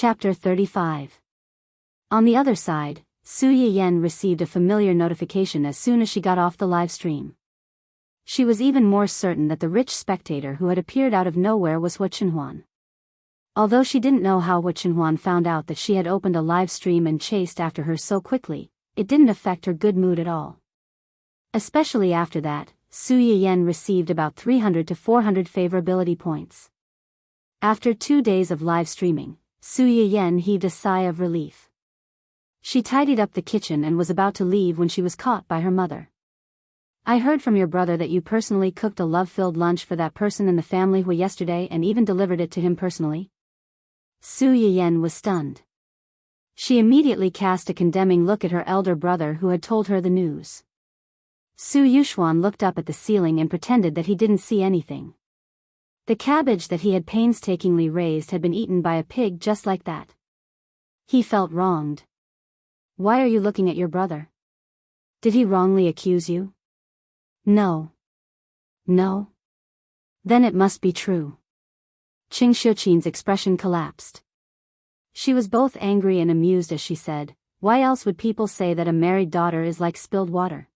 Chapter 35. On the other side, Su Yiyen received a familiar notification as soon as she got off the live stream. She was even more certain that the rich spectator who had appeared out of nowhere was Hu Chenhuan. Although she didn't know how Hu Chenhuan found out that she had opened a live stream and chased after her so quickly, it didn't affect her good mood at all. Especially after that, Su Yiyen received about 300 to 400 favorability points. After 2 days of live streaming, Su Yiyen heaved a sigh of relief. She tidied up the kitchen and was about to leave when she was caught by her mother. "I heard from your brother that you personally cooked a love-filled lunch for that person in the family who yesterday and even delivered it to him personally?" Su Yiyen was stunned. She immediately cast a condemning look at her elder brother who had told her the news. Su Yuxuan looked up at the ceiling and pretended that he didn't see anything. The cabbage that he had painstakingly raised had been eaten by a pig just like that. He felt wronged. "Why are you looking at your brother? Did he wrongly accuse you?" "No. No? Then it must be true." Qing Xiuqin's expression collapsed. She was both angry and amused as she said, "Why else would people say that a married daughter is like spilled water?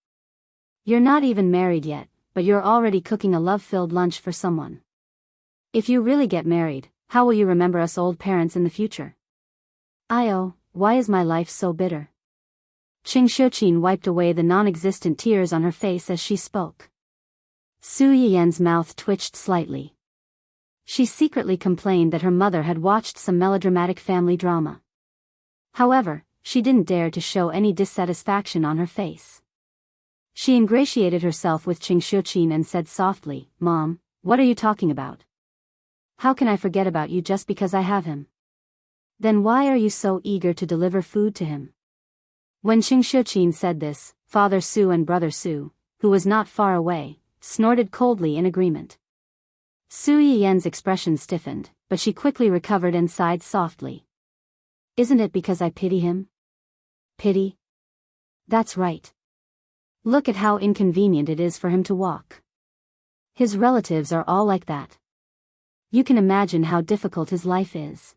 You're not even married yet, but you're already cooking a love-filled lunch for someone. If you really get married, how will you remember us old parents in the future? Io, why is my life so bitter?" Qing Xiuqin wiped away the non-existent tears on her face as she spoke. Su Yiyen's mouth twitched slightly. She secretly complained that her mother had watched some melodramatic family drama. However, she didn't dare to show any dissatisfaction on her face. She ingratiated herself with Qing Xiuqin and said softly, "Mom, what are you talking about? How can I forget about you just because I have him? Then why are you so eager to deliver food to him?" When Qing Xiuqin said this, Father Su and Brother Su, who was not far away, snorted coldly in agreement. Su Yiyen's expression stiffened, but she quickly recovered and sighed softly. "Isn't it because I pity him?" "Pity? That's right. Look at how inconvenient it is for him to walk. His relatives are all like that. You can imagine how difficult his life is.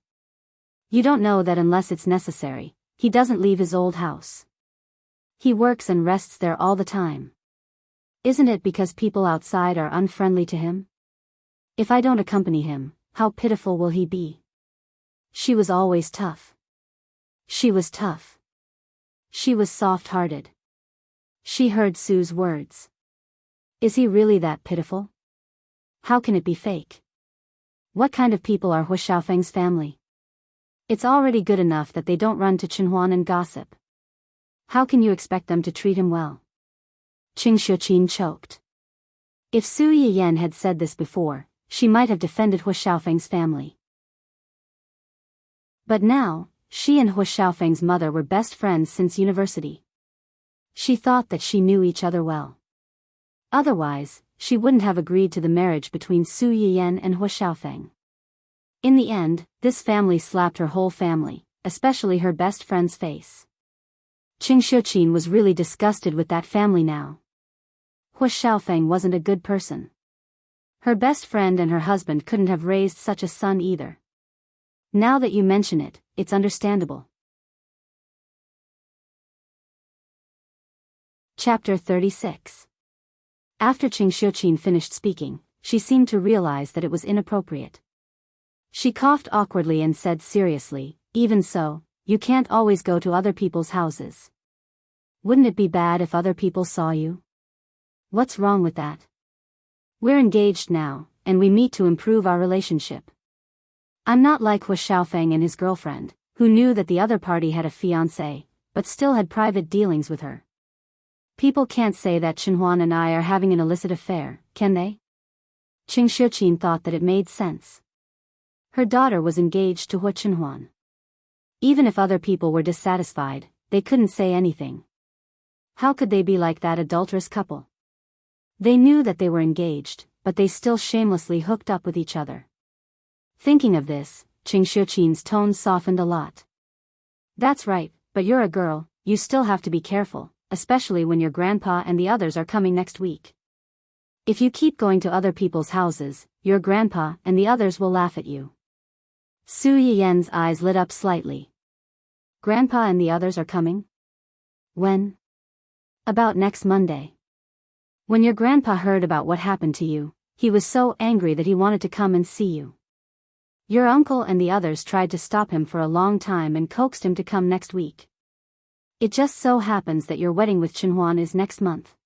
You don't know that unless it's necessary, he doesn't leave his old house. He works and rests there all the time. Isn't it because people outside are unfriendly to him? If I don't accompany him, how pitiful will he be? She was always tough. She was tough. She was soft-hearted." She heard Su's words. Is he really that pitiful? How can it be fake? What kind of people are Hu Xiaofeng's family? It's already good enough that they don't run to Chenhuan and gossip. How can you expect them to treat him well? Qing Xiuqin choked. If Su Yiyen had said this before, she might have defended Hu Xiaofeng's family. But now, she and Hu Xiaofeng's mother were best friends since university. She thought that she knew each other well. Otherwise, she wouldn't have agreed to the marriage between Su Yiyen and Hu Xiaofeng. In the end, this family slapped her whole family, especially her best friend's face. Qing Xiuqin was really disgusted with that family now. Hu Xiaofeng wasn't a good person. Her best friend and her husband couldn't have raised such a son either. Now that you mention it, it's understandable. Chapter 36. After Qing Xiuqin finished speaking, she seemed to realize that it was inappropriate. She coughed awkwardly and said seriously, "Even so, you can't always go to other people's houses. Wouldn't it be bad if other people saw you? What's wrong with that? We're engaged now, and we meet to improve our relationship. I'm not like Hu Xiaofeng and his girlfriend, who knew that the other party had a fiancé, but still had private dealings with her. People can't say that Chenhuan and I are having an illicit affair, can they?" Qing Xiuqin thought that it made sense. Her daughter was engaged to Hu Chenhuan. Even if other people were dissatisfied, they couldn't say anything. How could they be like that adulterous couple? They knew that they were engaged, but they still shamelessly hooked up with each other. Thinking of this, Qing Xiuqin's tone softened a lot. "That's right, but you're a girl, you still have to be careful, especially when your grandpa and the others are coming next week. If you keep going to other people's houses, your grandpa and the others will laugh at you. Su Yiyen's eyes lit up slightly. Grandpa and the others are coming? When? About next Monday. When your grandpa heard about what happened to you, he was so angry that he wanted to come and see you. Your uncle and the others tried to stop him for a long time and coaxed him to come next week. It just so happens that your wedding with Chenhuan is next month.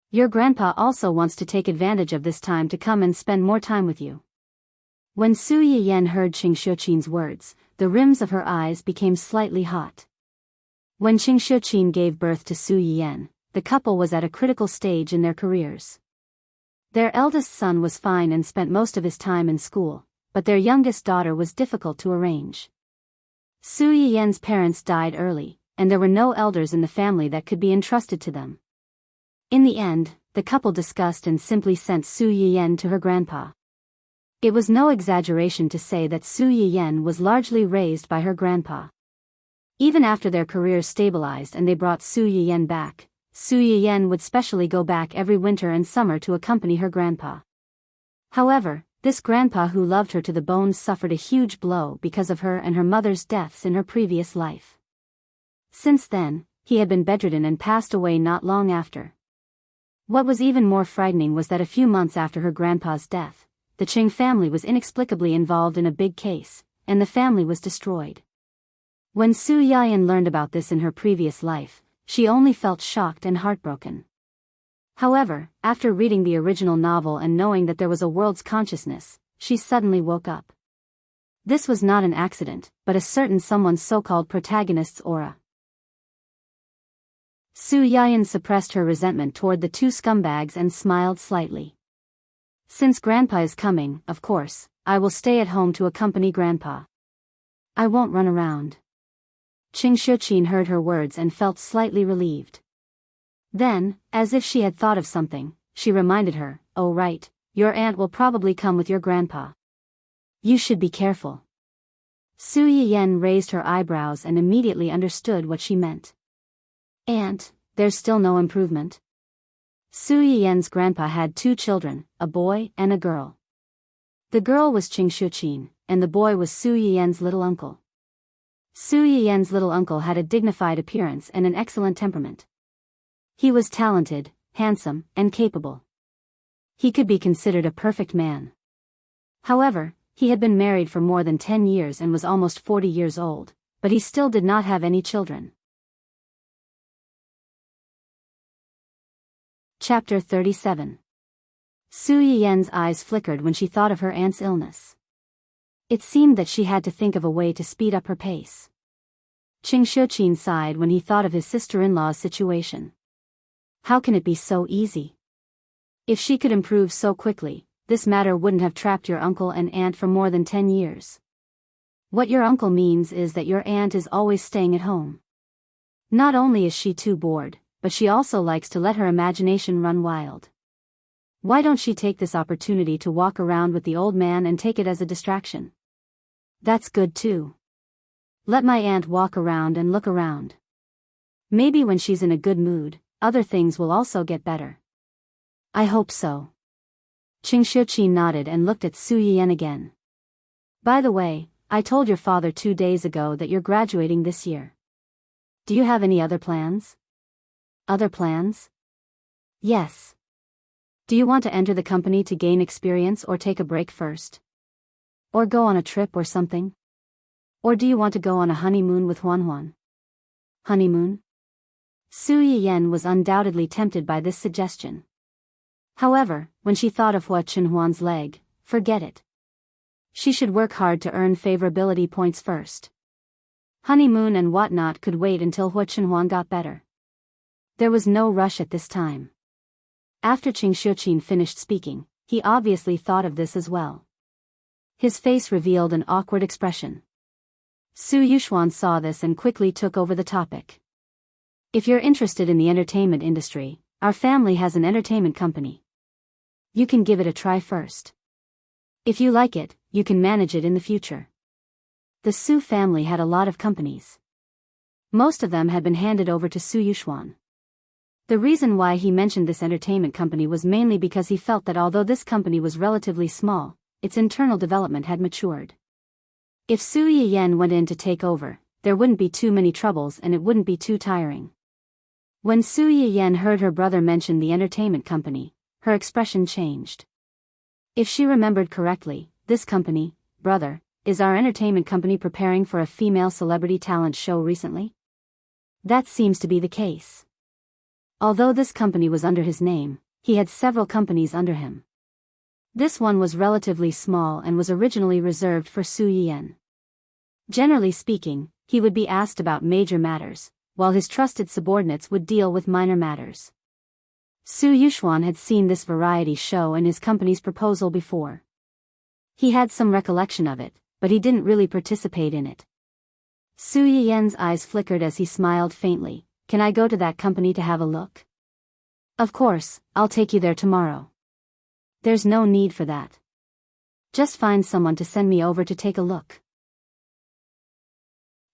Your grandpa also wants to take advantage of this time to come and spend more time with you. When Su Yiyen heard Qing Shuqin's words, the rims of her eyes became slightly hot. When Qing Shuqin gave birth to Su Yiyen, the couple was at a critical stage in their careers. Their eldest son was fine and spent most of his time in school, but their youngest daughter was difficult to arrange. Su Yiyen's parents died early, and there were no elders in the family that could be entrusted to them. In the end, the couple discussed and simply sent Su Yiyen to her grandpa. It was no exaggeration to say that Su Yiyen was largely raised by her grandpa. Even after their careers stabilized and they brought Su Yiyen back, Su Yiyen would specially go back every winter and summer to accompany her grandpa. However, this grandpa who loved her to the bone suffered a huge blow because of her and her mother's deaths in her previous life. Since then, he had been bedridden and passed away not long after. What was even more frightening was that a few months after her grandpa's death, the Qing family was inexplicably involved in a big case, and the family was destroyed. When Su Yiyen learned about this in her previous life, she only felt shocked and heartbroken. However, after reading the original novel and knowing that there was a world's consciousness, she suddenly woke up. This was not an accident, but a certain someone's so-called protagonist's aura. Su Yiyen suppressed her resentment toward the two scumbags and smiled slightly. Since Grandpa is coming, of course, I will stay at home to accompany Grandpa. I won't run around. Qing Shuqin heard her words and felt slightly relieved. Then, as if she had thought of something, she reminded her, "Oh right, your aunt will probably come with your grandpa. You should be careful." Su Yiyen raised her eyebrows and immediately understood what she meant. "Aunt, there's still no improvement?" Su Yiyen's grandpa had two children, a boy and a girl. The girl was Qing Shuqin, and the boy was Su Yiyen's little uncle. Su Yiyen's little uncle had a dignified appearance and an excellent temperament. He was talented, handsome, and capable. He could be considered a perfect man. However, he had been married for more than 10 years and was almost 40 years old, but he still did not have any children. Chapter 37. Su Yiyen's eyes flickered when she thought of her aunt's illness. It seemed that she had to think of a way to speed up her pace. Qing Shuqin sighed when he thought of his sister-in-law's situation. How can it be so easy? If she could improve so quickly, this matter wouldn't have trapped your uncle and aunt for more than 10 years. What your uncle means is that your aunt is always staying at home. Not only is she too bored, but she also likes to let her imagination run wild. Why don't she take this opportunity to walk around with the old man and take it as a distraction? That's good too. Let my aunt walk around and look around. Maybe when she's in a good mood, other things will also get better. I hope so. Qing Shuqin nodded and looked at Su Yiyen again. By the way, I told your father 2 days ago that you're graduating this year. Do you have any other plans? Other plans? Yes. Do you want to enter the company to gain experience or take a break first? Or go on a trip or something? Or do you want to go on a honeymoon with Huan? Honeymoon? Su Yiyen was undoubtedly tempted by this suggestion. However, when she thought of Hua Chenhuan's leg, forget it. She should work hard to earn favorability points first. Honeymoon and whatnot could wait until Hua Chenhuan got better. There was no rush at this time. After Qing Shuqin finished speaking, he obviously thought of this as well. His face revealed an awkward expression. Su Yuxuan saw this and quickly took over the topic. If you're interested in the entertainment industry, our family has an entertainment company. You can give it a try first. If you like it, you can manage it in the future. The Su family had a lot of companies. Most of them had been handed over to Su Yuxuan. The reason why he mentioned this entertainment company was mainly because he felt that although this company was relatively small, its internal development had matured. If Su Yiyan went in to take over, there wouldn't be too many troubles and it wouldn't be too tiring. When Su Yiyan heard her brother mention the entertainment company, her expression changed. If she remembered correctly, this company, brother, is our entertainment company preparing for a female celebrity talent show recently? That seems to be the case. Although this company was under his name, he had several companies under him. This one was relatively small and was originally reserved for Su Yiyan. Generally speaking, he would be asked about major matters, while his trusted subordinates would deal with minor matters. Su Yuxuan had seen this variety show and his company's proposal before. He had some recollection of it, but he didn't really participate in it. Su Yiyan's eyes flickered as he smiled faintly. Can I go to that company to have a look? Of course, I'll take you there tomorrow. There's no need for that. Just find someone to send me over to take a look.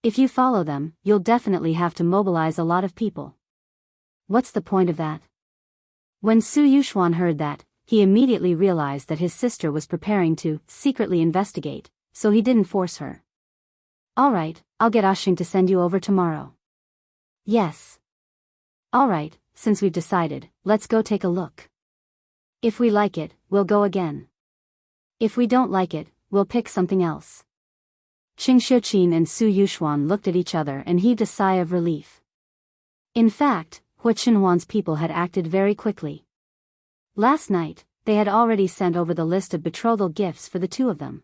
If you follow them, you'll definitely have to mobilize a lot of people. What's the point of that? When Su Yuxuan heard that, he immediately realized that his sister was preparing to secretly investigate, so he didn't force her. Alright, I'll get Ashing to send you over tomorrow. Yes. Alright, since we've decided, let's go take a look. If we like it, we'll go again. If we don't like it, we'll pick something else. Qing Xiuqin and Su Yuxuan looked at each other and heaved a sigh of relief. In fact, Hua Qinhuan's people had acted very quickly. Last night, they had already sent over the list of betrothal gifts for the two of them.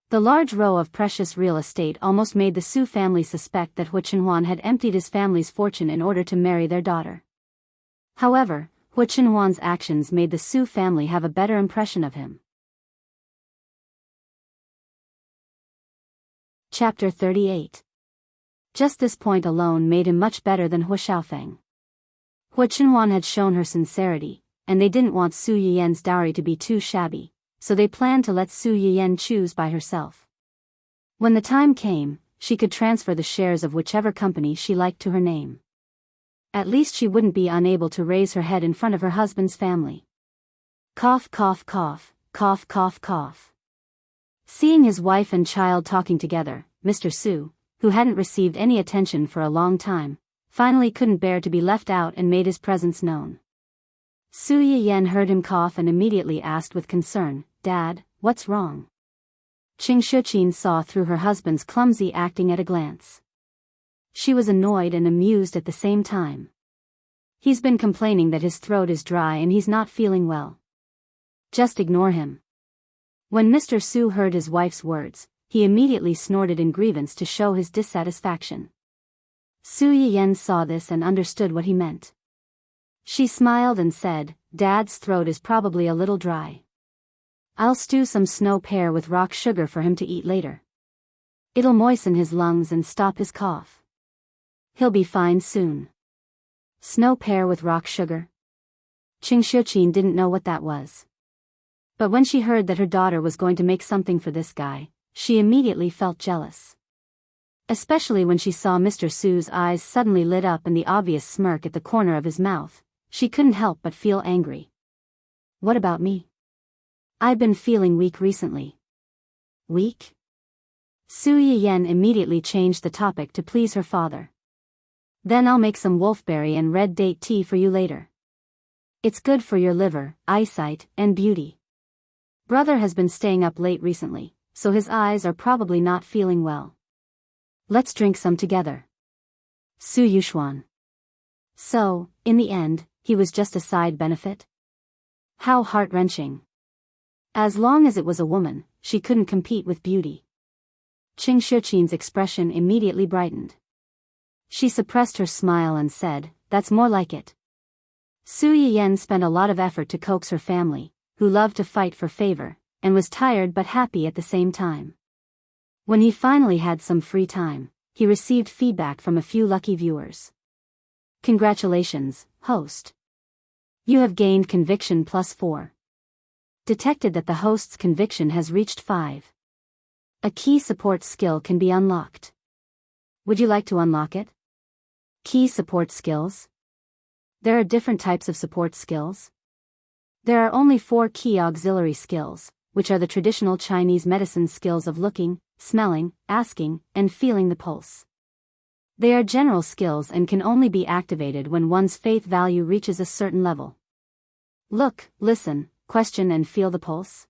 The large row of precious real estate almost made the Su family suspect that Hua Qinhuan had emptied his family's fortune in order to marry their daughter. However, Hua Qinhuan's actions made the Su family have a better impression of him. Chapter 38. Just this point alone made him much better than Hua Xiaofeng. Hua Qinhuan had shown her sincerity, and they didn't want Su Yiyan's dowry to be too shabby, so they planned to let Su Yiyan choose by herself. When the time came, she could transfer the shares of whichever company she liked to her name. At least she wouldn't be unable to raise her head in front of her husband's family. Cough cough cough, cough cough cough. Seeing his wife and child talking together, Mr. Su, who hadn't received any attention for a long time, finally couldn't bear to be left out and made his presence known. Su Yiyan heard him cough and immediately asked with concern, "Dad, what's wrong?" Qing Xiuqin saw through her husband's clumsy acting at a glance. She was annoyed and amused at the same time. He's been complaining that his throat is dry and he's not feeling well. Just ignore him. When Mr. Su heard his wife's words, he immediately snorted in grievance to show his dissatisfaction. Su Yiyan saw this and understood what he meant. She smiled and said, "Dad's throat is probably a little dry. I'll stew some snow pear with rock sugar for him to eat later. It'll moisten his lungs and stop his cough. He'll be fine soon." Snow pear with rock sugar? Qing Xiuqin didn't know what that was. But when she heard that her daughter was going to make something for this guy, she immediately felt jealous. Especially when she saw Mr. Su's eyes suddenly lit up and the obvious smirk at the corner of his mouth, she couldn't help but feel angry. What about me? I've been feeling weak recently. Weak? Su Yiyan immediately changed the topic to please her father. Then I'll make some wolfberry and red date tea for you later. It's good for your liver, eyesight, and beauty. Brother has been staying up late recently, so his eyes are probably not feeling well. Let's drink some together. Su Yuxuan. So, in the end, he was just a side benefit? How heart-wrenching. As long as it was a woman, she couldn't compete with beauty. Qing Xiuqin's expression immediately brightened. She suppressed her smile and said, "That's more like it." Su Yiyan spent a lot of effort to coax her family, who loved to fight for favor, and was tired but happy at the same time. When he finally had some free time, he received feedback from a few lucky viewers. Congratulations, host. You have gained conviction +4. Detected that the host's conviction has reached 5. A key support skill can be unlocked. Would you like to unlock it? Key support skills? There are different types of support skills. There are only 4 key auxiliary skills, which are the traditional Chinese medicine skills of looking, smelling, asking, and feeling the pulse. They are general skills and can only be activated when one's faith value reaches a certain level. Look, listen, question and feel the pulse.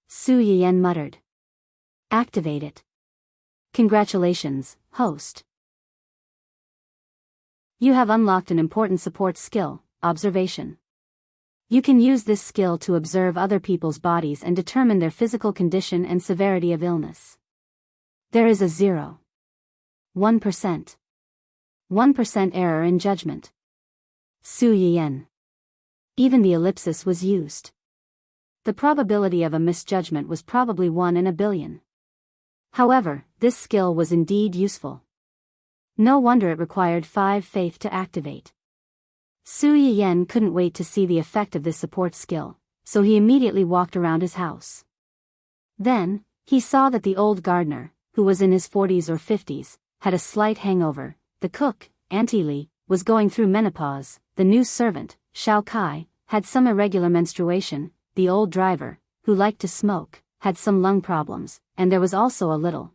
Su Yiyen muttered. Activate it. Congratulations, host. You have unlocked an important support skill, observation. You can use this skill to observe other people's bodies and determine their physical condition and severity of illness. There is a 0.1% error in judgment. Su Yiyen. Even the ellipsis was used. The probability of a misjudgment was probably 1 in a billion. However, this skill was indeed useful. No wonder it required 5 faith to activate. Su Yiyen couldn't wait to see the effect of this support skill, so he immediately walked around his house. Then, he saw that the old gardener, who was in his 40s or 50s, had a slight hangover. The cook, Auntie Li, was going through menopause. The new servant, Xiao Kai, had some irregular menstruation. The old driver, who liked to smoke, had some lung problems, and there was also a little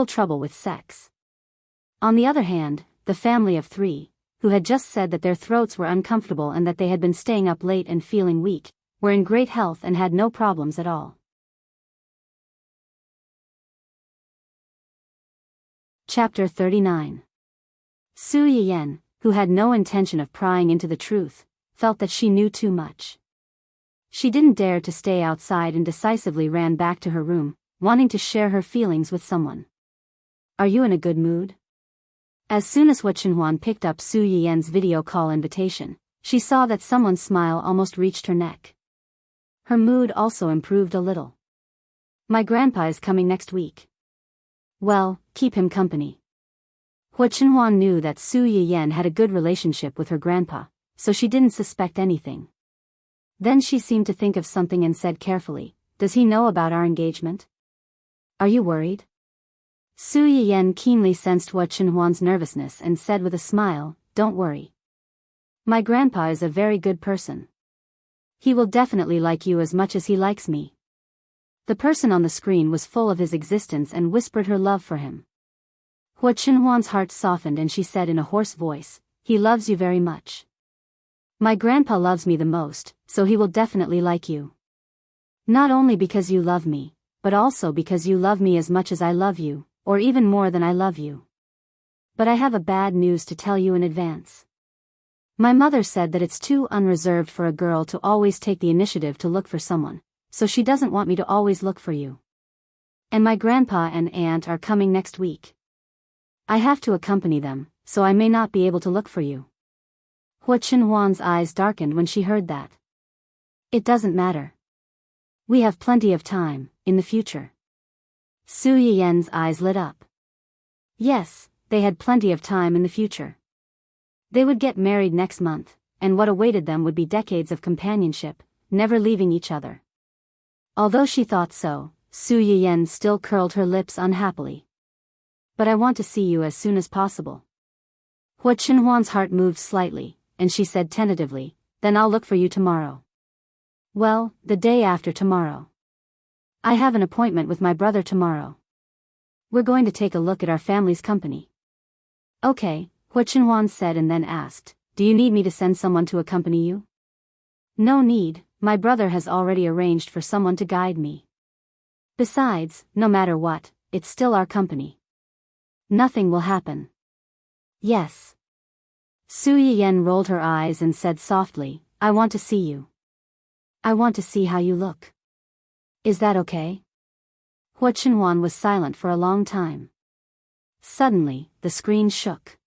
trouble with sex. On the other hand, the family of 3, who had just said that their throats were uncomfortable and that they had been staying up late and feeling weak, were in great health and had no problems at all. Chapter 39. Su Yiyen, who had no intention of prying into the truth, felt that she knew too much. She didn't dare to stay outside and decisively ran back to her room, wanting to share her feelings with someone. Are you in a good mood? As soon as Hua Chenhuan picked up Su Yiyen's video call invitation, she saw that someone's smile almost reached her neck. Her mood also improved a little. My grandpa is coming next week. Well, keep him company. Hua Chenhuan knew that Su Yiyen had a good relationship with her grandpa, so she didn't suspect anything. Then she seemed to think of something and said carefully, Does he know about our engagement? Are you worried? Su Yiyen keenly sensed Hua Chenhuan's nervousness and said with a smile, Don't worry. My grandpa is a very good person. He will definitely like you as much as he likes me. The person on the screen was full of his existence and whispered her love for him. Hua Chenhuan's heart softened and she said in a hoarse voice, He loves you very much. My grandpa loves me the most, so he will definitely like you. Not only because you love me, but also because you love me as much as I love you, or even more than I love you. But I have a bad news to tell you in advance. My mother said that it's too unreserved for a girl to always take the initiative to look for someone, so she doesn't want me to always look for you. And my grandpa and aunt are coming next week. I have to accompany them, so I may not be able to look for you. Hua Chenhuan's eyes darkened when she heard that. It doesn't matter. We have plenty of time, in the future. Su Yiyen's eyes lit up. Yes, they had plenty of time in the future. They would get married next month, and what awaited them would be decades of companionship, never leaving each other. Although she thought so, Su Yiyen still curled her lips unhappily. But I want to see you as soon as possible. Hua Chenhuan's heart moved slightly, and she said tentatively, Then I'll look for you tomorrow. Well, the day after tomorrow. I have an appointment with my brother tomorrow. We're going to take a look at our family's company. Okay, Hua Chenhuan said and then asked, Do you need me to send someone to accompany you? No need, my brother has already arranged for someone to guide me. Besides, no matter what, it's still our company. Nothing will happen. Yes. Su Yiyen rolled her eyes and said softly, I want to see you. I want to see how you look. Is that okay? Hua Chenhuan was silent for a long time. Suddenly, the screen shook.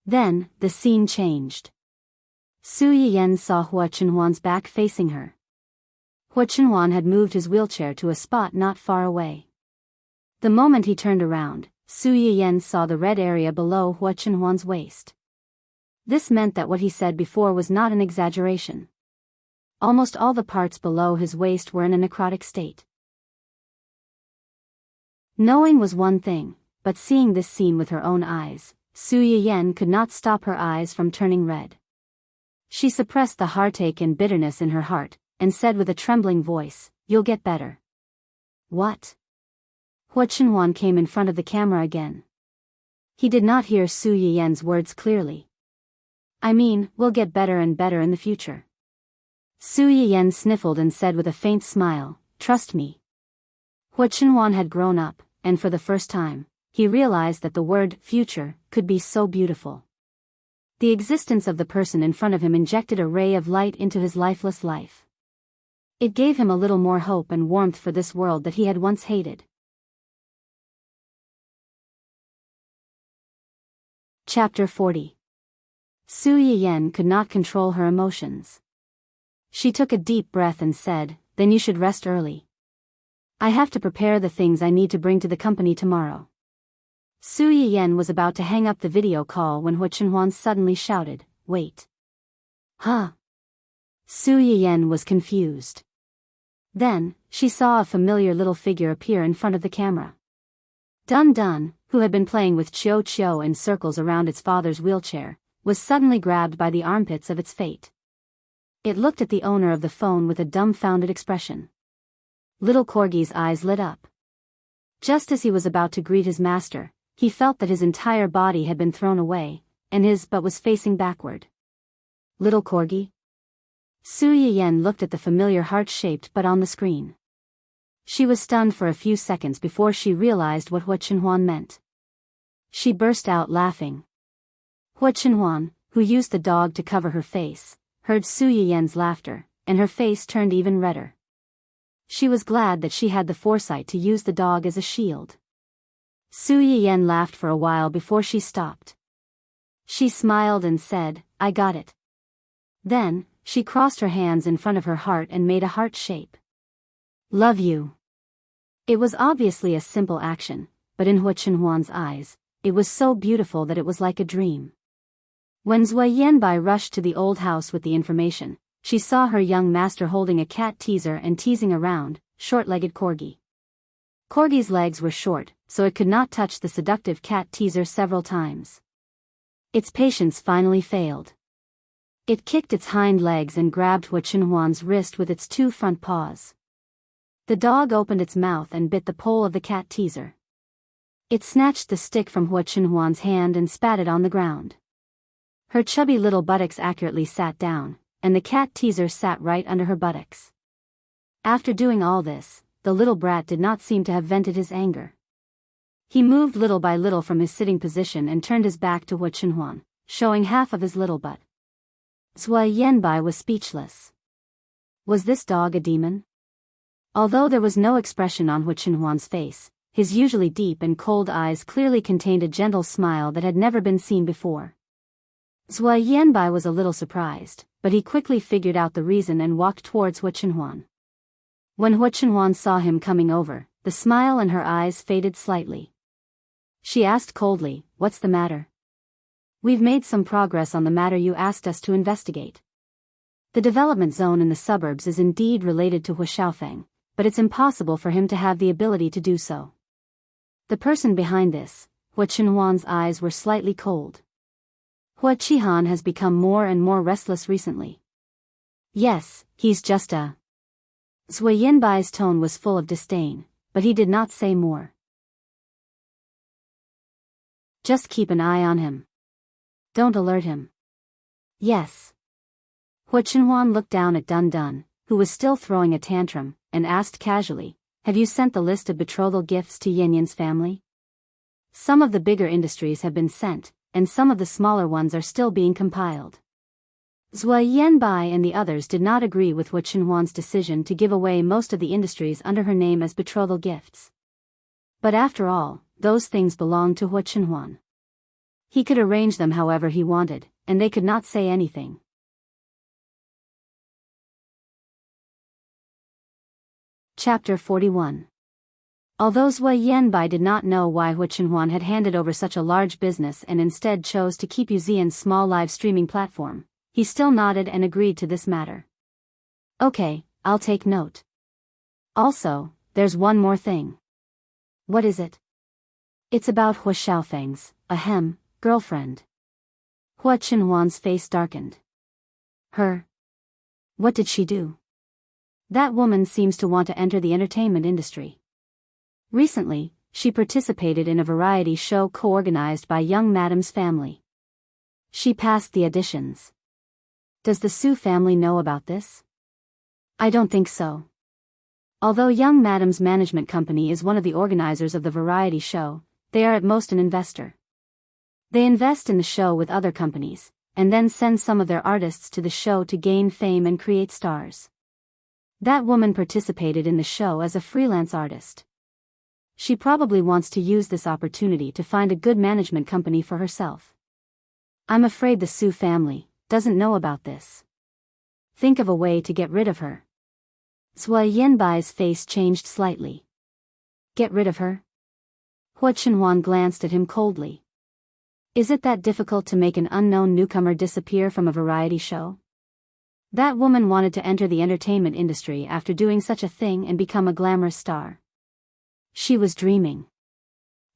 Then, the scene changed. Su Yiyen saw Hua Chenhuan's back facing her. Hua Chenhuan had moved his wheelchair to a spot not far away. The moment he turned around, Su Yiyen saw the red area below Hua Chenhuan's waist. This meant that what he said before was not an exaggeration. Almost all the parts below his waist were in a necrotic state. Knowing was one thing, but seeing this scene with her own eyes, Su Yiyen could not stop her eyes from turning red. She suppressed the heartache and bitterness in her heart, and said with a trembling voice, You'll get better. What? Hua Chenhuan came in front of the camera again. He did not hear Su Yiyan's words clearly. I mean, we'll get better and better in the future. Su Yiyan sniffled and said with a faint smile, trust me. Hua Chenhuan had grown up, and for the first time, he realized that the word future could be so beautiful. The existence of the person in front of him injected a ray of light into his lifeless life. It gave him a little more hope and warmth for this world that he had once hated. Chapter 40. Su Yiyan could not control her emotions. She took a deep breath and said, then you should rest early. I have to prepare the things I need to bring to the company tomorrow. Su Yiyan was about to hang up the video call when Hua Chenhuan suddenly shouted, wait. Huh? Su Yiyan was confused. Then, she saw a familiar little figure appear in front of the camera. Dun Dun, who had been playing with Chiu Chiu in circles around its father's wheelchair, was suddenly grabbed by the armpits of its fate. It looked at the owner of the phone with a dumbfounded expression. Little Corgi's eyes lit up. Just as he was about to greet his master, he felt that his entire body had been thrown away, and his butt was facing backward. Little Corgi? Su Yiyan looked at the familiar heart-shaped butt on the screen. She was stunned for a few seconds before she realized what Hua Chenhuan meant. She burst out laughing. Hua Chenhuan, who used the dog to cover her face, heard Su Yiyan's laughter, and her face turned even redder. She was glad that she had the foresight to use the dog as a shield. Su Yiyan laughed for a while before she stopped. She smiled and said, I got it. Then, she crossed her hands in front of her heart and made a heart shape. Love you. It was obviously a simple action, but in Hua Chenhuan's eyes, it was so beautiful that it was like a dream. When Zui Yanbai rushed to the old house with the information, she saw her young master holding a cat teaser and teasing around, short-legged Corgi. Corgi's legs were short, so it could not touch the seductive cat teaser several times. Its patience finally failed. It kicked its hind legs and grabbed Hua Chenhuan's wrist with its two front paws. The dog opened its mouth and bit the pole of the cat teaser. It snatched the stick from Hua Chenhuan's hand and spat it on the ground. Her chubby little buttocks accurately sat down, and the cat teaser sat right under her buttocks. After doing all this, the little brat did not seem to have vented his anger. He moved little by little from his sitting position and turned his back to Hua Chenhuan, showing half of his little butt. Zui Yanbai was speechless. Was this dog a demon? Although there was no expression on Hua Chenhuan's face, his usually deep and cold eyes clearly contained a gentle smile that had never been seen before. Zui Yanbai was a little surprised, but he quickly figured out the reason and walked towards Hua Chenhuan. When Hua Chenhuan saw him coming over, the smile in her eyes faded slightly. She asked coldly, "What's the matter?" "We've made some progress on the matter you asked us to investigate. The development zone in the suburbs is indeed related to Hua Xiaofeng, but it's impossible for him to have the ability to do so. The person behind this," Hua Chenhuan's eyes were slightly cold. "Hua Qihan has become more and more restless recently." "Yes, he's just a..." Zui Yanbai's tone was full of disdain, but he did not say more. "Just keep an eye on him. Don't alert him." "Yes." Hua Chenhuan looked down at Dun Dun, who was still throwing a tantrum, and asked casually, "Have you sent the list of betrothal gifts to Yanyan's family?" "Some of the bigger industries have been sent, and some of the smaller ones are still being compiled." Zui Yanbai and the others did not agree with Hua Chenhuan's decision to give away most of the industries under her name as betrothal gifts. But after all, those things belonged to Hua Chenhuan. He could arrange them however he wanted, and they could not say anything. Chapter 41. Although Zui Yanbai did not know why Hua Chenhuan had handed over such a large business and instead chose to keep Yuzian's small live streaming platform, he still nodded and agreed to this matter. "Okay, I'll take note. Also, there's one more thing." "What is it?" "It's about Hua Xiaofeng's, girlfriend." Hua Chenhuan's face darkened. "Her? What did she do?" "That woman seems to want to enter the entertainment industry. Recently, she participated in a variety show co-organized by young Madam's family. She passed the auditions. Does the Su family know about this? I don't think so. Although young Madam's management company is one of the organizers of the variety show, they are at most an investor. They invest in the show with other companies, and then send some of their artists to the show to gain fame and create stars. That woman participated in the show as a freelance artist. She probably wants to use this opportunity to find a good management company for herself. I'm afraid the Su family doesn't know about this. Think of a way to get rid of her. Zhou Yanbai's face changed slightly. Get rid of her? Hua Chenhuan glanced at him coldly. Is it that difficult to make an unknown newcomer disappear from a variety show? That woman wanted to enter the entertainment industry after doing such a thing and become a glamorous star. She was dreaming.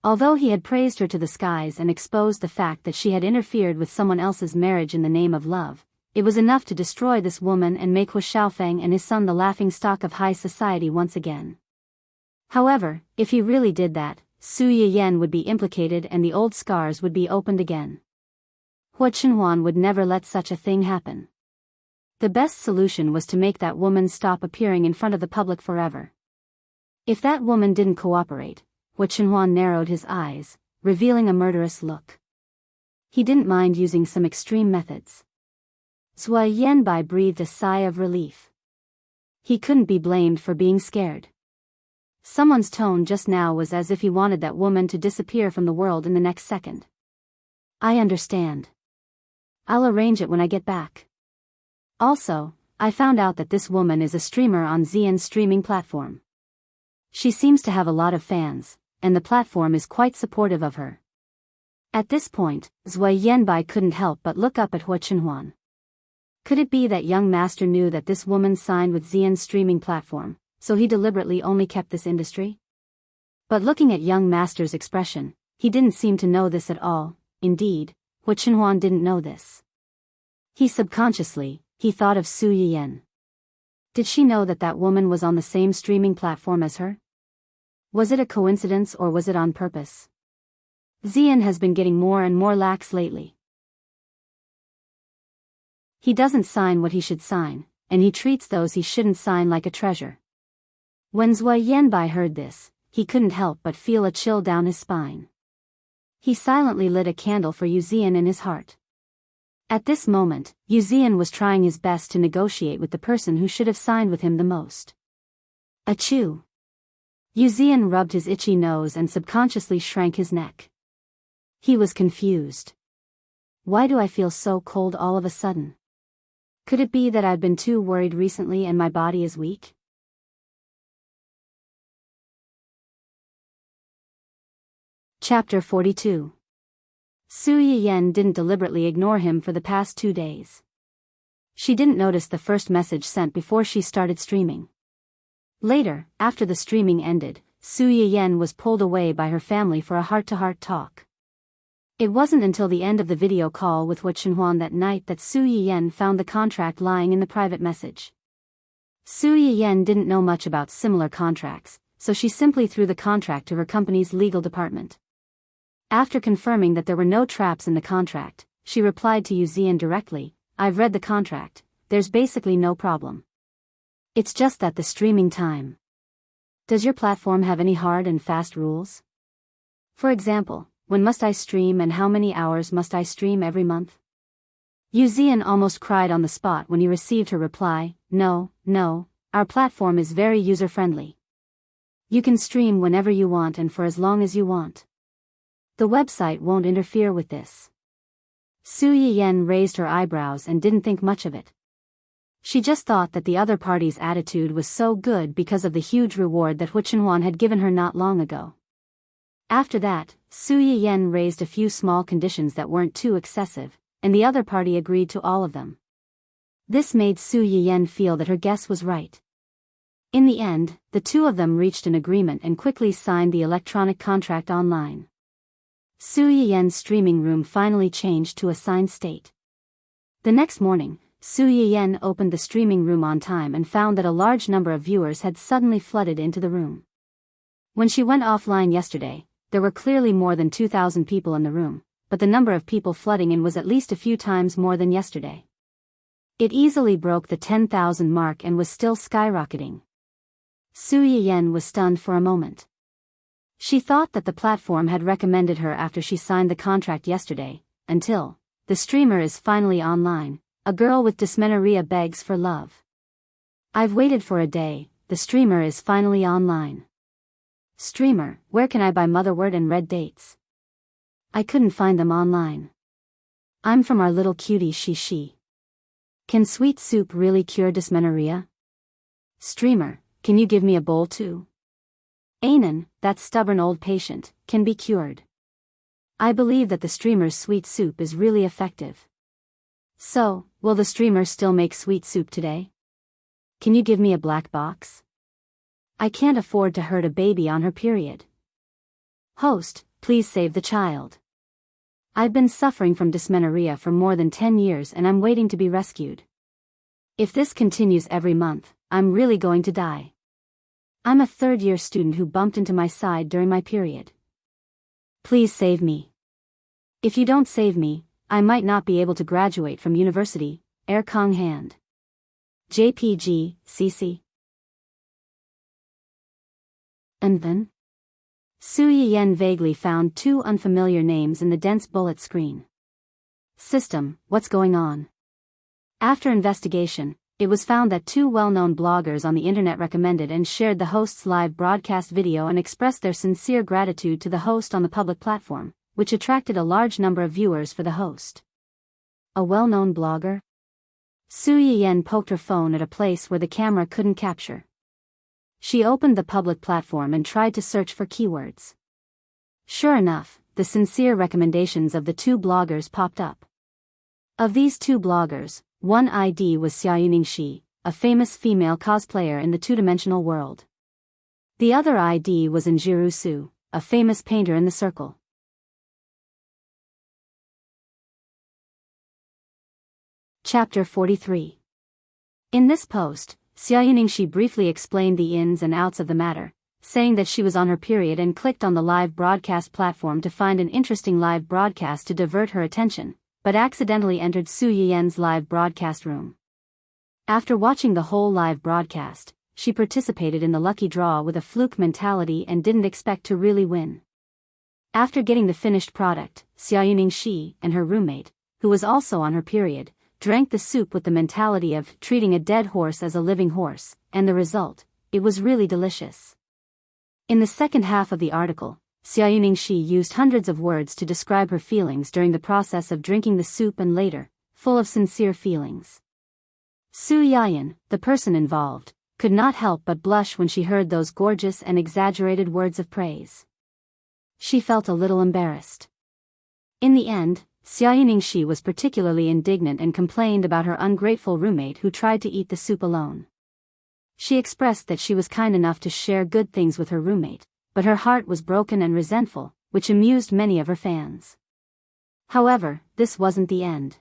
Although he had praised her to the skies and exposed the fact that she had interfered with someone else's marriage in the name of love, it was enough to destroy this woman and make Hu Xiaofeng and his son the laughingstock of high society once again. However, if he really did that, Su Yiyan would be implicated and the old scars would be opened again. Hua Chenhuan would never let such a thing happen. The best solution was to make that woman stop appearing in front of the public forever. If that woman didn't cooperate, Hua Chenhuan narrowed his eyes, revealing a murderous look. He didn't mind using some extreme methods. Zhou Yanbai breathed a sigh of relief. He couldn't be blamed for being scared. Someone's tone just now was as if he wanted that woman to disappear from the world in the next second. I understand. I'll arrange it when I get back. Also, I found out that this woman is a streamer on Xian's streaming platform. She seems to have a lot of fans, and the platform is quite supportive of her. At this point, Zhou Yanbai couldn't help but look up at Hua Chenhuan. Could it be that young master knew that this woman signed with Xian's streaming platform, so he deliberately only kept this industry? But looking at young master's expression, he didn't seem to know this at all. Indeed, Hua Chenhuan didn't know this. He thought of Su Yiyan. Did she know that that woman was on the same streaming platform as her? Was it a coincidence or was it on purpose? Xian has been getting more and more lax lately. He doesn't sign what he should sign, and he treats those he shouldn't sign like a treasure. When Zhou Yanbai heard this, he couldn't help but feel a chill down his spine. He silently lit a candle for Yu Xian in his heart. At this moment, Yu Xian was trying his best to negotiate with the person who should have signed with him the most. Achoo! Yu Xian rubbed his itchy nose and subconsciously shrank his neck. He was confused. Why do I feel so cold all of a sudden? Could it be that I've been too worried recently and my body is weak? Chapter 42. Su Yiyan didn't deliberately ignore him for the past 2 days. She didn't notice the first message sent before she started streaming. Later, after the streaming ended, Su Yiyan was pulled away by her family for a heart-to-heart talk. It wasn't until the end of the video call with Hua Chenhuan that night that Su Yiyan found the contract lying in the private message. Su Yiyan didn't know much about similar contracts, so she simply threw the contract to her company's legal department. After confirming that there were no traps in the contract, she replied to Yu Xian directly, I've read the contract, there's basically no problem. It's just that the streaming time. Does your platform have any hard and fast rules? For example, when must I stream and how many hours must I stream every month? Yu Xian almost cried on the spot when he received her reply, No, our platform is very user-friendly. You can stream whenever you want and for as long as you want. The website won't interfere with this. Su Yiyan raised her eyebrows and didn't think much of it. She just thought that the other party's attitude was so good because of the huge reward that Hua Chenhuan had given her not long ago. After that, Su Yiyan raised a few small conditions that weren't too excessive, and the other party agreed to all of them. This made Su Yiyan feel that her guess was right. In the end, the two of them reached an agreement and quickly signed the electronic contract online. Su Yiyan's streaming room finally changed to a signed state. The next morning, Su Yiyan opened the streaming room on time and found that a large number of viewers had suddenly flooded into the room. When she went offline yesterday, there were clearly more than 2,000 people in the room, but the number of people flooding in was at least a few times more than yesterday. It easily broke the 10,000 mark and was still skyrocketing. Su Yiyan was stunned for a moment. She thought that the platform had recommended her after she signed the contract yesterday, until, the streamer is finally online, a girl with dysmenorrhea begs for love. I've waited for a day, the streamer is finally online. Streamer, where can I buy motherwort and red dates? I couldn't find them online. I'm from our little cutie she. Can sweet soup really cure dysmenorrhea? Streamer, can you give me a bowl too? Anan, that stubborn old patient, can be cured. I believe that the streamer's sweet soup is really effective. So, will the streamer still make sweet soup today? Can you give me a black box? I can't afford to hurt a baby on her period. Host, please save the child. I've been suffering from dysmenorrhea for more than 10 years and I'm waiting to be rescued. If this continues every month, I'm really going to die. I'm a third-year student who bumped into my side during my period. Please save me. If you don't save me, I might not be able to graduate from university. Air Kong Hand. JPG, CC. And then? Su Yiyan vaguely found two unfamiliar names in the dense bullet screen. System, what's going on? After investigation, it was found that two well-known bloggers on the internet recommended and shared the host's live broadcast video and expressed their sincere gratitude to the host on the public platform, which attracted a large number of viewers for the host. A well-known blogger? Su Yiyan poked her phone at a place where the camera couldn't capture. She opened the public platform and tried to search for keywords. Sure enough, the sincere recommendations of the two bloggers popped up. Of these two bloggers, one ID was Xiaoyuning Shi, a famous female cosplayer in the two-dimensional world. The other ID was Enjiru Su, a famous painter in the circle. Chapter 43. In this post, Xiaoyuning Shi briefly explained the ins and outs of the matter, saying that she was on her period and clicked on the live broadcast platform to find an interesting live broadcast to divert her attention, but accidentally entered Su Yiyan's live broadcast room. After watching the whole live broadcast, she participated in the lucky draw with a fluke mentality and didn't expect to really win. After getting the finished product, Xiaoyuning Shi and her roommate, who was also on her period, drank the soup with the mentality of treating a dead horse as a living horse, and the result, it was really delicious. In the second half of the article, Xiaoyuning Shi used hundreds of words to describe her feelings during the process of drinking the soup and later, full of sincere feelings. Su Yiyan, the person involved, could not help but blush when she heard those gorgeous and exaggerated words of praise. She felt a little embarrassed. In the end, Xiaoyuning Shi was particularly indignant and complained about her ungrateful roommate who tried to eat the soup alone. She expressed that she was kind enough to share good things with her roommate, but her heart was broken and resentful, which amused many of her fans. However, this wasn't the end.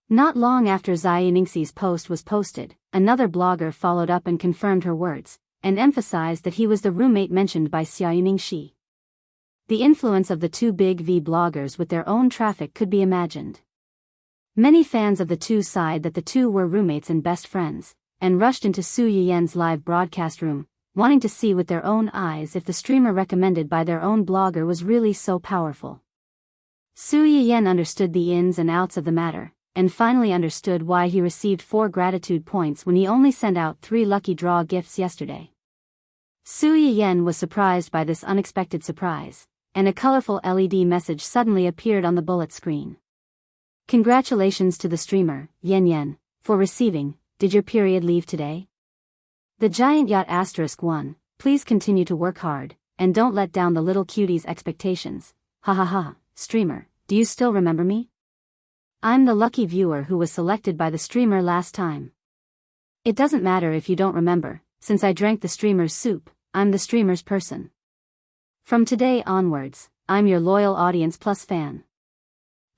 Not long after Xiaoyuning Shi's post was posted, another blogger followed up and confirmed her words, and emphasized that he was the roommate mentioned by Xiaoyuning Shi. The influence of the two big V bloggers with their own traffic could be imagined. Many fans of the two sighed that the two were roommates and best friends, and rushed into Su Yiyan's live broadcast room, wanting to see with their own eyes if the streamer recommended by their own blogger was really so powerful. Su Yiyan understood the ins and outs of the matter, and finally understood why he received 4 gratitude points when he only sent out 3 lucky draw gifts yesterday. Su Yiyan was surprised by this unexpected surprise, and a colorful LED message suddenly appeared on the bullet screen. Congratulations to the streamer, Yen, for receiving, did your period leave today? The giant yacht *1, please continue to work hard, and don't let down the little cutie's expectations. Ha ha ha, streamer, do you still remember me? I'm the lucky viewer who was selected by the streamer last time. It doesn't matter if you don't remember, since I drank the streamer's soup, I'm the streamer's person. From today onwards, I'm your loyal Audience Plus fan.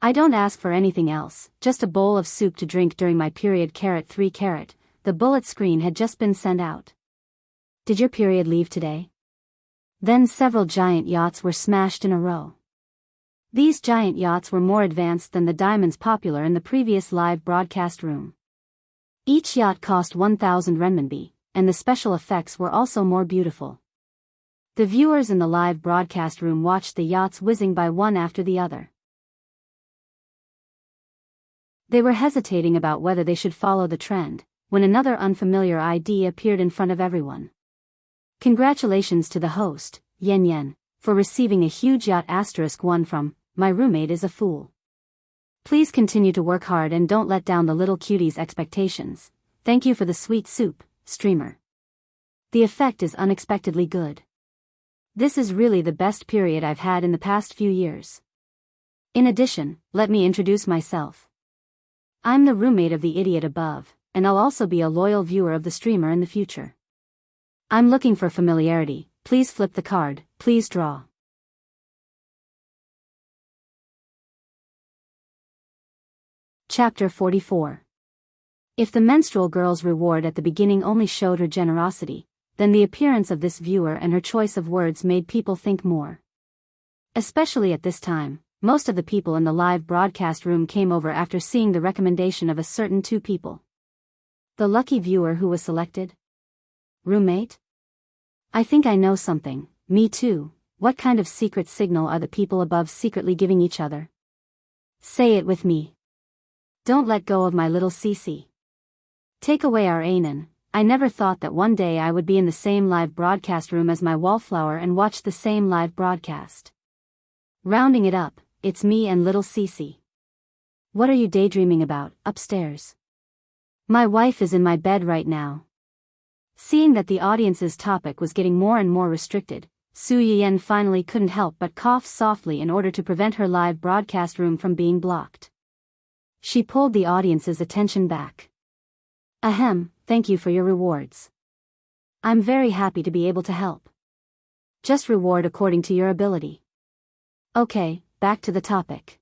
I don't ask for anything else, just a bowl of soup to drink during my period. 3. The bullet screen had just been sent out. Did your period leave today? Then several giant yachts were smashed in a row. These giant yachts were more advanced than the diamonds popular in the previous live broadcast room. Each yacht cost 1,000 renminbi, and the special effects were also more beautiful. The viewers in the live broadcast room watched the yachts whizzing by one after the other. They were hesitating about whether they should follow the trend, when another unfamiliar ID appeared in front of everyone. Congratulations to the host, Yen Yen, for receiving a huge yacht *1 from, my roommate is a fool. Please continue to work hard and don't let down the little cutie's expectations. Thank you for the sweet soup, streamer. The effect is unexpectedly good. This is really the best period I've had in the past few years. In addition, let me introduce myself. I'm the roommate of the idiot above, and I'll also be a loyal viewer of the streamer in the future. I'm looking for familiarity. Please flip the card, please draw. Chapter 44. If the menstrual girl's reward at the beginning only showed her generosity, then the appearance of this viewer and her choice of words made people think more. Especially at this time, most of the people in the live broadcast room came over after seeing the recommendation of a certain two people. The lucky viewer who was selected? Roommate? I think I know something. Me too. What kind of secret signal are the people above secretly giving each other? Say it with me. Don't let go of my little Cece. Take away our Anan. I never thought that one day I would be in the same live broadcast room as my wallflower and watch the same live broadcast. Rounding it up, it's me and little Cece. What are you daydreaming about, upstairs? My wife is in my bed right now. Seeing that the audience's topic was getting more and more restricted, Su Yiyan finally couldn't help but cough softly in order to prevent her live broadcast room from being blocked. She pulled the audience's attention back. Ahem, thank you for your rewards. I'm very happy to be able to help. Just reward according to your ability. Okay, back to the topic.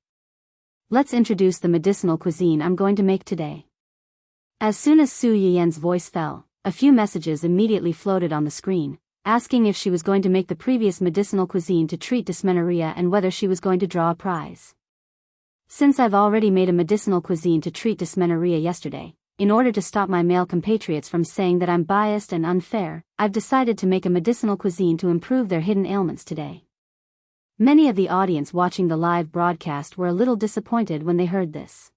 Let's introduce the medicinal cuisine I'm going to make today. As soon as Su Yiyan's voice fell, a few messages immediately floated on the screen, asking if she was going to make the previous medicinal cuisine to treat dysmenorrhea and whether she was going to draw a prize. Since I've already made a medicinal cuisine to treat dysmenorrhea yesterday, in order to stop my male compatriots from saying that I'm biased and unfair, I've decided to make a medicinal cuisine to improve their hidden ailments today. Many of the audience watching the live broadcast were a little disappointed when they heard this.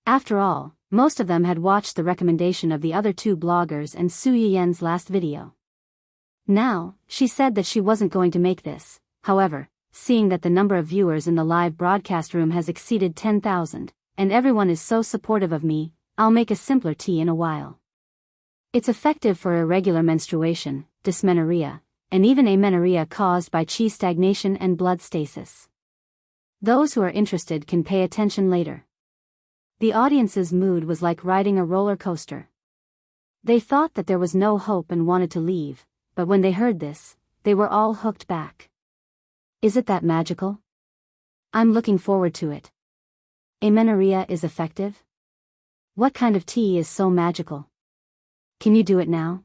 After all, most of them had watched the recommendation of the other two bloggers and Su Yiyan's last video. Now, she said that she wasn't going to make this. However, seeing that the number of viewers in the live broadcast room has exceeded 10,000, and everyone is so supportive of me, I'll make a simpler tea in a while. It's effective for irregular menstruation, dysmenorrhea, and even amenorrhea caused by qi stagnation and blood stasis. Those who are interested can pay attention later. The audience's mood was like riding a roller coaster. They thought that there was no hope and wanted to leave, but when they heard this, they were all hooked back. Is it that magical? I'm looking forward to it. Amenorrhea is effective? What kind of tea is so magical? Can you do it now?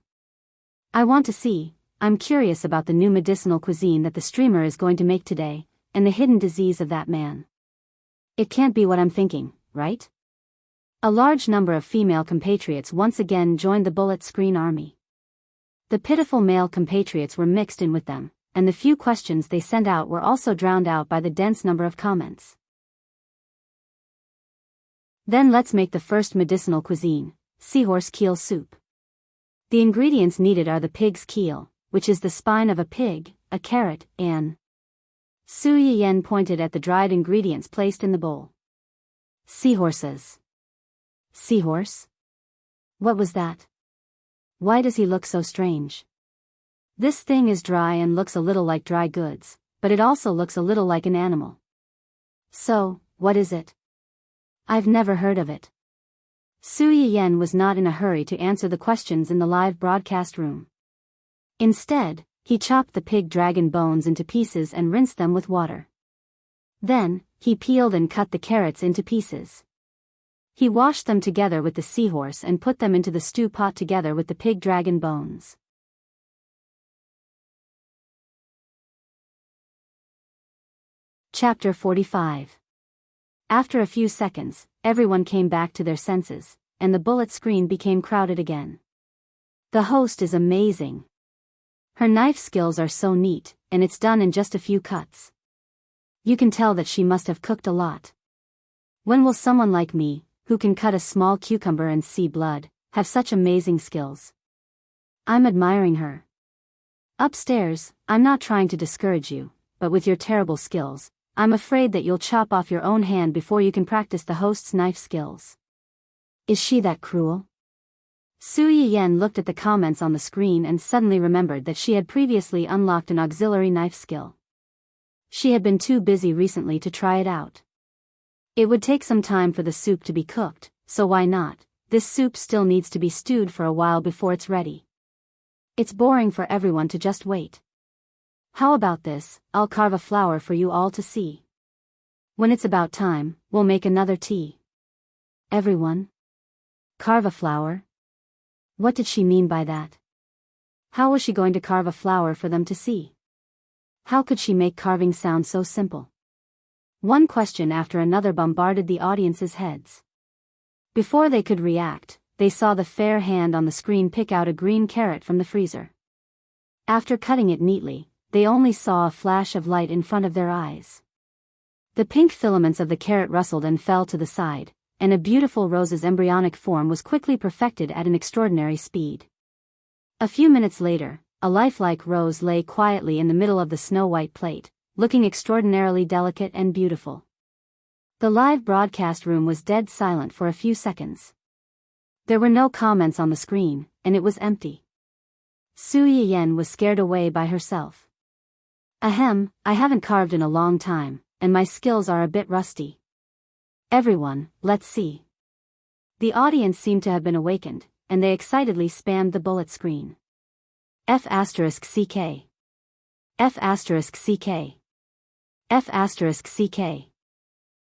I want to see. I'm curious about the new medicinal cuisine that the streamer is going to make today, and the hidden disease of that man. It can't be what I'm thinking, right? A large number of female compatriots once again joined the bullet screen army. The pitiful male compatriots were mixed in with them, and the few questions they sent out were also drowned out by the dense number of comments. Then let's make the first medicinal cuisine, seahorse keel soup. The ingredients needed are the pig's keel, which is the spine of a pig, a carrot, and... Su Yiyan pointed at the dried ingredients placed in the bowl. Seahorses. Seahorse? What was that? Why does he look so strange? This thing is dry and looks a little like dry goods, but it also looks a little like an animal. So, what is it? I've never heard of it. Su Yiyan was not in a hurry to answer the questions in the live broadcast room. Instead, he chopped the pig dragon bones into pieces and rinsed them with water. Then, he peeled and cut the carrots into pieces. He washed them together with the seahorse and put them into the stew pot together with the pig dragon bones. Chapter 45. After a few seconds, everyone came back to their senses, and the bullet screen became crowded again. The host is amazing. Her knife skills are so neat, and it's done in just a few cuts. You can tell that she must have cooked a lot. When will someone like me, who can cut a small cucumber and see blood, have such amazing skills? I'm admiring her. Upstairs, I'm not trying to discourage you, but with your terrible skills, I'm afraid that you'll chop off your own hand before you can practice the host's knife skills. Is she that cruel? Su Yiyen looked at the comments on the screen and suddenly remembered that she had previously unlocked an auxiliary knife skill. She had been too busy recently to try it out. It would take some time for the soup to be cooked, so why not? This soup still needs to be stewed for a while before it's ready. It's boring for everyone to just wait. How about this? I'll carve a flower for you all to see. When it's about time, we'll make another tea. Everyone? Carve a flower? What did she mean by that? How was she going to carve a flower for them to see? How could she make carving sound so simple? One question after another bombarded the audience's heads. Before they could react, they saw the fair hand on the screen pick out a green carrot from the freezer. After cutting it neatly, they only saw a flash of light in front of their eyes. The pink filaments of the carrot rustled and fell to the side, and a beautiful rose's embryonic form was quickly perfected at an extraordinary speed. A few minutes later, a lifelike rose lay quietly in the middle of the snow-white plate, looking extraordinarily delicate and beautiful. The live broadcast room was dead silent for a few seconds. There were no comments on the screen, and it was empty. Su Yiyen was scared away by herself. Ahem, I haven't carved in a long time, and my skills are a bit rusty. Everyone, let's see. The audience seemed to have been awakened, and they excitedly spammed the bullet screen. F***CK. F***CK. F***CK.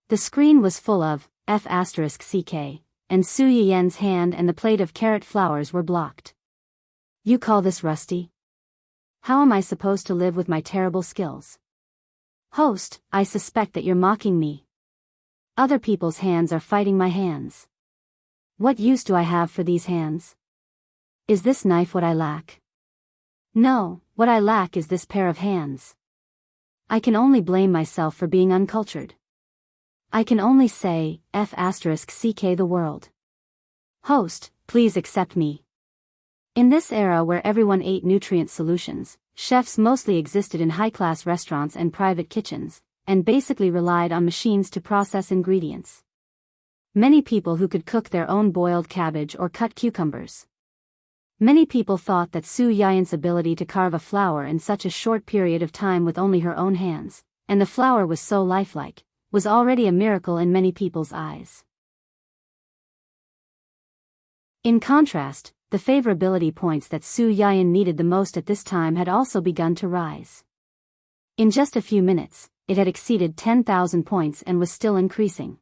The screen was full of F***CK, and Su Yiyen's hand and the plate of carrot flowers were blocked. You call this rusty? How am I supposed to live with my terrible skills? Host, I suspect that you're mocking me. Other people's hands are fighting my hands. What use do I have for these hands? Is this knife what I lack? No, what I lack is this pair of hands. I can only blame myself for being uncultured. I can only say, F***CK the world. Host, please accept me. In this era where everyone ate nutrient solutions, chefs mostly existed in high-class restaurants and private kitchens, and basically relied on machines to process ingredients. Many people who could cook their own boiled cabbage or cut cucumbers. Many people thought that Su Yiyen's ability to carve a flower in such a short period of time with only her own hands, and the flower was so lifelike, was already a miracle in many people's eyes. In contrast, the favorability points that Su Yiyen needed the most at this time had also begun to rise. In just a few minutes, it had exceeded 10,000 points and was still increasing.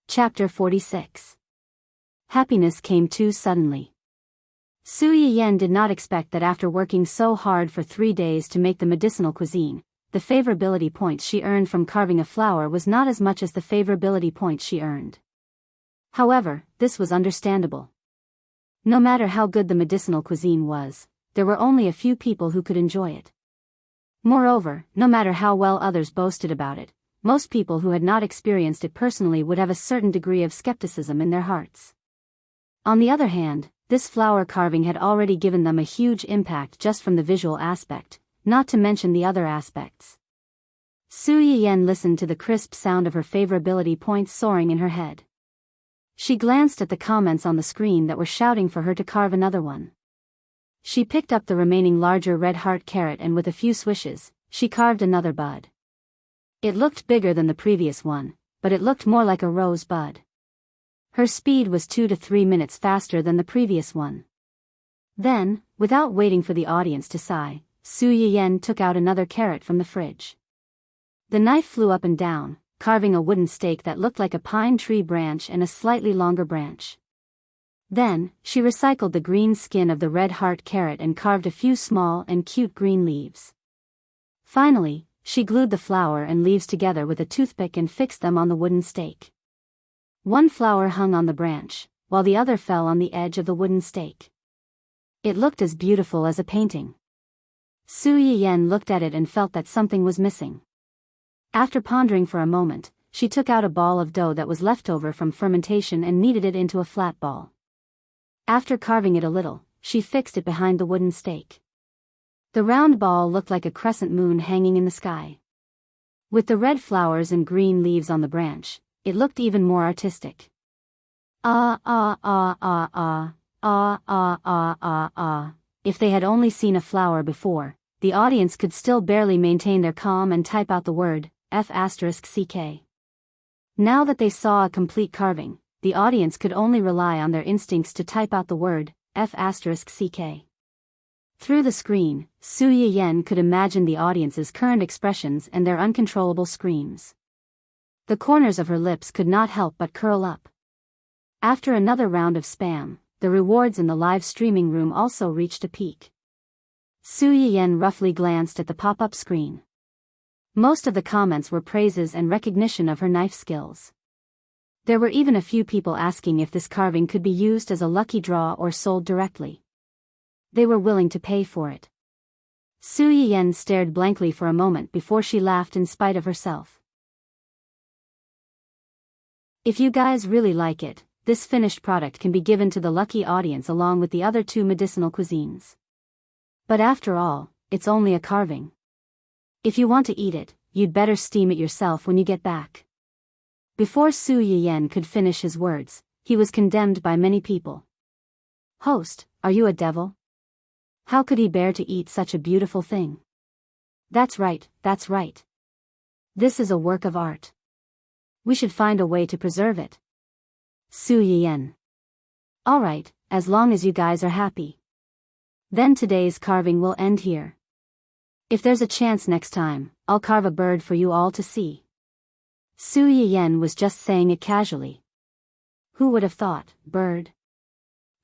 Chapter 46. Happiness came too suddenly. Su Yiyen did not expect that after working so hard for 3 days to make the medicinal cuisine, the favorability points she earned from carving a flower was not as much as the favorability points she earned. However, this was understandable. No matter how good the medicinal cuisine was, there were only a few people who could enjoy it. Moreover, no matter how well others boasted about it, most people who had not experienced it personally would have a certain degree of skepticism in their hearts. On the other hand, this flower carving had already given them a huge impact just from the visual aspect, not to mention the other aspects. Su Yiyen listened to the crisp sound of her favorability points soaring in her head. She glanced at the comments on the screen that were shouting for her to carve another one. She picked up the remaining larger red heart carrot and with a few swishes, she carved another bud. It looked bigger than the previous one, but it looked more like a rose bud. Her speed was 2 to 3 minutes faster than the previous one. Then, without waiting for the audience to sigh, Su Yiyen took out another carrot from the fridge. The knife flew up and down, carving a wooden stake that looked like a pine tree branch and a slightly longer branch. Then, she recycled the green skin of the red heart carrot and carved a few small and cute green leaves. Finally, she glued the flower and leaves together with a toothpick and fixed them on the wooden stake. One flower hung on the branch, while the other fell on the edge of the wooden stake. It looked as beautiful as a painting. Su Yiyen looked at it and felt that something was missing. After pondering for a moment, she took out a ball of dough that was left over from fermentation and kneaded it into a flat ball. After carving it a little, she fixed it behind the wooden stake. The round ball looked like a crescent moon hanging in the sky. With the red flowers and green leaves on the branch, it looked even more artistic. Ah ah ah ah ah, ah ah ah ah ah. If they had only seen a flower before, the audience could still barely maintain their calm and type out the word, F***ck. Now that they saw a complete carving, the audience could only rely on their instincts to type out the word, F***ck. Through the screen, Su Yiyen could imagine the audience's current expressions and their uncontrollable screams. The corners of her lips could not help but curl up. After another round of spam, the rewards in the live streaming room also reached a peak. Su Yiyen roughly glanced at the pop-up screen. Most of the comments were praises and recognition of her knife skills. There were even a few people asking if this carving could be used as a lucky draw or sold directly. They were willing to pay for it. Su Yiyen stared blankly for a moment before she laughed in spite of herself. If you guys really like it, this finished product can be given to the lucky audience along with the other 2 medicinal cuisines. But after all, it's only a carving. If you want to eat it, you'd better steam it yourself when you get back. Before Su Yiyen could finish his words, he was condemned by many people. Host, are you a devil? How could he bear to eat such a beautiful thing? That's right, that's right. This is a work of art. We should find a way to preserve it. Su Yiyen. Alright, as long as you guys are happy. Then today's carving will end here. If there's a chance next time, I'll carve a bird for you all to see. Su Yiyen was just saying it casually. Who would have thought, bird?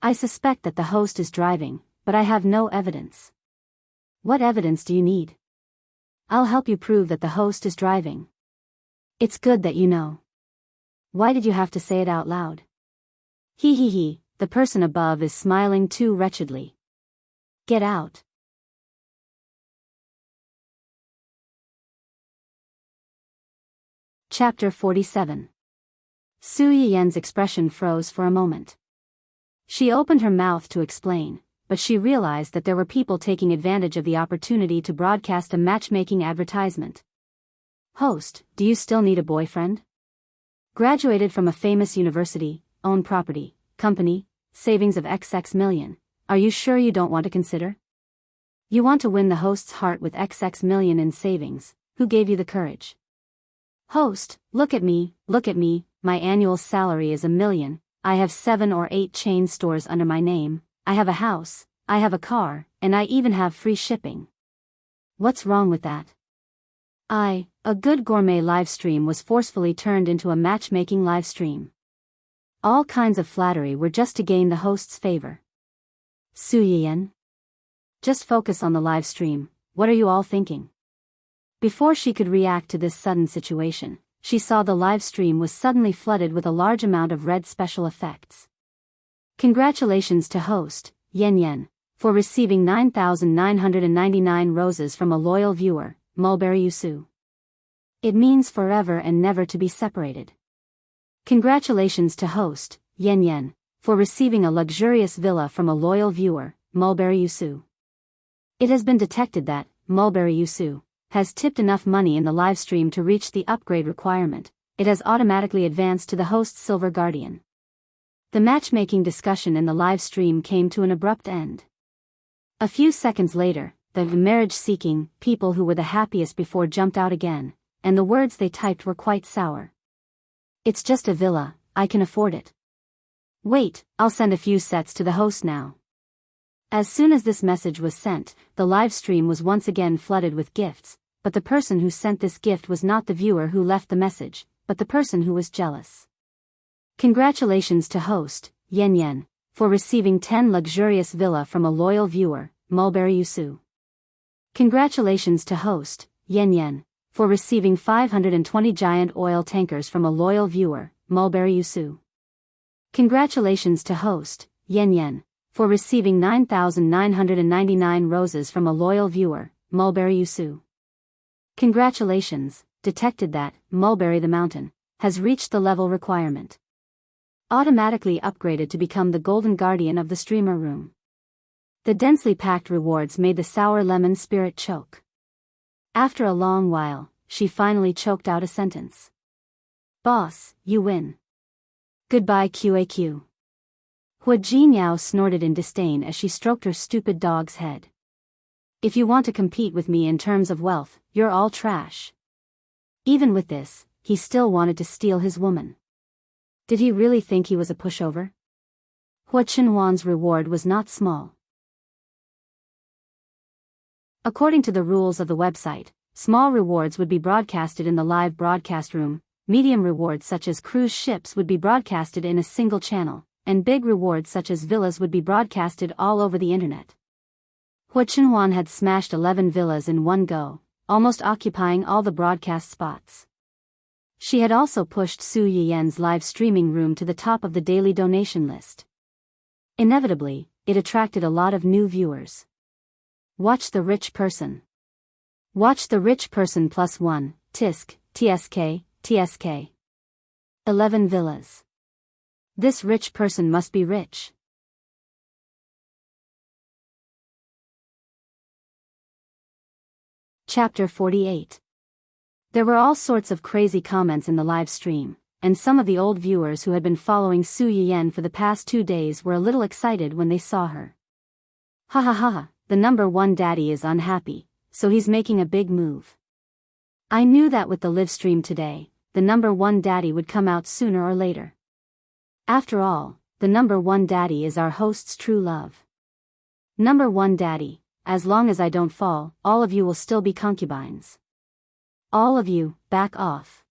I suspect that the host is driving, but I have no evidence. What evidence do you need? I'll help you prove that the host is driving. It's good that you know. Why did you have to say it out loud? He, the person above is smiling too wretchedly. Get out. Chapter 47. Su Yiyen's expression froze for a moment. She opened her mouth to explain, but she realized that there were people taking advantage of the opportunity to broadcast a matchmaking advertisement. Host, do you still need a boyfriend? Graduated from a famous university, own property, company, savings of XX million. Are you sure you don't want to consider? You want to win the host's heart with XX million in savings. Who gave you the courage? Host, look at me, my annual salary is $1 million. I have 7 or 8 chain stores under my name. I have a house, I have a car, and I even have free shipping. What's wrong with that? A good gourmet livestream was forcefully turned into a matchmaking livestream. All kinds of flattery were just to gain the host's favor. Su Yiyen? Just focus on the livestream, what are you all thinking? Before she could react to this sudden situation, she saw the livestream was suddenly flooded with a large amount of red special effects. Congratulations to host, Yen, for receiving 9,999 roses from a loyal viewer, Mulberry Yusu. It means forever and never to be separated. Congratulations to host, Yen, for receiving a luxurious villa from a loyal viewer, Mulberry Yusu. It has been detected that Mulberry Yusu has tipped enough money in the livestream to reach the upgrade requirement. It has automatically advanced to the host's Silver Guardian. The matchmaking discussion in the live stream came to an abrupt end. A few seconds later, the marriage-seeking people who were the happiest before jumped out again, and the words they typed were quite sour. It's just a villa, I can afford it. Wait, I'll send a few sets to the host now. As soon as this message was sent, the live stream was once again flooded with gifts, but the person who sent this gift was not the viewer who left the message, but the person who was jealous. Congratulations to host, Yen, for receiving 10 luxurious villa from a loyal viewer, Mulberry Yusu. Congratulations to host, Yen Yen, for receiving 520 giant oil tankers from a loyal viewer, Mulberry Yusu. Congratulations to host, Yen Yen, for receiving 9,999 roses from a loyal viewer, Mulberry Yusu. Congratulations, detected that Mulberry the Mountain has reached the level requirement. Automatically upgraded to become the golden guardian of the streamer room. The densely packed rewards made the sour lemon spirit choke. After a long while, she finally choked out a sentence. Boss, you win. Goodbye QAQ. Hua Jinyao snorted in disdain as she stroked her stupid dog's head. If you want to compete with me in terms of wealth, you're all trash. Even with this, he still wanted to steal his woman. Did he really think he was a pushover? Hua Chenhuan's reward was not small. According to the rules of the website, small rewards would be broadcasted in the live broadcast room, medium rewards such as cruise ships would be broadcasted in a single channel, and big rewards such as villas would be broadcasted all over the internet. Hua Chenhuan had smashed 11 villas in one go, almost occupying all the broadcast spots. She had also pushed Su Yiyen's live streaming room to the top of the daily donation list. Inevitably, it attracted a lot of new viewers. Watch the rich person. Watch the rich person +1, tisk, tsk, tsk. 11 villas. This rich person must be rich. Chapter 48. There were all sorts of crazy comments in the live stream, and some of the old viewers who had been following Su Yiyen for the past 2 days were a little excited when they saw her. Ha ha ha, the number 1 daddy is unhappy, so he's making a big move. I knew that with the live stream today, the number 1 daddy would come out sooner or later. After all, the number 1 daddy is our host's true love. Number 1 daddy, as long as I don't fall, all of you will still be concubines. All of you, back off.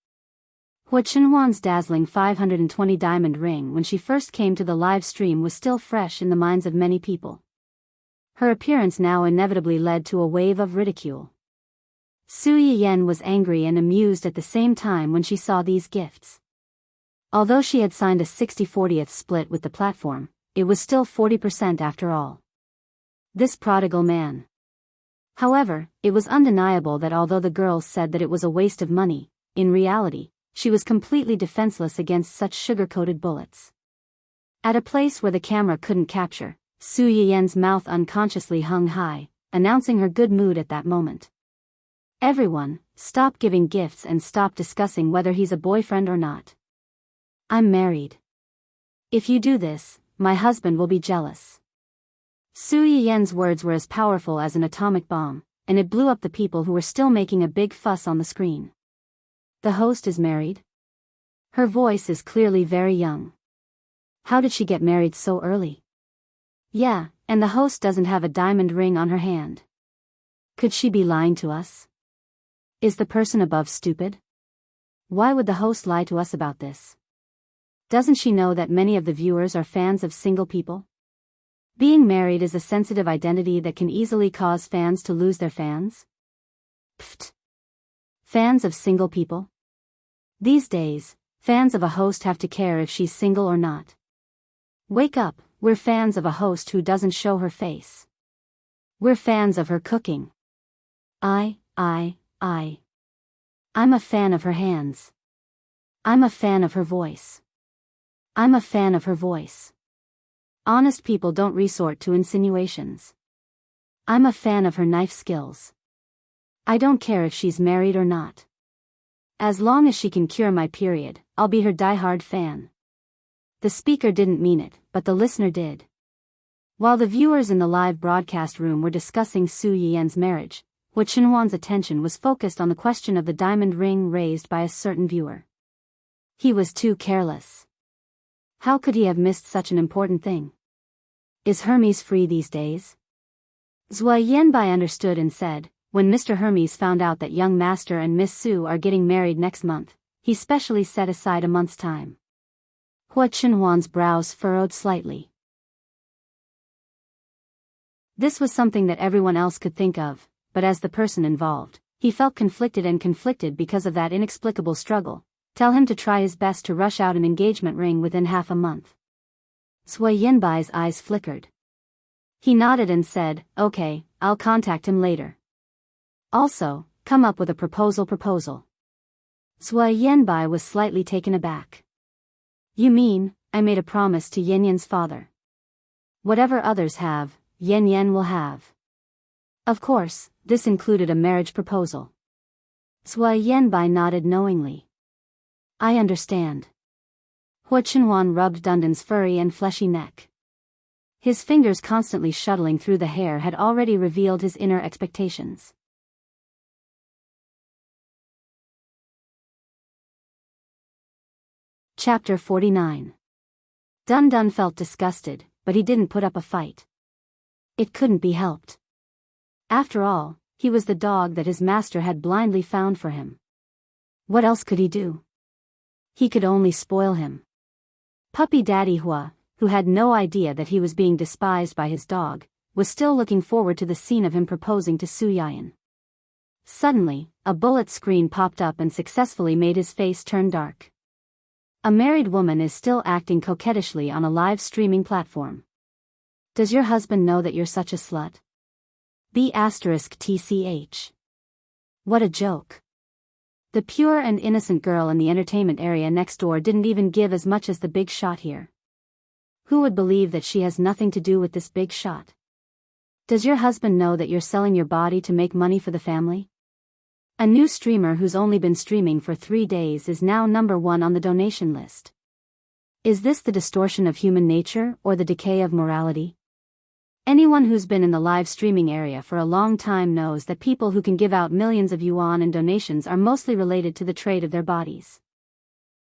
Hua Chenhuan's dazzling 520 diamond ring when she first came to the live stream was still fresh in the minds of many people. Her appearance now inevitably led to a wave of ridicule. Su Yiyen was angry and amused at the same time when she saw these gifts. Although she had signed a 60-40th split with the platform, it was still 40% after all. This prodigal man. However, it was undeniable that although the girls said that it was a waste of money, in reality, she was completely defenseless against such sugar-coated bullets. At a place where the camera couldn't capture, Su Yiyen's mouth unconsciously hung high, announcing her good mood at that moment. Everyone, stop giving gifts and stop discussing whether he's a boyfriend or not. I'm married. If you do this, my husband will be jealous. Su Yiyen's words were as powerful as an atomic bomb, and it blew up the people who were still making a big fuss on the screen. The host is married? Her voice is clearly very young. How did she get married so early? Yeah, and the host doesn't have a diamond ring on her hand. Could she be lying to us? Is the person above stupid? Why would the host lie to us about this? Doesn't she know that many of the viewers are fans of single people? Being married is a sensitive identity that can easily cause fans to lose their fans. Pfft. Fans of single people? These days, fans of a host have to care if she's single or not. Wake up, we're fans of a host who doesn't show her face. We're fans of her cooking. I'm a fan of her hands. I'm a fan of her voice. I'm a fan of her voice. Honest people don't resort to insinuations. I'm a fan of her knife skills. I don't care if she's married or not. As long as she can cure my period, I'll be her diehard fan. The speaker didn't mean it, but the listener did. While the viewers in the live broadcast room were discussing Su Yiyen's marriage, Hua Chenhuan's attention was focused on the question of the diamond ring raised by a certain viewer. He was too careless. How could he have missed such an important thing? Is Hermes free these days? Zhua Yanbai understood and said, when Mr. Hermes found out that young master and Miss Su are getting married next month, he specially set aside a month's time. Hua Chenhuan's brows furrowed slightly. This was something that everyone else could think of, but as the person involved, he felt conflicted because of that inexplicable struggle. Tell him to try his best to rush out an engagement ring within half a month. Sui Yanbai's eyes flickered. He nodded and said, "Okay, I'll contact him later. Also, come up with a proposal. Sui Yanbai was slightly taken aback. You mean, I made a promise to Yan's father. Whatever others have, Yan will have. Of course, this included a marriage proposal. Sui Yanbai nodded knowingly. I understand. Hua Chenhuan rubbed Dundan's furry and fleshy neck. His fingers constantly shuttling through the hair had already revealed his inner expectations. Chapter 49. Dun felt disgusted, but he didn't put up a fight. It couldn't be helped. After all, he was the dog that his master had blindly found for him. What else could he do? He could only spoil him. Puppy Daddy Hua, who had no idea that he was being despised by his dog, was still looking forward to the scene of him proposing to Su Yan. Suddenly, a bullet screen popped up and successfully made his face turn dark. A married woman is still acting coquettishly on a live streaming platform. Does your husband know that you're such a slut? B*TCH. What a joke. The pure and innocent girl in the entertainment area next door didn't even give as much as the big shot here. Who would believe that she has nothing to do with this big shot? Does your husband know that you're selling your body to make money for the family? A new streamer who's only been streaming for 3 days is now #1 on the donation list. Is this the distortion of human nature or the decay of morality? Anyone who's been in the live streaming area for a long time knows that people who can give out millions of yuan in donations are mostly related to the trade of their bodies.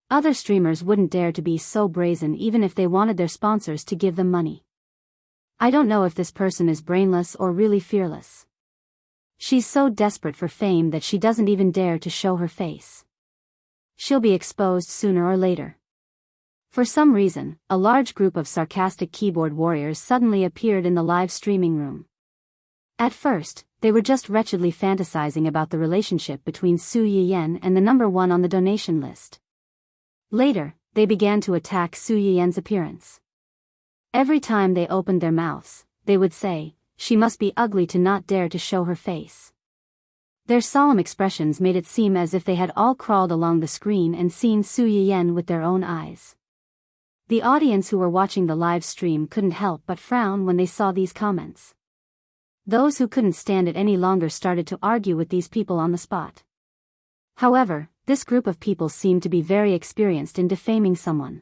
Other streamers wouldn't dare to be so brazen even if they wanted their sponsors to give them money. I don't know if this person is brainless or really fearless. She's so desperate for fame that she doesn't even dare to show her face. She'll be exposed sooner or later. For some reason, a large group of sarcastic keyboard warriors suddenly appeared in the live streaming room. At first, they were just wretchedly fantasizing about the relationship between Su Yan and the #1 on the donation list. Later, they began to attack Su Yan's appearance. Every time they opened their mouths, they would say, "She must be ugly to not dare to show her face." Their solemn expressions made it seem as if they had all crawled along the screen and seen Su Yan with their own eyes. The audience who were watching the live stream couldn't help but frown when they saw these comments. Those who couldn't stand it any longer started to argue with these people on the spot. However, this group of people seemed to be very experienced in defaming someone.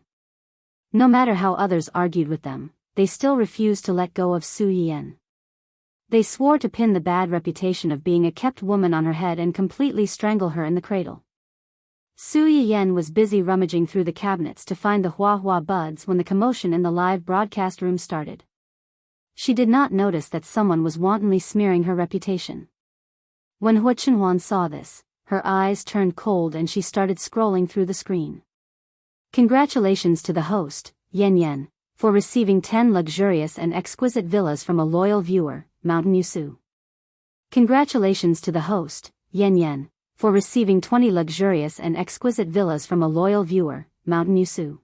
No matter how others argued with them, they still refused to let go of Su Yan. They swore to pin the bad reputation of being a kept woman on her head and completely strangle her in the cradle. Su Yan was busy rummaging through the cabinets to find the Hua buds when the commotion in the live broadcast room started. She did not notice that someone was wantonly smearing her reputation. When Hua Chenhuan saw this, her eyes turned cold and she started scrolling through the screen. Congratulations to the host, Yan, for receiving 10 luxurious and exquisite villas from a loyal viewer, Mountain Yusu. Congratulations to the host, Yan, for receiving 20 luxurious and exquisite villas from a loyal viewer, Mountain Yusu.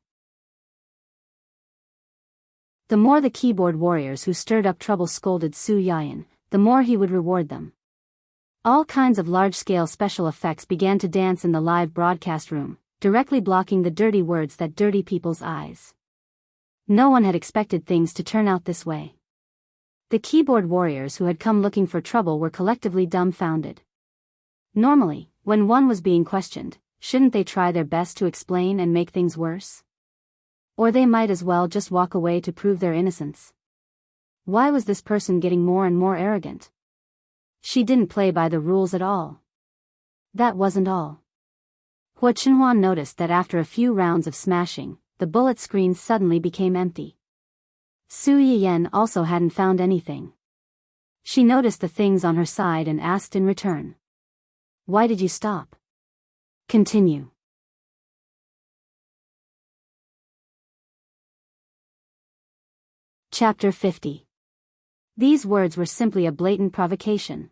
The more the keyboard warriors who stirred up trouble scolded Su Yan, the more he would reward them. All kinds of large-scale special effects began to dance in the live broadcast room, directly blocking the dirty words that dirty people's eyes. No one had expected things to turn out this way. The keyboard warriors who had come looking for trouble were collectively dumbfounded. Normally, when one was being questioned, shouldn't they try their best to explain and make things worse? Or they might as well just walk away to prove their innocence. Why was this person getting more and more arrogant? She didn't play by the rules at all. That wasn't all. Hua Chenhuan noticed that after a few rounds of smashing, the bullet screen suddenly became empty. Su Yan also hadn't found anything. She noticed the things on her side and asked in return. Why did you stop? Continue. Chapter 50. These words were simply a blatant provocation.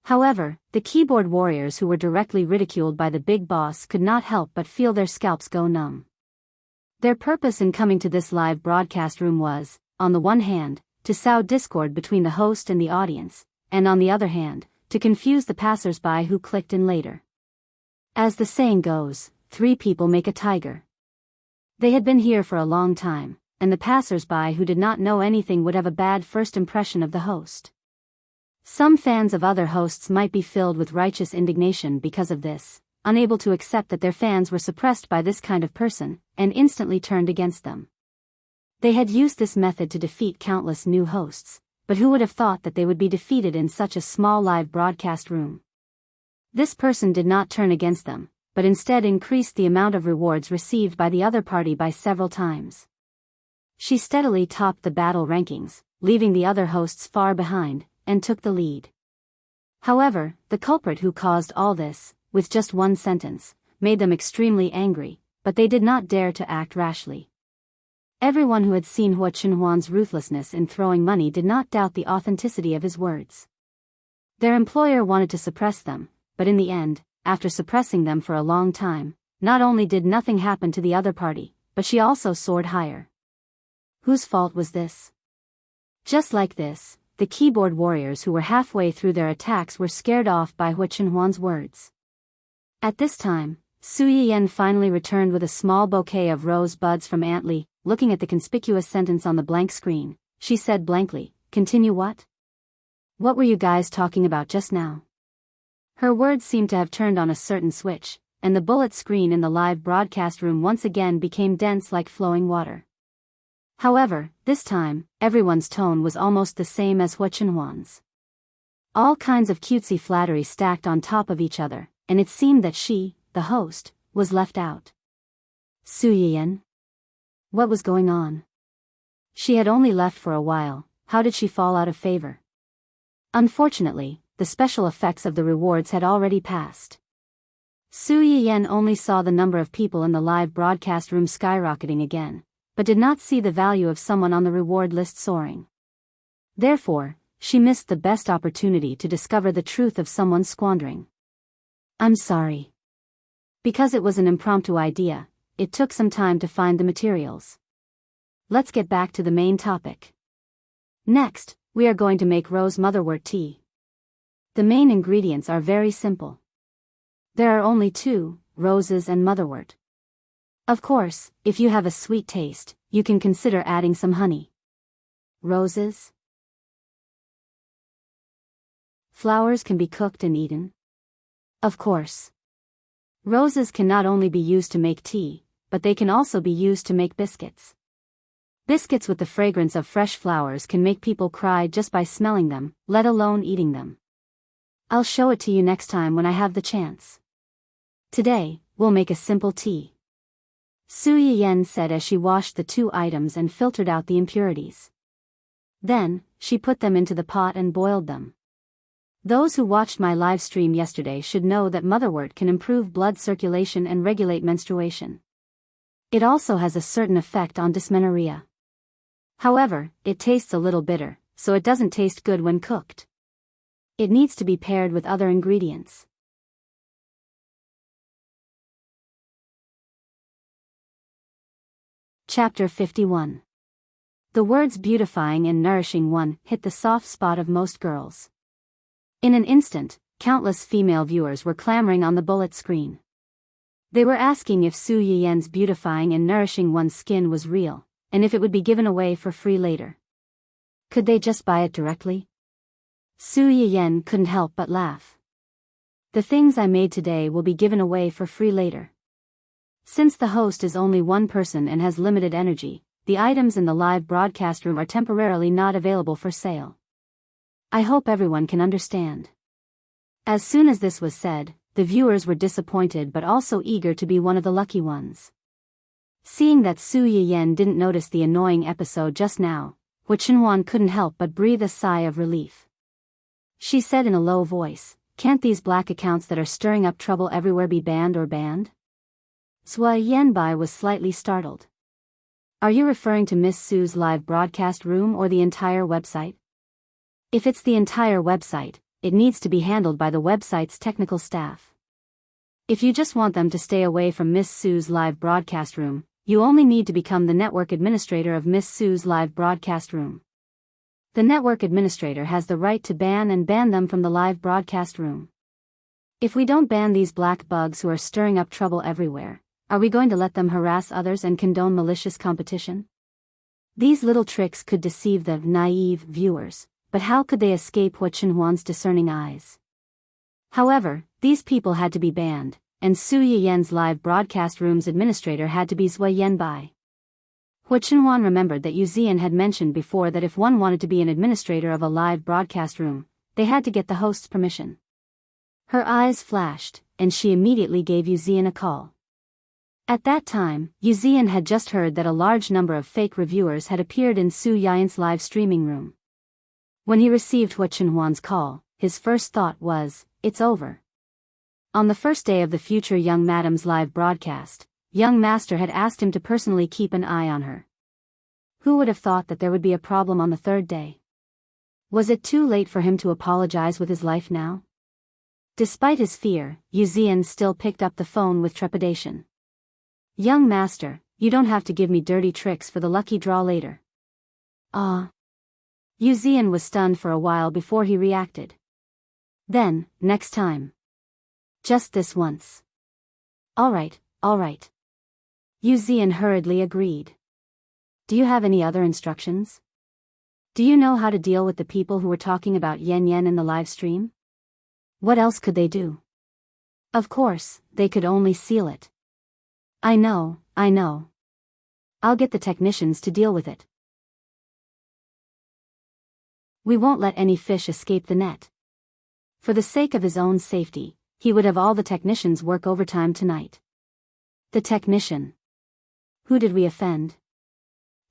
However, the keyboard warriors who were directly ridiculed by the big boss could not help but feel their scalps go numb. Their purpose in coming to this live broadcast room was, on the one hand, to sow discord between the host and the audience, and on the other hand, to confuse the passers-by who clicked in later. As the saying goes, 3 people make a tiger. They had been here for a long time, and the passers-by who did not know anything would have a bad first impression of the host. Some fans of other hosts might be filled with righteous indignation because of this, unable to accept that their fans were suppressed by this kind of person, and instantly turned against them. They had used this method to defeat countless new hosts, but who would have thought that they would be defeated in such a small live broadcast room? This person did not turn against them, but instead increased the amount of rewards received by the other party by several times. She steadily topped the battle rankings, leaving the other hosts far behind, and took the lead. However, the culprit who caused all this, with just one sentence, made them extremely angry, but they did not dare to act rashly. Everyone who had seen Hua Chenhuan's ruthlessness in throwing money did not doubt the authenticity of his words. Their employer wanted to suppress them, but in the end, after suppressing them for a long time, not only did nothing happen to the other party, but she also soared higher. Whose fault was this? Just like this, the keyboard warriors who were halfway through their attacks were scared off by Hua Chenhuan's words. At this time, Su Yiyan finally returned with a small bouquet of rose buds from Aunt Li. Looking at the conspicuous sentence on the blank screen, she said blankly, "Continue what? What were you guys talking about just now?" Her words seemed to have turned on a certain switch, and the bullet screen in the live broadcast room once again became dense like flowing water. However, this time, everyone's tone was almost the same as Hua Chenhuan's. All kinds of cutesy flattery stacked on top of each other, and it seemed that she, the host, was left out. Su Yiyan? What was going on? She had only left for a while. How did she fall out of favor? Unfortunately, the special effects of the rewards had already passed. Su Yiyan only saw the number of people in the live broadcast room skyrocketing again, but did not see the value of someone on the reward list soaring. Therefore, she missed the best opportunity to discover the truth of someone's squandering. "I'm sorry." Because it was an impromptu idea, it took some time to find the materials. Let's get back to the main topic. Next, we are going to make rose motherwort tea. The main ingredients are very simple. There are only 2, roses and motherwort. Of course, if you have a sweet taste, you can consider adding some honey. Roses. Flowers can be cooked and eaten. Of course. Roses can not only be used to make tea, but they can also be used to make biscuits. Biscuits with the fragrance of fresh flowers can make people cry just by smelling them, let alone eating them. I'll show it to you next time when I have the chance. Today, we'll make a simple tea. Su Yiyan said as she washed the 2 items and filtered out the impurities. Then, she put them into the pot and boiled them. Those who watched my live stream yesterday should know that motherwort can improve blood circulation and regulate menstruation. It also has a certain effect on dysmenorrhea. However, it tastes a little bitter, so it doesn't taste good when cooked. It needs to be paired with other ingredients. Chapter 51. The words beautifying and nourishing one hit the soft spot of most girls. In an instant, countless female viewers were clamoring on the bullet screen. They were asking if Su Yiyan's beautifying and nourishing one's skin was real, and if it would be given away for free later. Could they just buy it directly? Su Yiyan couldn't help but laugh. The things I made today will be given away for free later. Since the host is only one person and has limited energy, the items in the live broadcast room are temporarily not available for sale. I hope everyone can understand. As soon as this was said, the viewers were disappointed but also eager to be one of the lucky ones. Seeing that Su Yiyan didn't notice the annoying episode just now, Hua Chenhuan couldn't help but breathe a sigh of relief. She said in a low voice, "Can't these black accounts that are stirring up trouble everywhere be banned or banned?" Zhua Yanbai was slightly startled. "Are you referring to Miss Su's live broadcast room or the entire website?" If it's the entire website, it needs to be handled by the website's technical staff. If you just want them to stay away from Miss Sue's live broadcast room, you only need to become the network administrator of Miss Sue's live broadcast room. The network administrator has the right to ban them from the live broadcast room. If we don't ban these black bugs who are stirring up trouble everywhere, are we going to let them harass others and condone malicious competition? These little tricks could deceive the naive viewers, but how could they escape Hua Chenhuan's discerning eyes? However, these people had to be banned, and Su Yiyan's live broadcast room's administrator had to be Zui Yanbai. Hua Chenhuan remembered that Yu Zian had mentioned before that if one wanted to be an administrator of a live broadcast room, they had to get the host's permission. Her eyes flashed, and she immediately gave Yu Zian a call. At that time, Yu Zian had just heard that a large number of fake reviewers had appeared in Su Yian's live streaming room. When he received Hua Chenhuan's call, his first thought was, "It's over." On the first day of the future young madam's live broadcast, young master had asked him to personally keep an eye on her. Who would have thought that there would be a problem on the third day? Was it too late for him to apologize with his life now? Despite his fear, Yu Zian still picked up the phone with trepidation. "Young master, you don't have to give me dirty tricks for the lucky draw later." Ah. Yu Zian was stunned for a while before he reacted. Then, next time. Just this once. All right. Yu Zian hurriedly agreed. "Do you have any other instructions? Do you know how to deal with the people who were talking about Yan Yan in the live stream? What else could they do? Of course, they could only seal it." I know. I'll get the technicians to deal with it. We won't let any fish escape the net." For the sake of his own safety, he would have all the technicians work overtime tonight. The technician. Who did we offend?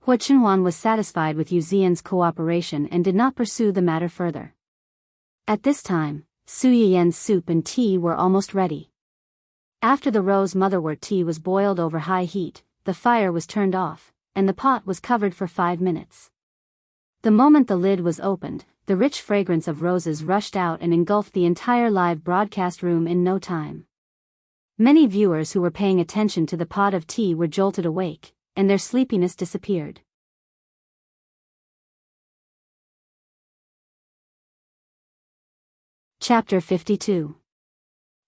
Hua Chenhuan was satisfied with Yu Zian's cooperation and did not pursue the matter further. At this time, Su Yiyan's soup and tea were almost ready. After the rose motherwort tea was boiled over high heat, the fire was turned off, and the pot was covered for 5 minutes. The moment the lid was opened, the rich fragrance of roses rushed out and engulfed the entire live broadcast room in no time. Many viewers who were paying attention to the pot of tea were jolted awake, and their sleepiness disappeared. Chapter 52.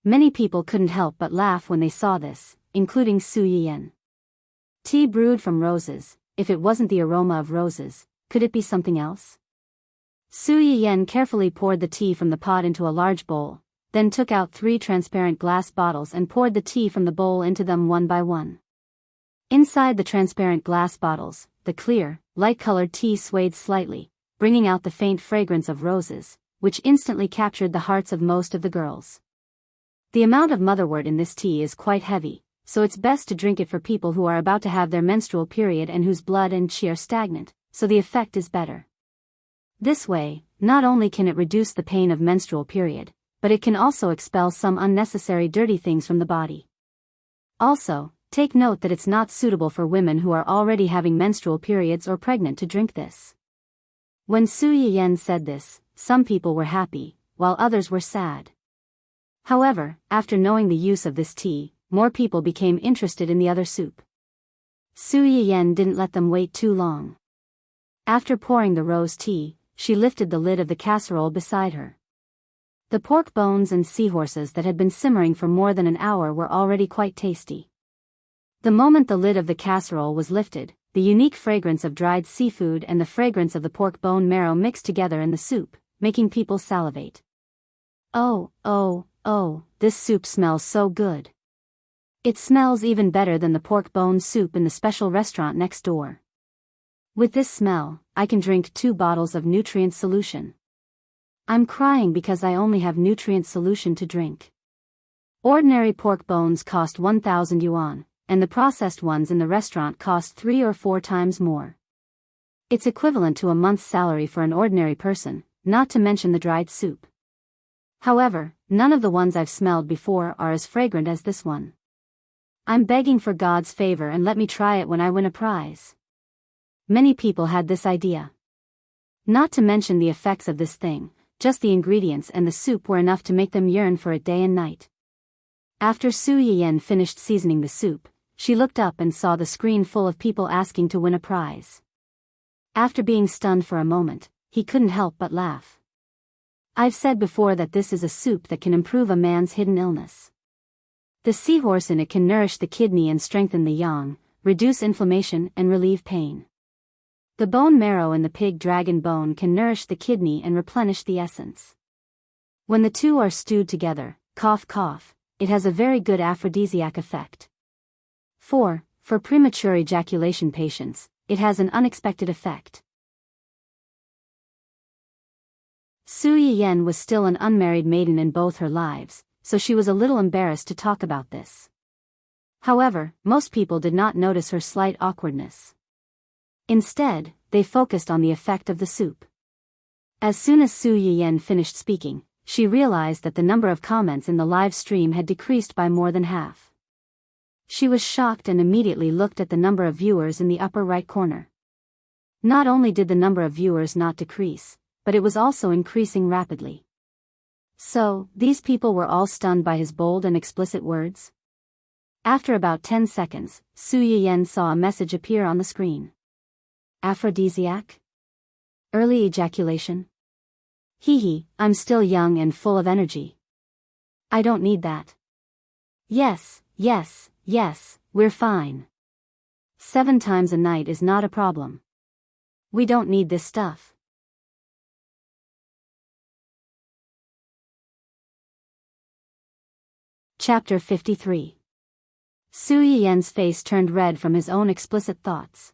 Many people couldn't help but laugh when they saw this, including Su Yiyan. Tea brewed from roses, if it wasn't the aroma of roses, could it be something else? Su Yiyan carefully poured the tea from the pot into a large bowl, then took out 3 transparent glass bottles and poured the tea from the bowl into them one by one. Inside the transparent glass bottles, the clear, light-colored tea swayed slightly, bringing out the faint fragrance of roses, which instantly captured the hearts of most of the girls. The amount of motherwort in this tea is quite heavy, so it's best to drink it for people who are about to have their menstrual period and whose blood and qi are stagnant, so the effect is better. This way, not only can it reduce the pain of menstrual period, but it can also expel some unnecessary dirty things from the body. Also, take note that it's not suitable for women who are already having menstrual periods or pregnant to drink this. When Su Yiyan said this, some people were happy, while others were sad. However, after knowing the use of this tea, more people became interested in the other soup. Su Yiyan didn't let them wait too long. After pouring the rose tea, she lifted the lid of the casserole beside her. The pork bones and seahorses that had been simmering for more than an hour were already quite tasty. The moment the lid of the casserole was lifted, the unique fragrance of dried seafood and the fragrance of the pork bone marrow mixed together in the soup, making people salivate. Oh, this soup smells so good. It smells even better than the pork bone soup in the special restaurant next door. With this smell, I can drink 2 bottles of nutrient solution. I'm crying because I only have nutrient solution to drink. Ordinary pork bones cost 1,000 yuan, and the processed ones in the restaurant cost 3 or 4 times more. It's equivalent to a month's salary for an ordinary person, not to mention the dried soup. However, none of the ones I've smelled before are as fragrant as this one. I'm begging for God's favor and let me try it when I win a prize. Many people had this idea. Not to mention the effects of this thing, just the ingredients and the soup were enough to make them yearn for it day and night. After Su Yiyan finished seasoning the soup, she looked up and saw the screen full of people asking to win a prize. After being stunned for a moment, he couldn't help but laugh. I've said before that this is a soup that can improve a man's hidden illness. The seahorse in it can nourish the kidney and strengthen the yang, reduce inflammation and relieve pain. The bone marrow in the pig dragon bone can nourish the kidney and replenish the essence. When the two are stewed together, cough cough, it has a very good aphrodisiac effect. 4. For premature ejaculation patients, it has an unexpected effect. Su Yiyan was still an unmarried maiden in both her lives, so she was a little embarrassed to talk about this. However, most people did not notice her slight awkwardness. Instead, they focused on the effect of the soup. As soon as Su Yiyan finished speaking, she realized that the number of comments in the live stream had decreased by more than half. She was shocked and immediately looked at the number of viewers in the upper right corner. Not only did the number of viewers not decrease, but it was also increasing rapidly. So, these people were all stunned by his bold and explicit words? After about 10 seconds, Su Yiyan saw a message appear on the screen. Aphrodisiac? Early ejaculation? Hee, I'm still young and full of energy. I don't need that. Yes, we're fine. 7 times a night is not a problem. We don't need this stuff. Chapter 53. Su Yiyan's face turned red from his own explicit thoughts.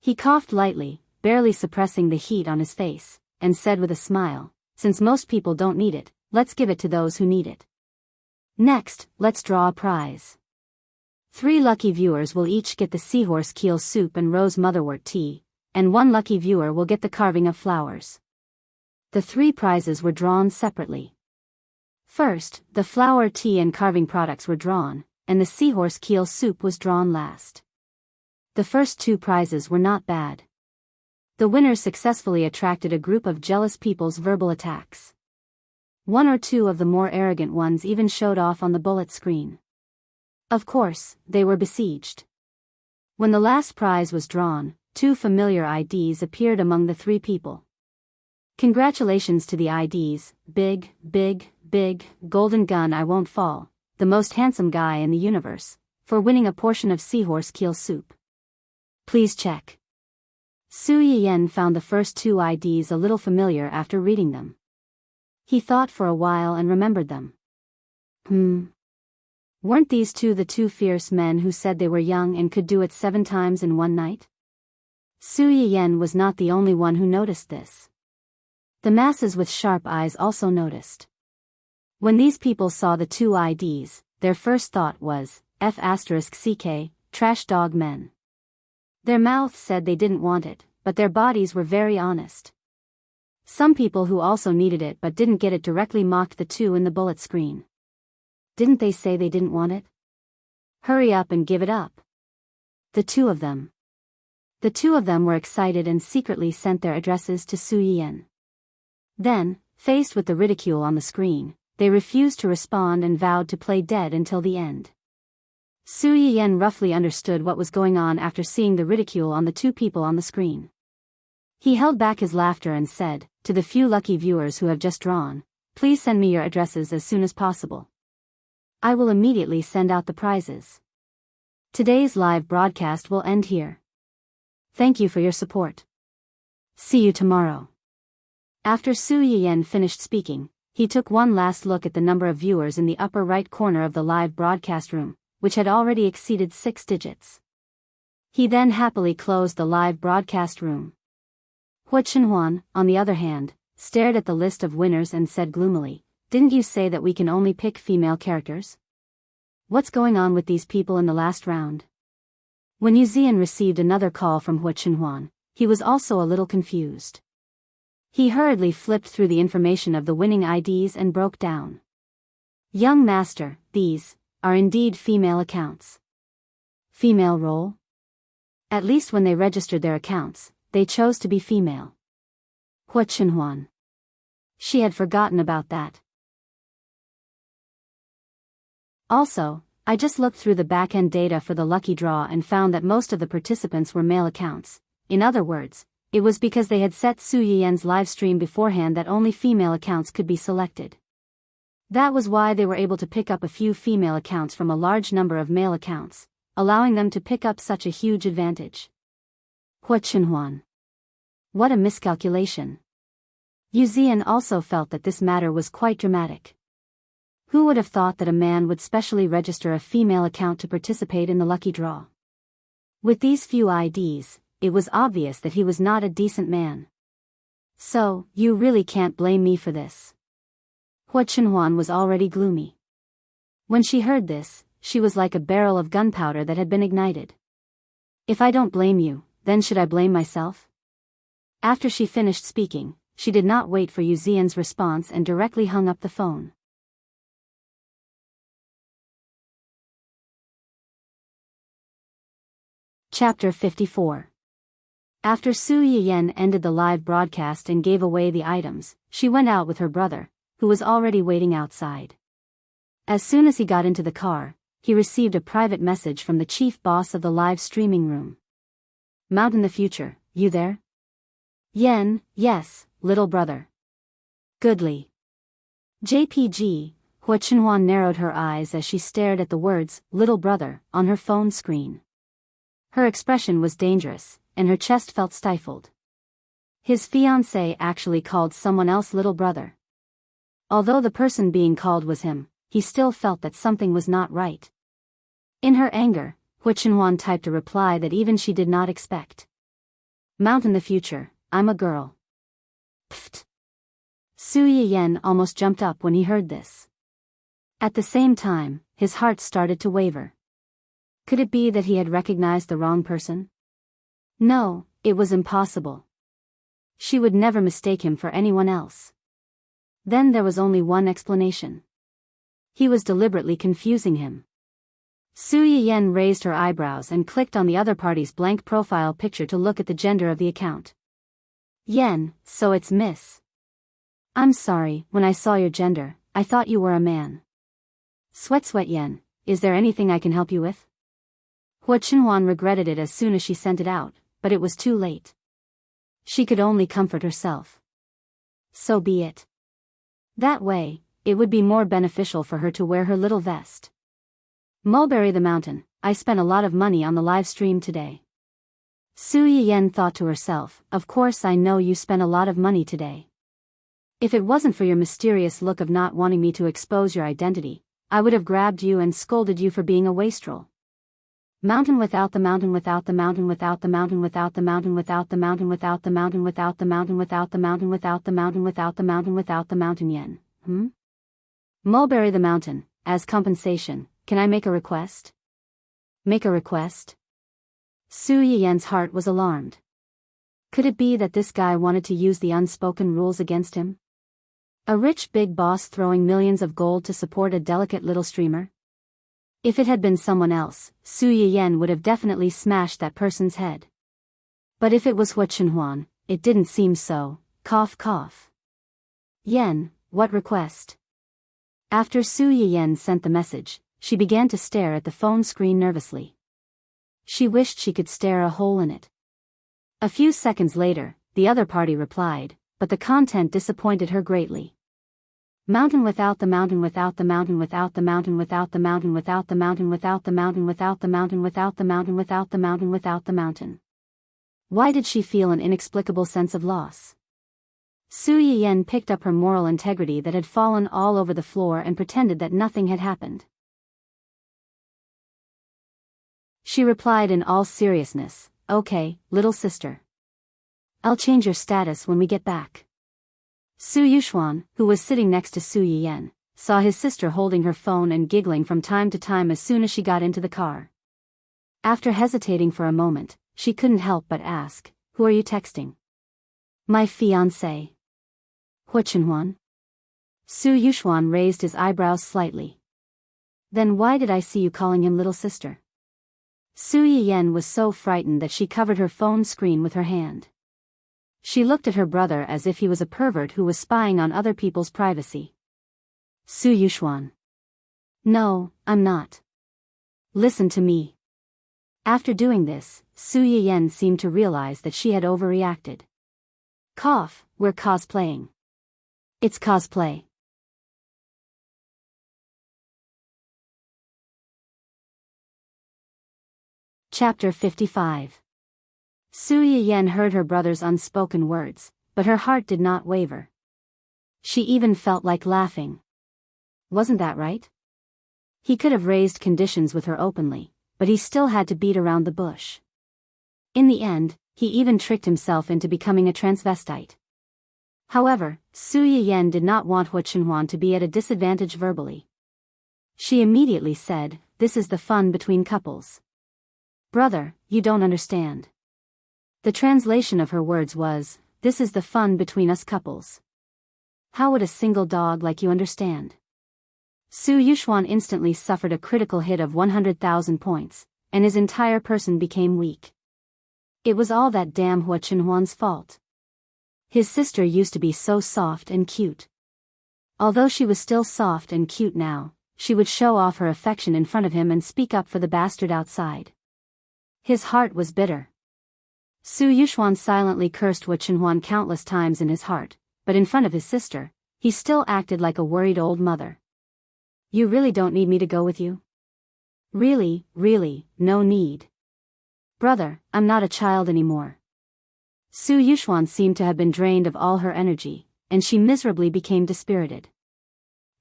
He coughed lightly, barely suppressing the heat on his face, and said with a smile, since most people don't need it, let's give it to those who need it. Next, let's draw a prize. 3 lucky viewers will each get the seahorse keel soup and rose motherwort tea, and 1 lucky viewer will get the carving of flowers. The 3 prizes were drawn separately. First, the flower tea and carving products were drawn, and the seahorse keel soup was drawn last. The first 2 prizes were not bad. The winners successfully attracted a group of jealous people's verbal attacks. 1 or 2 of the more arrogant ones even showed off on the bullet screen. Of course, they were besieged. When the last prize was drawn, 2 familiar IDs appeared among the 3 people. Congratulations to the IDs, Big, Golden Gun I Won't Fall, the most handsome guy in the universe, for winning a portion of seahorse keel soup. Please check. Su Yiyan found the first 2 IDs a little familiar after reading them. He thought for a while and remembered them. Weren't these 2 the 2 fierce men who said they were young and could do it 7 times in one night? Su Yiyan was not the only one who noticed this. The masses with sharp eyes also noticed. When these people saw the 2 IDs, their first thought was, F***ck, trash dog men. Their mouths said they didn't want it, but their bodies were very honest. Some people who also needed it but didn't get it directly mocked the 2 in the bullet screen. Didn't they say they didn't want it? Hurry up and give it up. The 2 of them. The 2 of them were excited and secretly sent their addresses to Su Yiyan. Then, faced with the ridicule on the screen, they refused to respond and vowed to play dead until the end. Su Yiyan roughly understood what was going on after seeing the ridicule on the 2 people on the screen. He held back his laughter and said, to the few lucky viewers who have just drawn, please send me your addresses as soon as possible. I will immediately send out the prizes. Today's live broadcast will end here. Thank you for your support. See you tomorrow. After Su Yiyan finished speaking, he took one last look at the number of viewers in the upper right corner of the live broadcast room, which had already exceeded 6 digits. He then happily closed the live broadcast room. Hua Chenhuan, on the other hand, stared at the list of winners and said gloomily, didn't you say that we can only pick female characters? What's going on with these people in the last round? When Yu Zian received another call from Hua Chenhuan, he was also a little confused. He hurriedly flipped through the information of the winning IDs and broke down. Young master, these are indeed female accounts. Female role? At least when they registered their accounts, they chose to be female. Hua Chenhuan. She had forgotten about that. Also, I just looked through the back-end data for the lucky draw and found that most of the participants were male accounts. In other words, it was because they had set Su Yiyan's live stream beforehand that only female accounts could be selected. That was why they were able to pick up a few female accounts from a large number of male accounts, allowing them to pick up such a huge advantage. Hua Chenhuan. What a miscalculation. Yu Zian also felt that this matter was quite dramatic. Who would have thought that a man would specially register a female account to participate in the lucky draw? With these few IDs, it was obvious that he was not a decent man. So, you really can't blame me for this. Hua Chenhuan was already gloomy. When she heard this, she was like a barrel of gunpowder that had been ignited. If I don't blame you, then should I blame myself? After she finished speaking, she did not wait for Yu Zian's response and directly hung up the phone. Chapter 54. After Su Yiyan ended the live broadcast and gave away the items, she went out with her brother, who was already waiting outside. As soon as he got into the car, he received a private message from the chief boss of the live streaming room. Mountain the Future, you there? Yen, yes, little brother. Goodly. JPG, Hua Chenhuan narrowed her eyes as she stared at the words, little brother, on her phone screen. Her expression was dangerous, and her chest felt stifled. His fiancé actually called someone else little brother. Although the person being called was him, he still felt that something was not right. In her anger, Hua Chenhuan typed a reply that even she did not expect. Mountain the Future, I'm a girl. Pfft. Su Yiyan almost jumped up when he heard this. At the same time, his heart started to waver. Could it be that he had recognized the wrong person? No, it was impossible. She would never mistake him for anyone else. Then there was only one explanation. He was deliberately confusing him. Su Yiyan raised her eyebrows and clicked on the other party's blank profile picture to look at the gender of the account. Yen, so it's Miss. I'm sorry, when I saw your gender, I thought you were a man. Sweat Yen, is there anything I can help you with? Hua Chenhuan regretted it as soon as she sent it out, but it was too late. She could only comfort herself. So be it. That way, it would be more beneficial for her to wear her little vest. Mulberry the Mountain, I spent a lot of money on the live stream today. Su Yiyan thought to herself, of course I know you spent a lot of money today. If it wasn't for your mysterious look of not wanting me to expose your identity, I would have grabbed you and scolded you for being a wastrel. Mountain without the mountain without the mountain without the mountain without the mountain without the mountain without the mountain without the mountain without the mountain without the mountain without the mountain without the mountain Yen. Mulberry the Mountain, as compensation, can I make a request? Make a request? Su Yiyan's heart was alarmed. Could it be that this guy wanted to use the unspoken rules against him? A rich big boss throwing millions of gold to support a delicate little streamer? If it had been someone else, Su Yiyan would have definitely smashed that person's head. But if it was Hua Chenhuan, it didn't seem so. Cough cough. Yen, what request? After Su Yiyan sent the message, she began to stare at the phone screen nervously. She wished she could stare a hole in it. A few seconds later, the other party replied, but the content disappointed her greatly. Mountain without the mountain without the mountain without the mountain without the mountain without the mountain without the mountain without the mountain without the mountain without the mountain without the mountain. Why did she feel an inexplicable sense of loss? Su Yiyan picked up her moral integrity that had fallen all over the floor and pretended that nothing had happened. She replied in all seriousness, okay, little sister. I'll change your status when we get back. Su Yuxuan, who was sitting next to Su Yiyan, saw his sister holding her phone and giggling from time to time as soon as she got into the car. After hesitating for a moment, she couldn't help but ask, who are you texting? My fiancé. Hua Chenhuan? Su Yuxuan raised his eyebrows slightly. Then why did I see you calling him little sister? Su Yiyan was so frightened that she covered her phone screen with her hand. She looked at her brother as if he was a pervert who was spying on other people's privacy. Su Yuxuan. No, I'm not. Listen to me. After doing this, Su Yiyan seemed to realize that she had overreacted. Cough, we're cosplaying. It's cosplay. Chapter 55. Su Yiyan heard her brother's unspoken words, but her heart did not waver. She even felt like laughing. Wasn't that right? He could have raised conditions with her openly, but he still had to beat around the bush. In the end, he even tricked himself into becoming a transvestite. However, Su Yiyan did not want Hua Chenhuan to be at a disadvantage verbally. She immediately said, "This is the fun between couples." Brother, you don't understand. The translation of her words was, "This is the fun between us couples." How would a single dog like you understand? Su Yuxuan instantly suffered a critical hit of 100,000 points, and his entire person became weak. It was all that damn Hua Chenhuan's fault. His sister used to be so soft and cute. Although she was still soft and cute now, she would show off her affection in front of him and speak up for the bastard outside. His heart was bitter. Su Yuxuan silently cursed Hua Chenhuan countless times in his heart, but in front of his sister, he still acted like a worried old mother. You really don't need me to go with you? Really, no need. Brother, I'm not a child anymore. Su Yuxuan seemed to have been drained of all her energy, and she miserably became dispirited.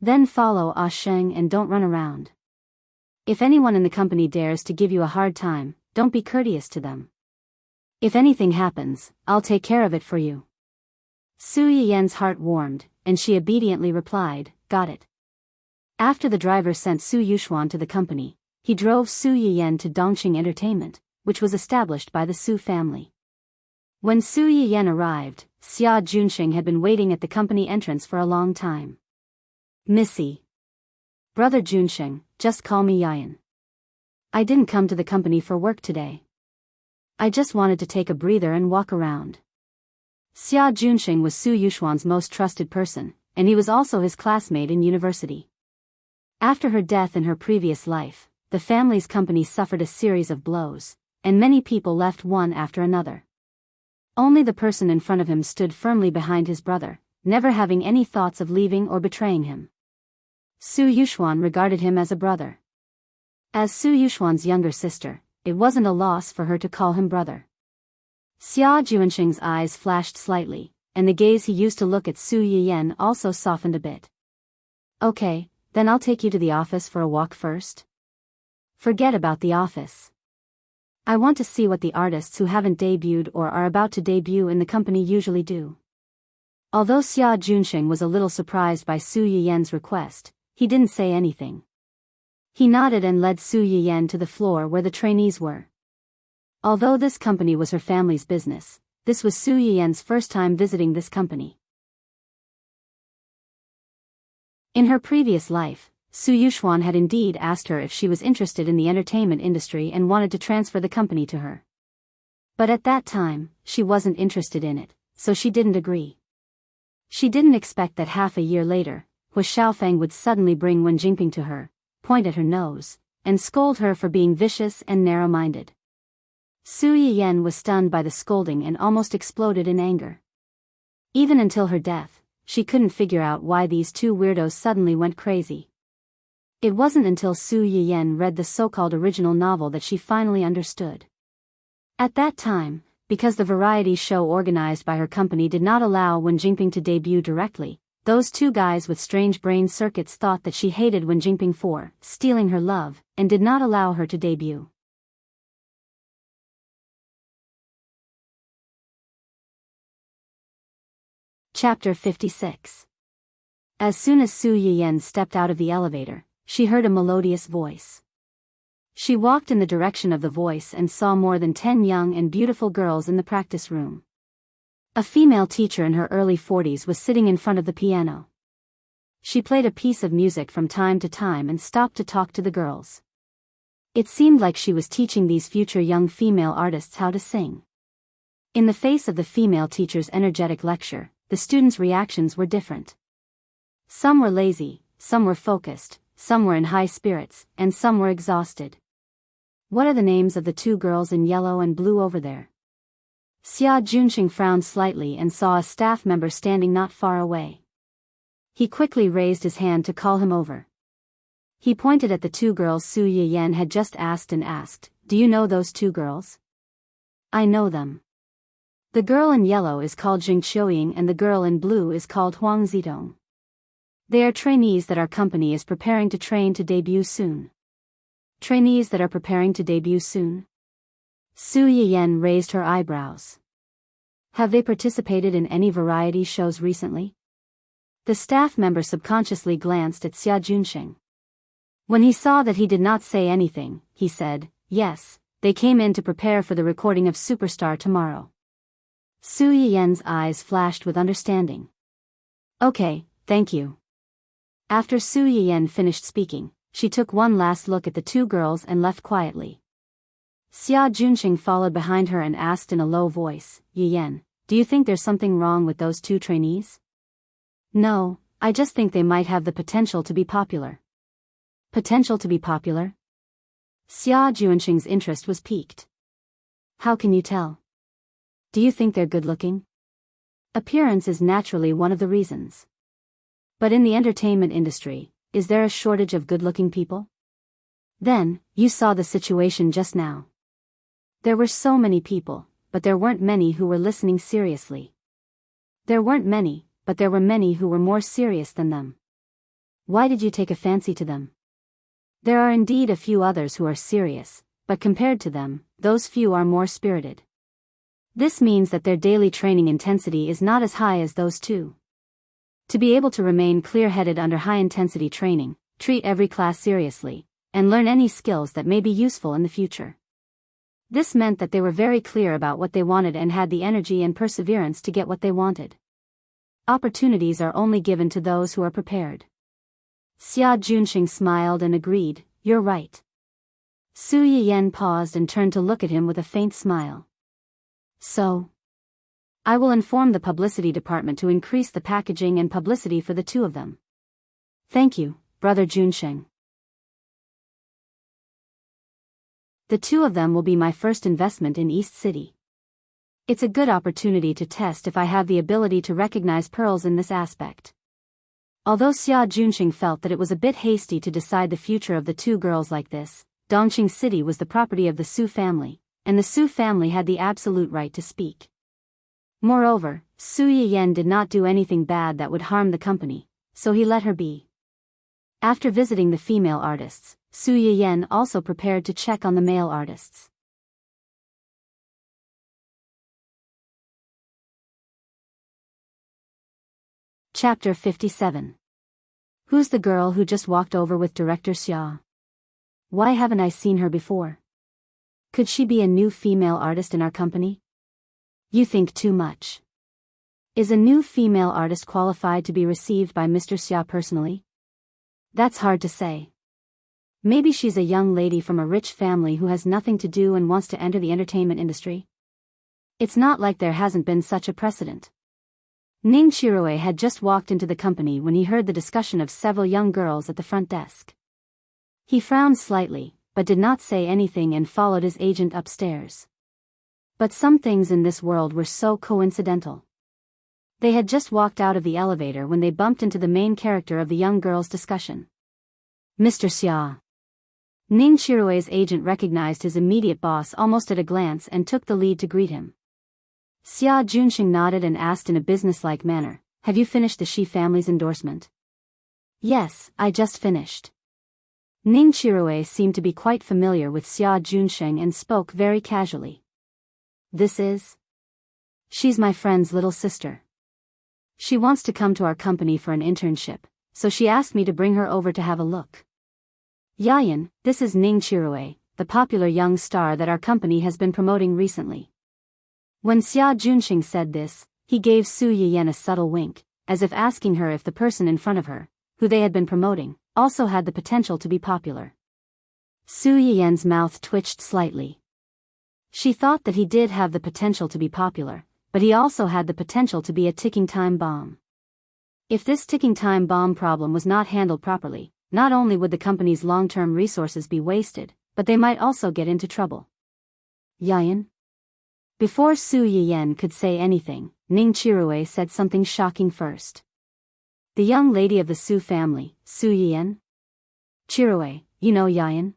Then follow Ah Sheng and don't run around. If anyone in the company dares to give you a hard time, don't be courteous to them. If anything happens, I'll take care of it for you. Su Yiyan's heart warmed, and she obediently replied, "Got it." After the driver sent Su Yuxuan to the company, he drove Su Yiyan to Dongqing Entertainment, which was established by the Su family. When Su Yiyan arrived, Xia Junxing had been waiting at the company entrance for a long time. Missy. Brother Junxing, just call me Yiyan. I didn't come to the company for work today. I just wanted to take a breather and walk around. Xia Junxing was Su Yuxuan's most trusted person, and he was also his classmate in university. After her death in her previous life, the family's company suffered a series of blows, and many people left one after another. Only the person in front of him stood firmly behind his brother, never having any thoughts of leaving or betraying him. Su Yuxuan regarded him as a brother. As Su Yuxuan's younger sister, it wasn't a loss for her to call him brother. Xia Junxing's eyes flashed slightly, and the gaze he used to look at Su Yiyan also softened a bit. Okay, then I'll take you to the office for a walk first. Forget about the office. I want to see what the artists who haven't debuted or are about to debut in the company usually do. Although Xia Junxing was a little surprised by Su Yiyan's request, he didn't say anything. He nodded and led Su Yiyan to the floor where the trainees were. Although this company was her family's business, this was Su Yiyan's first time visiting this company. In her previous life, Su Yuxuan had indeed asked her if she was interested in the entertainment industry and wanted to transfer the company to her. But at that time, she wasn't interested in it, so she didn't agree. She didn't expect that half a year later, Hua Xiaofeng would suddenly bring Wen Jingping to her, point at her nose, and scold her for being vicious and narrow-minded. Su Yiyan was stunned by the scolding and almost exploded in anger. Even until her death, she couldn't figure out why these two weirdos suddenly went crazy. It wasn't until Su Yiyan read the so-called original novel that she finally understood. At that time, because the variety show organized by her company did not allow Wen Jingping to debut directly, those two guys with strange brain circuits thought that she hated Wen Jingping for stealing her love, and did not allow her to debut. Chapter 56. As soon as Su Yiyan stepped out of the elevator, she heard a melodious voice. She walked in the direction of the voice and saw more than 10 young and beautiful girls in the practice room. A female teacher in her early 40s was sitting in front of the piano. She played a piece of music from time to time and stopped to talk to the girls. It seemed like she was teaching these future young female artists how to sing. In the face of the female teacher's energetic lecture, the students' reactions were different. Some were lazy, some were focused, some were in high spirits, and some were exhausted. What are the names of the two girls in yellow and blue over there? Xia Junxing frowned slightly and saw a staff member standing not far away. He quickly raised his hand to call him over. He pointed at the two girls Su Yiyan had just asked and asked, "Do you know those two girls?" "I know them. The girl in yellow is called Jing Qiuying and the girl in blue is called Huang Zidong. They are trainees that our company is preparing to train to debut soon." "Trainees that are preparing to debut soon?" Su Yiyan raised her eyebrows. "Have they participated in any variety shows recently?" The staff member subconsciously glanced at Xia Junxing. When he saw that he did not say anything, he said, "Yes, they came in to prepare for the recording of Superstar tomorrow." Su Yiyan's eyes flashed with understanding. "Okay, thank you." After Su Yiyan finished speaking, she took one last look at the two girls and left quietly. Xia Junxing followed behind her and asked in a low voice, "Yiyan, do you think there's something wrong with those two trainees?" "No, I just think they might have the potential to be popular." "Potential to be popular?" Xia Junxing's interest was piqued. "How can you tell? Do you think they're good-looking?" "Appearance is naturally one of the reasons. But in the entertainment industry, is there a shortage of good-looking people?" "Then, you saw the situation just now. There were so many people, but there weren't many who were listening seriously. There weren't many, but there were many who were more serious than them. Why did you take a fancy to them?" "There are indeed a few others who are serious, but compared to them, those few are more spirited. This means that their daily training intensity is not as high as those two. To be able to remain clear-headed under high-intensity training, treat every class seriously, and learn any skills that may be useful in the future. This meant that they were very clear about what they wanted and had the energy and perseverance to get what they wanted. Opportunities are only given to those who are prepared." Xia Junxing smiled and agreed, "You're right." Su Yiyan paused and turned to look at him with a faint smile. "So, I will inform the publicity department to increase the packaging and publicity for the two of them." "Thank you, Brother Junxing. The two of them will be my first investment in East City. It's a good opportunity to test if I have the ability to recognize pearls in this aspect." Although Xia Junxing felt that it was a bit hasty to decide the future of the two girls like this, Dongqing City was the property of the Su family, and the Su family had the absolute right to speak. Moreover, Su Yiyan did not do anything bad that would harm the company, so he let her be. After visiting the female artists, Su Yiyan also prepared to check on the male artists. Chapter 57. Who's the girl who just walked over with Director Xia? Why haven't I seen her before? Could she be a new female artist in our company? You think too much. Is a new female artist qualified to be received by Mr. Xia personally? That's hard to say. Maybe she's a young lady from a rich family who has nothing to do and wants to enter the entertainment industry. It's not like there hasn't been such a precedent. Ning Chirue had just walked into the company when he heard the discussion of several young girls at the front desk. He frowned slightly, but did not say anything and followed his agent upstairs. But some things in this world were so coincidental. They had just walked out of the elevator when they bumped into the main character of the young girls' discussion. Mr. Xia. Ning Chirue's agent recognized his immediate boss almost at a glance and took the lead to greet him. Xia Junxing nodded and asked in a businesslike manner, "Have you finished the Shi family's endorsement?" "Yes, I just finished." Ning Chirue seemed to be quite familiar with Xia Junxing and spoke very casually. "This is? She's my friend's little sister. She wants to come to our company for an internship, so she asked me to bring her over to have a look." "Yayan, this is Ning Chirue, the popular young star that our company has been promoting recently." When Xia Junxing said this, he gave Su Yiyan a subtle wink, as if asking her if the person in front of her, who they had been promoting, also had the potential to be popular. Su Yiyan's mouth twitched slightly. She thought that he did have the potential to be popular, but he also had the potential to be a ticking time bomb. If this ticking time bomb problem was not handled properly, not only would the company's long-term resources be wasted, but they might also get into trouble. Yayan? Before Su Yiyen could say anything, Ning Chirue said something shocking first. The young lady of the Su family, Su Yiyen? Chirue, you know Yayan?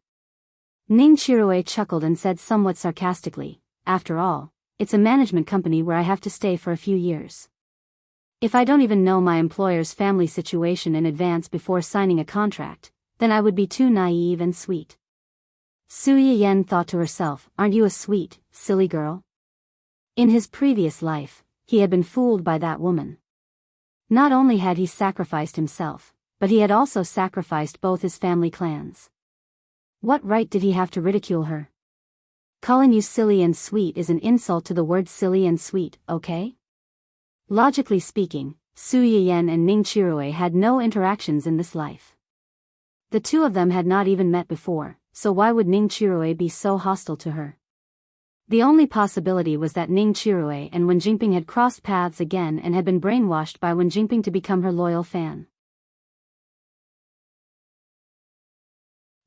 Ning Chirue chuckled and said somewhat sarcastically, after all, it's a management company where I have to stay for a few years. If I don't even know my employer's family situation in advance before signing a contract, then I would be too naive and sweet. Su Yiyen thought to herself, aren't you a sweet, silly girl? In his previous life, he had been fooled by that woman. Not only had he sacrificed himself, but he had also sacrificed both his family clans. What right did he have to ridicule her? Calling you silly and sweet is an insult to the word silly and sweet, okay? Logically speaking, Su Yiyen and Ning Chirue had no interactions in this life. The two of them had not even met before, so why would Ning Chirue be so hostile to her? The only possibility was that Ning Chirue and Wen Jingping had crossed paths again and had been brainwashed by Wen Jingping to become her loyal fan.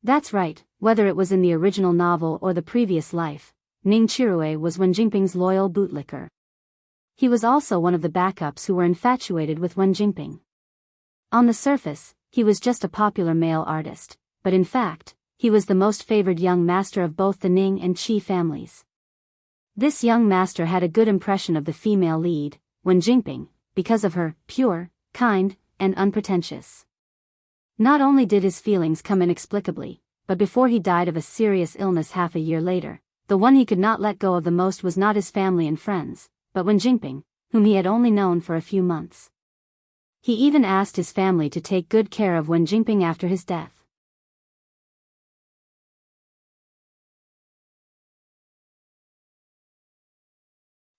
That's right, whether it was in the original novel or the previous life, Ning Chirue was Wen Jingping's loyal bootlicker. He was also one of the backups who were infatuated with Wen Jingping. On the surface, he was just a popular male artist, but in fact, he was the most favored young master of both the Ning and Qi families. This young master had a good impression of the female lead, Wen Jingping, because of her pure, kind, and unpretentious. Not only did his feelings come inexplicably, but before he died of a serious illness half a year later, the one he could not let go of the most was not his family and friends, but Wen Jingping, whom he had only known for a few months. He even asked his family to take good care of Wen Jingping after his death.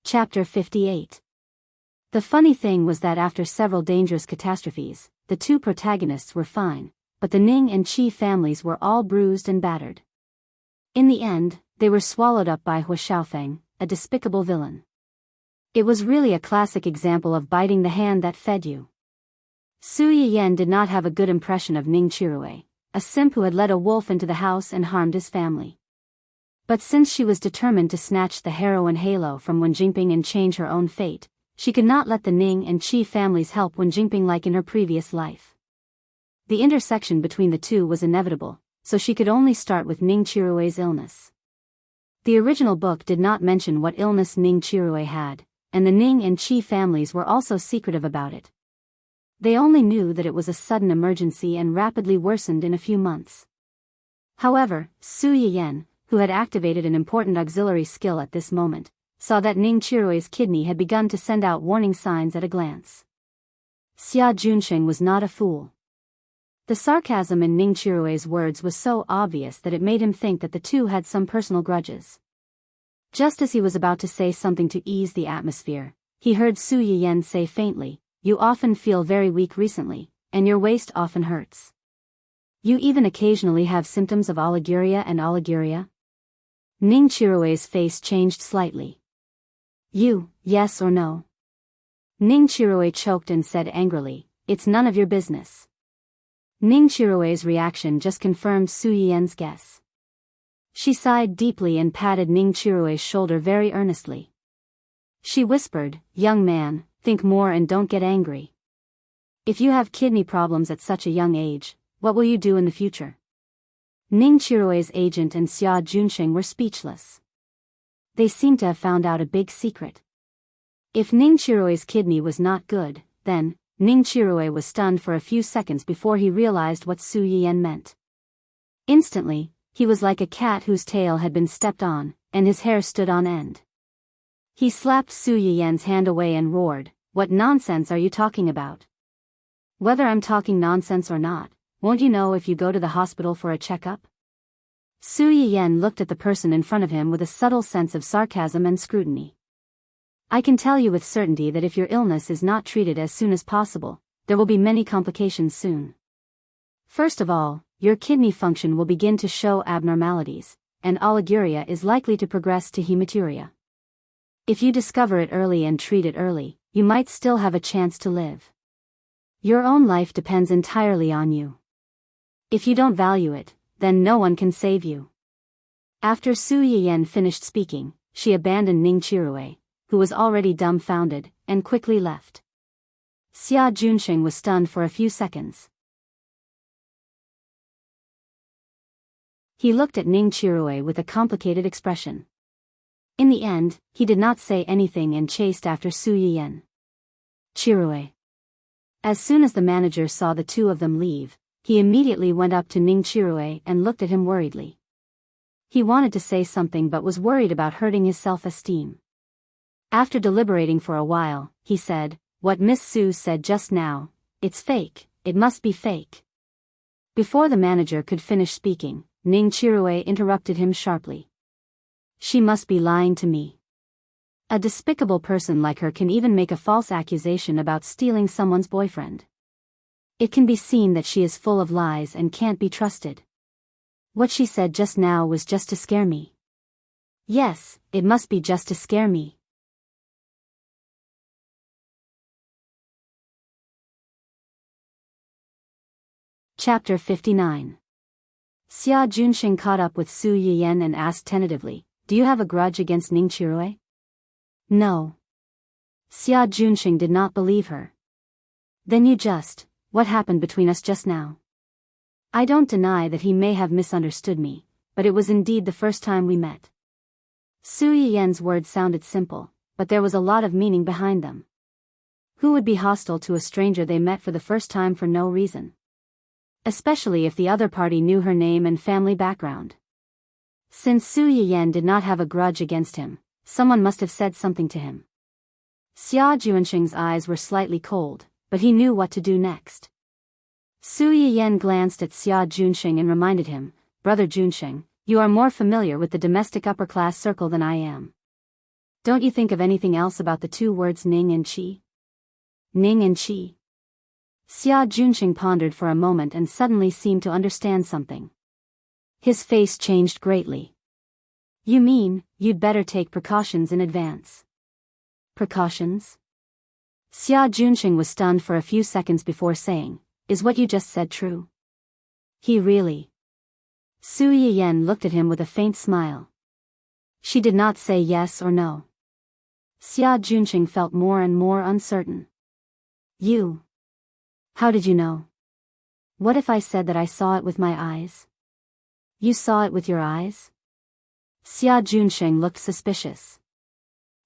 Chapter 58. The funny thing was that after several dangerous catastrophes, the two protagonists were fine, but the Ning and Qi families were all bruised and battered. In the end, they were swallowed up by Hua Xiaofeng, a despicable villain. It was really a classic example of biting the hand that fed you. Su Yiyen did not have a good impression of Ning Chirue, a simp who had led a wolf into the house and harmed his family. But since she was determined to snatch the heroine halo from Wen Jingping and change her own fate, she could not let the Ning and Qi families help Wen Jingping like in her previous life. The intersection between the two was inevitable, so she could only start with Ning Chirue's illness. The original book did not mention what illness Ning Chirue had, and the Ning and Qi families were also secretive about it. They only knew that it was a sudden emergency and rapidly worsened in a few months. However, Su Yiyen, who had activated an important auxiliary skill at this moment, saw that Ning Chirue's kidney had begun to send out warning signs at a glance. Xia Junsheng was not a fool. The sarcasm in Ning Chirue's words was so obvious that it made him think that the two had some personal grudges. Just as he was about to say something to ease the atmosphere, he heard Su Yiyen say faintly, "You often feel very weak recently, and your waist often hurts. You even occasionally have symptoms of oliguria and oliguria?" Ning Chirue's face changed slightly. "You, yes or no?" Ning Chirue choked and said angrily, "It's none of your business." Ning Chirue's reaction just confirmed Su Yiyen's guess. She sighed deeply and patted Ning Chirue's shoulder very earnestly. She whispered, "Young man, think more and don't get angry. If you have kidney problems at such a young age, what will you do in the future?" Ning Chirue's agent and Xia Junsheng were speechless. They seemed to have found out a big secret. If Ning Chirue's kidney was not good, then, Ning Chirue was stunned for a few seconds before he realized what Su Yiyen meant. Instantly, he was like a cat whose tail had been stepped on, and his hair stood on end. He slapped Su Yiyen's hand away and roared, "What nonsense are you talking about? Whether I'm talking nonsense or not, won't you know if you go to the hospital for a checkup?" Su Yiyen looked at the person in front of him with a subtle sense of sarcasm and scrutiny. "I can tell you with certainty that if your illness is not treated as soon as possible, there will be many complications soon. First of all, your kidney function will begin to show abnormalities, and oliguria is likely to progress to hematuria. If you discover it early and treat it early, you might still have a chance to live. Your own life depends entirely on you. If you don't value it, then no one can save you. After Su Yiyan finished speaking, she abandoned Ning Chirue, who was already dumbfounded, and quickly left. Xia Junsheng was stunned for a few seconds. He looked at Ning Chirue with a complicated expression. In the end, he did not say anything and chased after Su Yiyan. Chirue. As soon as the manager saw the two of them leave, he immediately went up to Ning Chirue and looked at him worriedly. He wanted to say something but was worried about hurting his self-esteem. After deliberating for a while, he said, "What Miss Su said just now, it's fake, it must be fake." Before the manager could finish speaking, Ning Chirue interrupted him sharply. "She must be lying to me. A despicable person like her can even make a false accusation about stealing someone's boyfriend. It can be seen that she is full of lies and can't be trusted. What she said just now was just to scare me. Yes, it must be just to scare me." Chapter 59. Xia Junsheng caught up with Su Yiyan and asked tentatively, "Do you have a grudge against Ning Chirue?" "No." Xia Junsheng did not believe her. "Then what happened between us just now?" "I don't deny that he may have misunderstood me, but it was indeed the first time we met." Su Yiyan's words sounded simple, but there was a lot of meaning behind them. Who would be hostile to a stranger they met for the first time for no reason? Especially if the other party knew her name and family background. Since Su Yiyan did not have a grudge against him, someone must have said something to him. Xia Junsheng's eyes were slightly cold, but he knew what to do next. Su Yiyan glanced at Xia Junsheng and reminded him, "Brother Junsheng, you are more familiar with the domestic upper-class circle than I am. Don't you think of anything else about the two words Ning and Qi?" "Ning and Qi?" Xia Junsheng pondered for a moment and suddenly seemed to understand something. His face changed greatly. "You mean, you'd better take precautions in advance." "Precautions?" Xia Junsheng was stunned for a few seconds before saying, "Is what you just said true?" "He really?" Su Yiyan looked at him with a faint smile. She did not say yes or no. Xia Junsheng felt more and more uncertain. "You? How did you know? What if I said that I saw it with my eyes?" "You saw it with your eyes?" Xia Junsheng looked suspicious.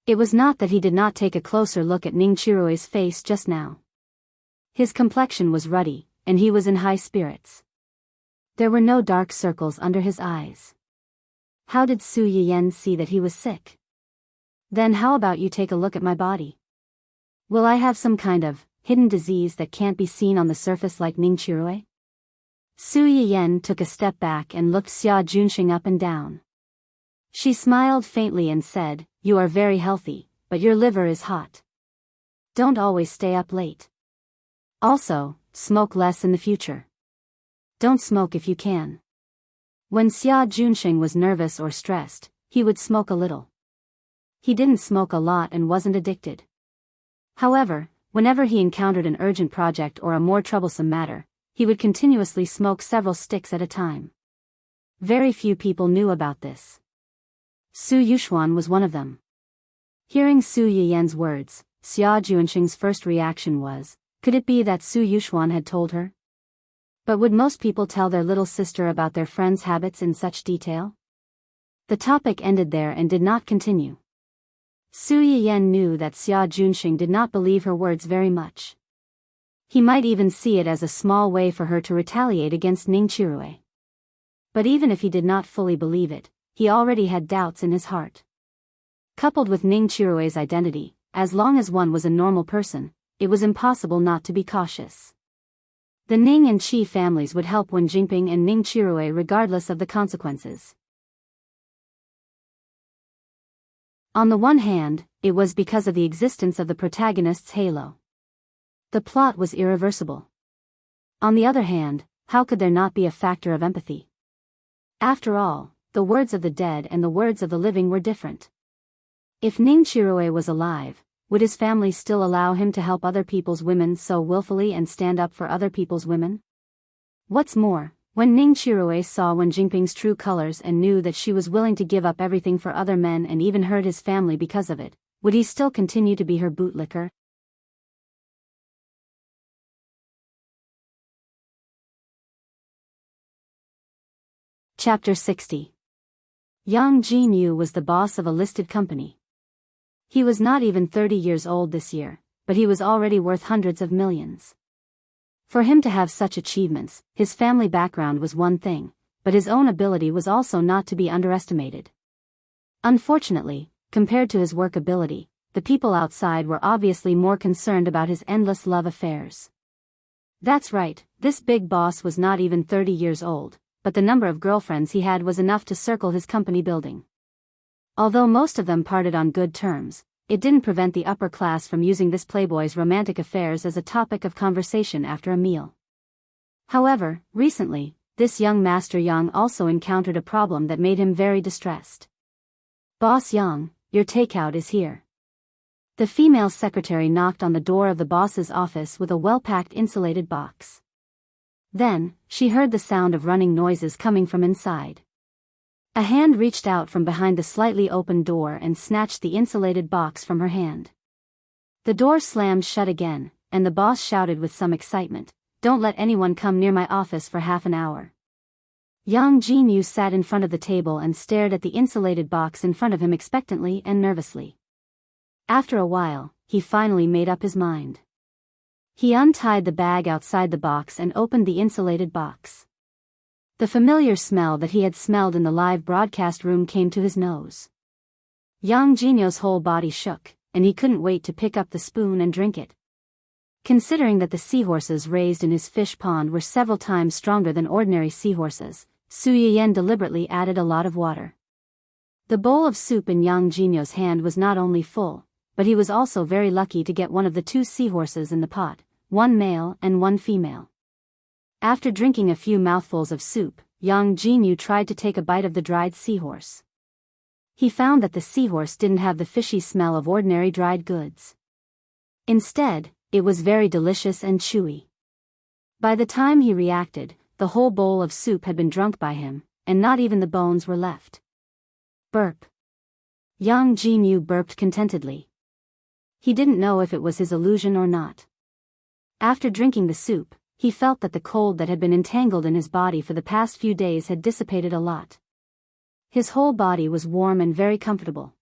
It was not that he did not take a closer look at Ning Chirue's face just now. His complexion was ruddy, and he was in high spirits. There were no dark circles under his eyes. How did Su Yiyan see that he was sick? "Then how about you take a look at my body? Will I have some kind of hidden disease that can't be seen on the surface like Ning Chirue?" Su Yiyan took a step back and looked Xia Junsheng up and down. She smiled faintly and said, "You are very healthy, but your liver is hot. Don't always stay up late. Also, smoke less in the future. Don't smoke if you can." When Xia Junsheng was nervous or stressed, he would smoke a little. He didn't smoke a lot and wasn't addicted. However, whenever he encountered an urgent project or a more troublesome matter, he would continuously smoke several sticks at a time. Very few people knew about this. Su Yuxuan was one of them. Hearing Su Yiyan's words, Xia Junsheng's first reaction was, could it be that Su Yuxuan had told her? But would most people tell their little sister about their friend's habits in such detail? The topic ended there and did not continue. Su Yiyan knew that Xia Junsheng did not believe her words very much. He might even see it as a small way for her to retaliate against Ning Chirue. But even if he did not fully believe it, he already had doubts in his heart. Coupled with Ning Chirue's identity, as long as one was a normal person, it was impossible not to be cautious. The Ning and Qi families would help Wen Jingping and Ning Chirue regardless of the consequences. On the one hand, it was because of the existence of the protagonist's halo. The plot was irreversible. On the other hand, how could there not be a factor of empathy? After all, the words of the dead and the words of the living were different. If Ning Chiroe was alive, would his family still allow him to help other people's women so willfully and stand up for other people's women? What's more, when Ning Chiroe saw Wen Jingping's true colors and knew that she was willing to give up everything for other men and even hurt his family because of it, would he still continue to be her bootlicker? Chapter 60. Yang Jinyu was the boss of a listed company. He was not even 30 years old this year, but he was already worth hundreds of millions. For him to have such achievements, his family background was one thing, but his own ability was also not to be underestimated. Unfortunately, compared to his work ability, the people outside were obviously more concerned about his endless love affairs. That's right, this big boss was not even 30 years old, but the number of girlfriends he had was enough to circle his company building. Although most of them parted on good terms, it didn't prevent the upper class from using this playboy's romantic affairs as a topic of conversation after a meal. However, recently, this young Master Yang also encountered a problem that made him very distressed. "Boss Yang, your takeout is here." The female secretary knocked on the door of the boss's office with a well-packed insulated box. Then, she heard the sound of running noises coming from inside. A hand reached out from behind the slightly open door and snatched the insulated box from her hand. The door slammed shut again, and the boss shouted with some excitement, "Don't let anyone come near my office for half an hour." Yang Jinyu sat in front of the table and stared at the insulated box in front of him expectantly and nervously. After a while, he finally made up his mind. He untied the bag outside the box and opened the insulated box. The familiar smell that he had smelled in the live broadcast room came to his nose. Yang Jinyu's whole body shook, and he couldn't wait to pick up the spoon and drink it. Considering that the seahorses raised in his fish pond were several times stronger than ordinary seahorses, Su Yiyan deliberately added a lot of water. The bowl of soup in Yang Jinyu's hand was not only full, but he was also very lucky to get one of the two seahorses in the pot, one male and one female. After drinking a few mouthfuls of soup, Yang Jinyu tried to take a bite of the dried seahorse. He found that the seahorse didn't have the fishy smell of ordinary dried goods. Instead, it was very delicious and chewy. By the time he reacted, the whole bowl of soup had been drunk by him, and not even the bones were left. Burp. Yang Jinyu burped contentedly. He didn't know if it was his illusion or not. After drinking the soup, he felt that the cold that had been entangled in his body for the past few days had dissipated a lot. His whole body was warm and very comfortable.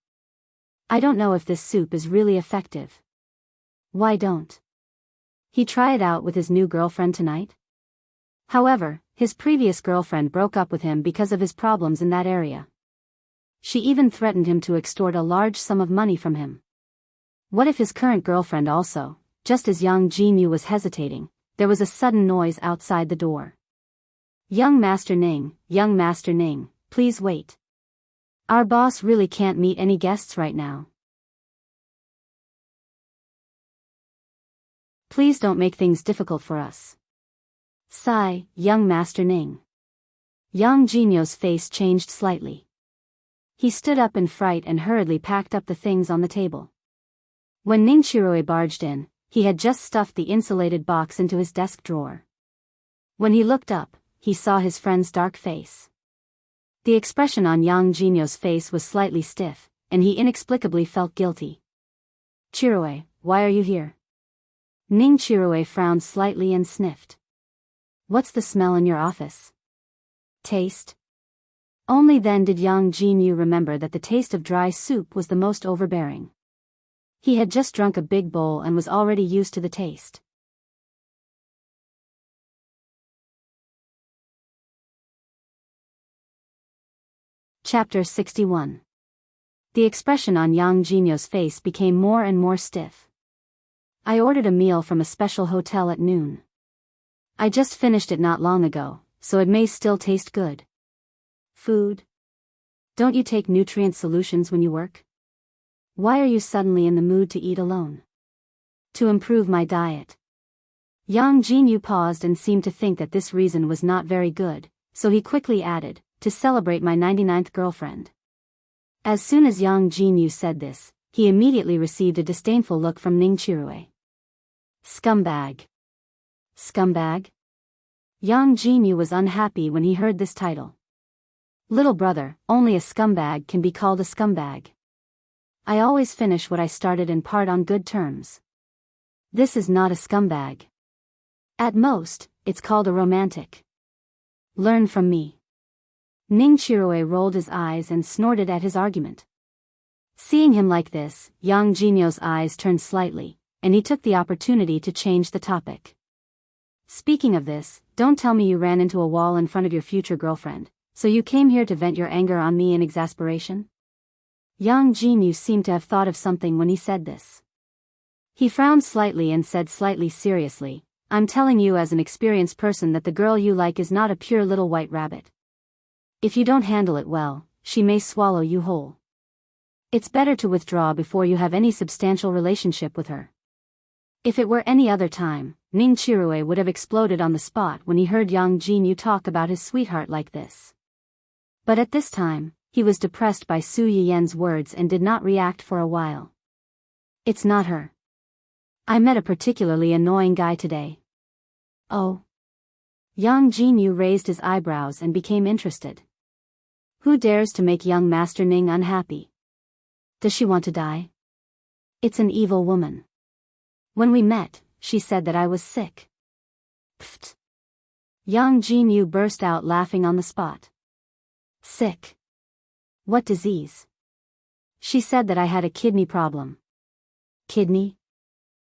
I don't know if this soup is really effective. Why don't he try it out with his new girlfriend tonight? However, his previous girlfriend broke up with him because of his problems in that area. She even threatened him to extort a large sum of money from him. What if his current girlfriend also? Just as Yang Jinyu was hesitating, there was a sudden noise outside the door. Young Master Ning, please wait. Our boss really can't meet any guests right now. Please don't make things difficult for us. Sigh, young Master Ning. Yang Jinyu's face changed slightly. He stood up in fright and hurriedly packed up the things on the table. When Ning Chiroe barged in, he had just stuffed the insulated box into his desk drawer. When he looked up, he saw his friend's dark face. The expression on Yang Jinyu's face was slightly stiff, and he inexplicably felt guilty. "Chiroe, why are you here?" Ning Chiroe frowned slightly and sniffed. "What's the smell in your office?" "Taste." Only then did Yang Jinyu remember that the taste of dry soup was the most overbearing. He had just drunk a big bowl and was already used to the taste. Chapter 61. The expression on Yang Jinyu's face became more and more stiff. "I ordered a meal from a special hotel at noon. I just finished it not long ago, so it may still taste good." "Food? Don't you take nutrient solutions when you work? Why are you suddenly in the mood to eat alone?" "To improve my diet." Yang Jinyu paused and seemed to think that this reason was not very good, so he quickly added, to celebrate my 99th girlfriend. As soon as Yang Jinyu said this, he immediately received a disdainful look from Ning Chirue. Scumbag. Scumbag? Yang Jinyu was unhappy when he heard this title. Little brother, only a scumbag can be called a scumbag. I always finish what I started and part on good terms. This is not a scumbag. At most, it's called a romantic. Learn from me. Ning Chirue rolled his eyes and snorted at his argument. Seeing him like this, Yang Jinyu's eyes turned slightly, and he took the opportunity to change the topic. Speaking of this, don't tell me you ran into a wall in front of your future girlfriend, so you came here to vent your anger on me in exasperation? Yang Jinyu seemed to have thought of something when he said this. He frowned slightly and said slightly seriously, I'm telling you as an experienced person that the girl you like is not a pure little white rabbit. If you don't handle it well, she may swallow you whole. It's better to withdraw before you have any substantial relationship with her. If it were any other time, Ning Chirue would have exploded on the spot when he heard Yang Jinyu talk about his sweetheart like this. But at this time, he was depressed by Su Yiyen's words and did not react for a while. It's not her. I met a particularly annoying guy today. Oh. Yang Jinyu raised his eyebrows and became interested. Who dares to make young Master Ning unhappy? Does she want to die? It's an evil woman. When we met, she said that I was sick. Pfft. Yang Jinyu burst out laughing on the spot. Sick? What disease? She said that I had a kidney problem. Kidney?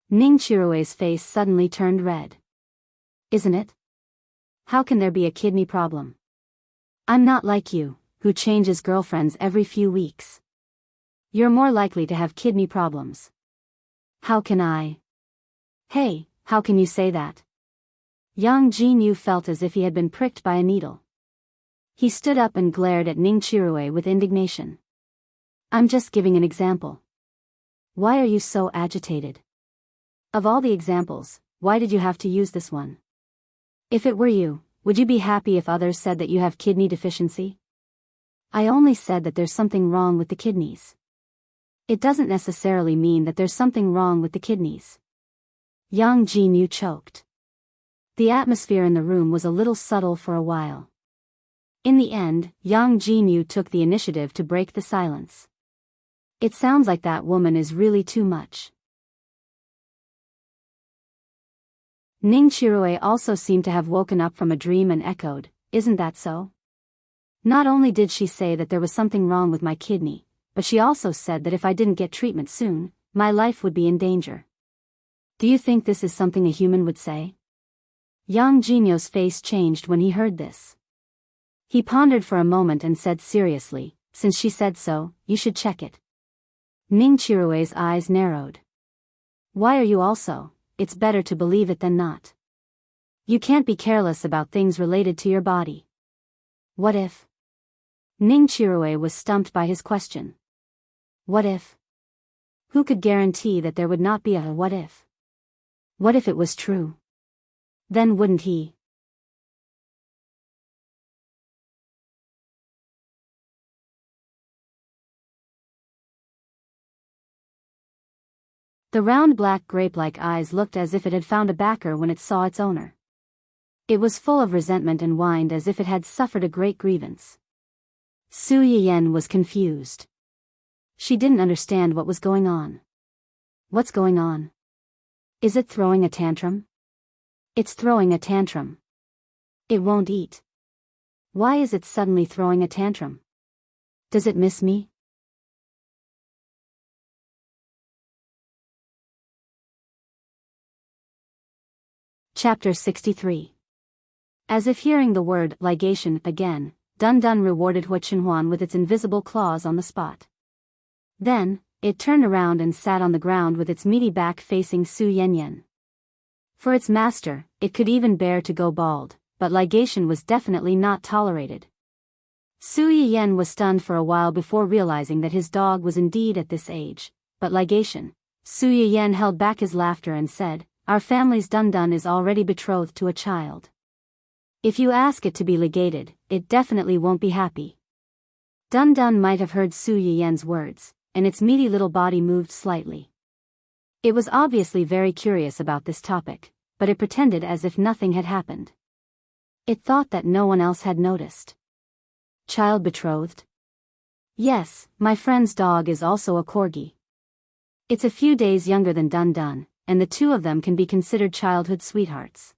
Ning Chirue's face suddenly turned red. Isn't it? How can there be a kidney problem? I'm not like you, who changes girlfriends every few weeks. You're more likely to have kidney problems. How can I? Hey, how can you say that? Yang Jinyu felt as if he had been pricked by a needle. He stood up and glared at Ning Chirue with indignation. I'm just giving an example. Why are you so agitated? Of all the examples, why did you have to use this one? If it were you, would you be happy if others said that you have kidney deficiency? I only said that there's something wrong with the kidneys. It doesn't necessarily mean that there's something wrong with the kidneys. Yang Jinyu choked. The atmosphere in the room was a little subtle for a while. In the end, Yang Jinyu took the initiative to break the silence. It sounds like that woman is really too much. Ning Chirue also seemed to have woken up from a dream and echoed, isn't that so? Not only did she say that there was something wrong with my kidney, but she also said that if I didn't get treatment soon, my life would be in danger. Do you think this is something a human would say? Yang Jinyu's face changed when he heard this. He pondered for a moment and said seriously, since she said so, you should check it. Ning Chirue's eyes narrowed. Why are you also? It's better to believe it than not. You can't be careless about things related to your body. What if? Ning Chirue was stumped by his question. What if? Who could guarantee that there would not be a what if? What if it was true? Then wouldn't he? The round black grape-like eyes looked as if it had found a backer when it saw its owner. It was full of resentment and whined as if it had suffered a great grievance. Su Yiyen was confused. She didn't understand what was going on. What's going on? Is it throwing a tantrum? It's throwing a tantrum. It won't eat. Why is it suddenly throwing a tantrum? Does it miss me? Chapter 63. As if hearing the word ligation again, Dun Dun rewarded Hua Chenhuan with its invisible claws on the spot. Then, it turned around and sat on the ground with its meaty back facing Su Yanyan. For its master, it could even bear to go bald, but ligation was definitely not tolerated. Su Yiyen was stunned for a while before realizing that his dog was indeed at this age, but ligation. Su Yiyen held back his laughter and said, Our family's Dun Dun is already betrothed to a child. If you ask it to be legated, it definitely won't be happy. Dun Dun might have heard Su Yiyen's words, and its meaty little body moved slightly. It was obviously very curious about this topic, but it pretended as if nothing had happened. It thought that no one else had noticed. Child betrothed? Yes, my friend's dog is also a corgi. It's a few days younger than Dun Dun, and the two of them can be considered childhood sweethearts.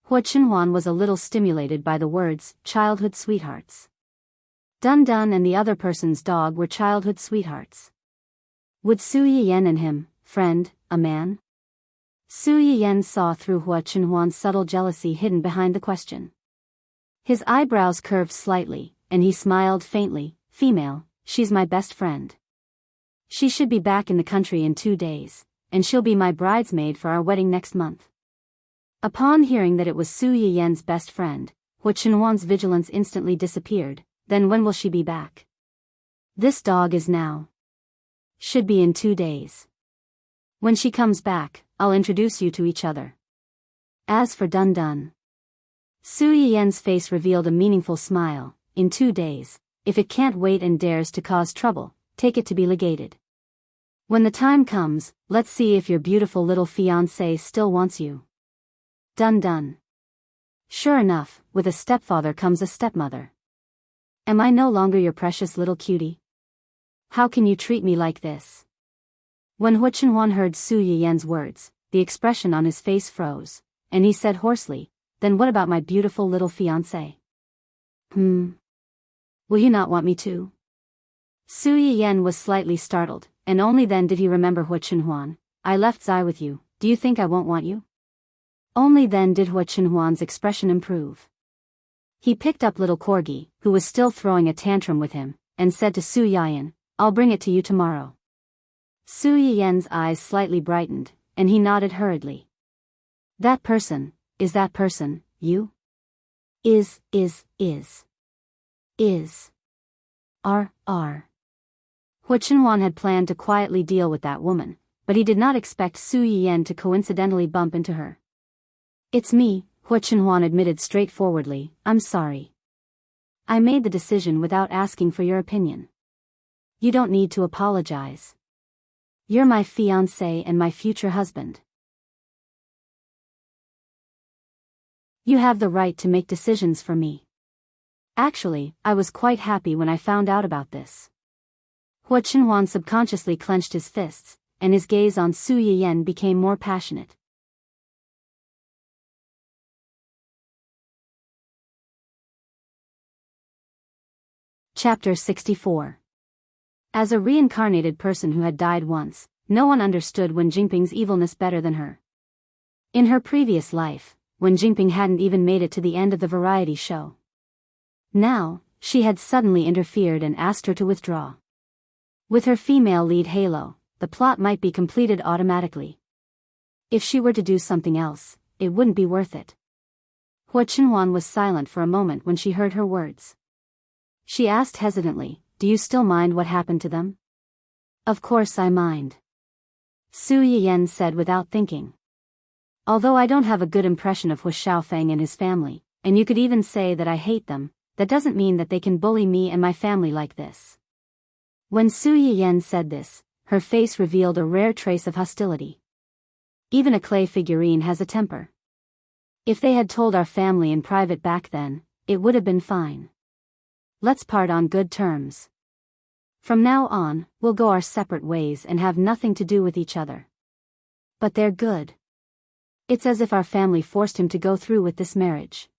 Hua Chenhuan was a little stimulated by the words, childhood sweethearts. Dun Dun and the other person's dog were childhood sweethearts. Would Su Yiyen and him, friend, a man? Su Yiyen saw through Hua Chenhuan's subtle jealousy hidden behind the question. His eyebrows curved slightly, and he smiled faintly. Female, she's my best friend. She should be back in the country in 2 days, and she'll be my bridesmaid for our wedding next month. Upon hearing that it was Su Yiyen's best friend, Hua Chenhuan's vigilance instantly disappeared. Then when will she be back? This dog is now. Should be in 2 days. When she comes back, I'll introduce you to each other. As for Dun Dun. Su Yiyen's face revealed a meaningful smile. In 2 days, if it can't wait and dares to cause trouble, take it to be legated. When the time comes, let's see if your beautiful little fiancé still wants you. Dun Dun. Sure enough, with a stepfather comes a stepmother. Am I no longer your precious little cutie? How can you treat me like this? When Hua Chenhuan heard Su Yiyen's words, the expression on his face froze, and he said hoarsely, then what about my beautiful little fiancé? Will you not want me to? Su Yiyen was slightly startled, and only then did he remember Hua Chenhuan. I left Zai with you, do you think I won't want you? Only then did Hua Chenhuan's expression improve. He picked up little Corgi, who was still throwing a tantrum with him, and said to Su Yiyen, I'll bring it to you tomorrow. Su Yiyen's eyes slightly brightened, and he nodded hurriedly. That person, you? Is. Hua Chenhuan had planned to quietly deal with that woman, but he did not expect Su Yiyen to coincidentally bump into her. It's me, Hua Chenhuan admitted straightforwardly, I'm sorry. I made the decision without asking for your opinion. You don't need to apologize. You're my fiancé and my future husband. You have the right to make decisions for me. Actually, I was quite happy when I found out about this. Hua Chenhuan subconsciously clenched his fists, and his gaze on Su Yiyen became more passionate. Chapter 64. As a reincarnated person who had died once, no one understood Wen Jingping's evilness better than her. In her previous life, Wen Jingping hadn't even made it to the end of the variety show. Now, she had suddenly interfered and asked her to withdraw. With her female lead Halo, the plot might be completed automatically. If she were to do something else, it wouldn't be worth it. Hua Chenhuan was silent for a moment when she heard her words. She asked hesitantly, do you still mind what happened to them? Of course I mind. Su Yiyen said without thinking. Although I don't have a good impression of Hua Xiaofeng and his family, and you could even say that I hate them, that doesn't mean that they can bully me and my family like this. When Su Yiyen said this, her face revealed a rare trace of hostility. Even a clay figurine has a temper. If they had told our family in private back then, it would have been fine. Let's part on good terms. From now on, we'll go our separate ways and have nothing to do with each other. But they're good. It's as if our family forced him to go through with this marriage.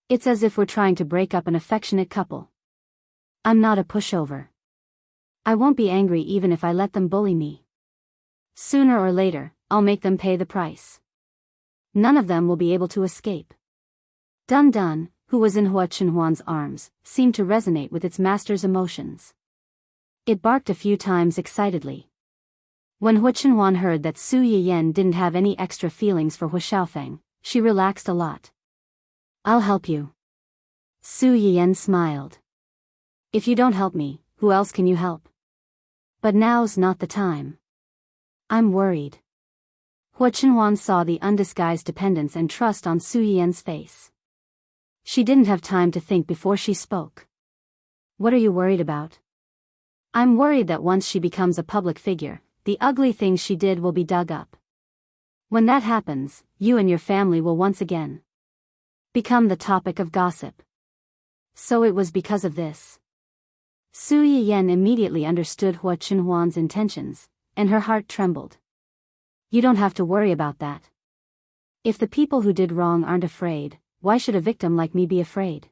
It's as if we're trying to break up an affectionate couple. I'm not a pushover. I won't be angry even if I let them bully me. Sooner or later, I'll make them pay the price. None of them will be able to escape. Dun Dun, who was in Hua Chenhuan's arms, seemed to resonate with its master's emotions. It barked a few times excitedly. When Hua Chenhuan heard that Su Yiyen didn't have any extra feelings for Hua Xiaofeng, she relaxed a lot. I'll help you. Su Yiyen smiled. If you don't help me, who else can you help? But now's not the time. I'm worried. Hua Chenhuan saw the undisguised dependence and trust on Su Yiyen's face. She didn't have time to think before she spoke. What are you worried about? I'm worried that once she becomes a public figure, the ugly things she did will be dug up. When that happens, you and your family will once again become the topic of gossip. So it was because of this. Su Yiyan immediately understood Hua Chenhuan's intentions, and her heart trembled. You don't have to worry about that. If the people who did wrong aren't afraid, why should a victim like me be afraid?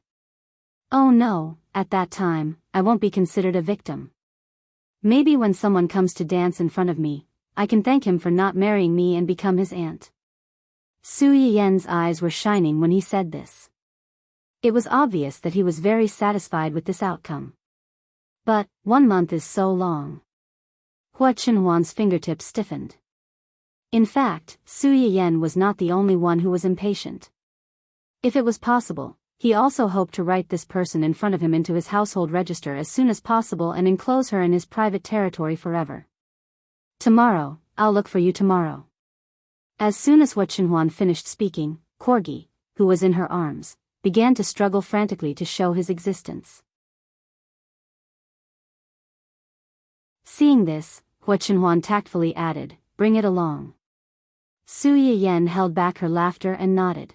Oh no, at that time, I won't be considered a victim. Maybe when someone comes to dance in front of me, I can thank him for not marrying me and become his aunt. Su Yiyan's eyes were shining when he said this. It was obvious that he was very satisfied with this outcome. But, 1 month is so long. Hua Chenhuan's fingertips stiffened. In fact, Su Yiyan was not the only one who was impatient. If it was possible, he also hoped to write this person in front of him into his household register as soon as possible and enclose her in his private territory forever. Tomorrow, I'll look for you tomorrow. As soon as Hua Chenhuan finished speaking, Corgi, who was in her arms, began to struggle frantically to show his existence. Seeing this, Hua Chenhuan tactfully added, "Bring it along." Su Yiyan held back her laughter and nodded.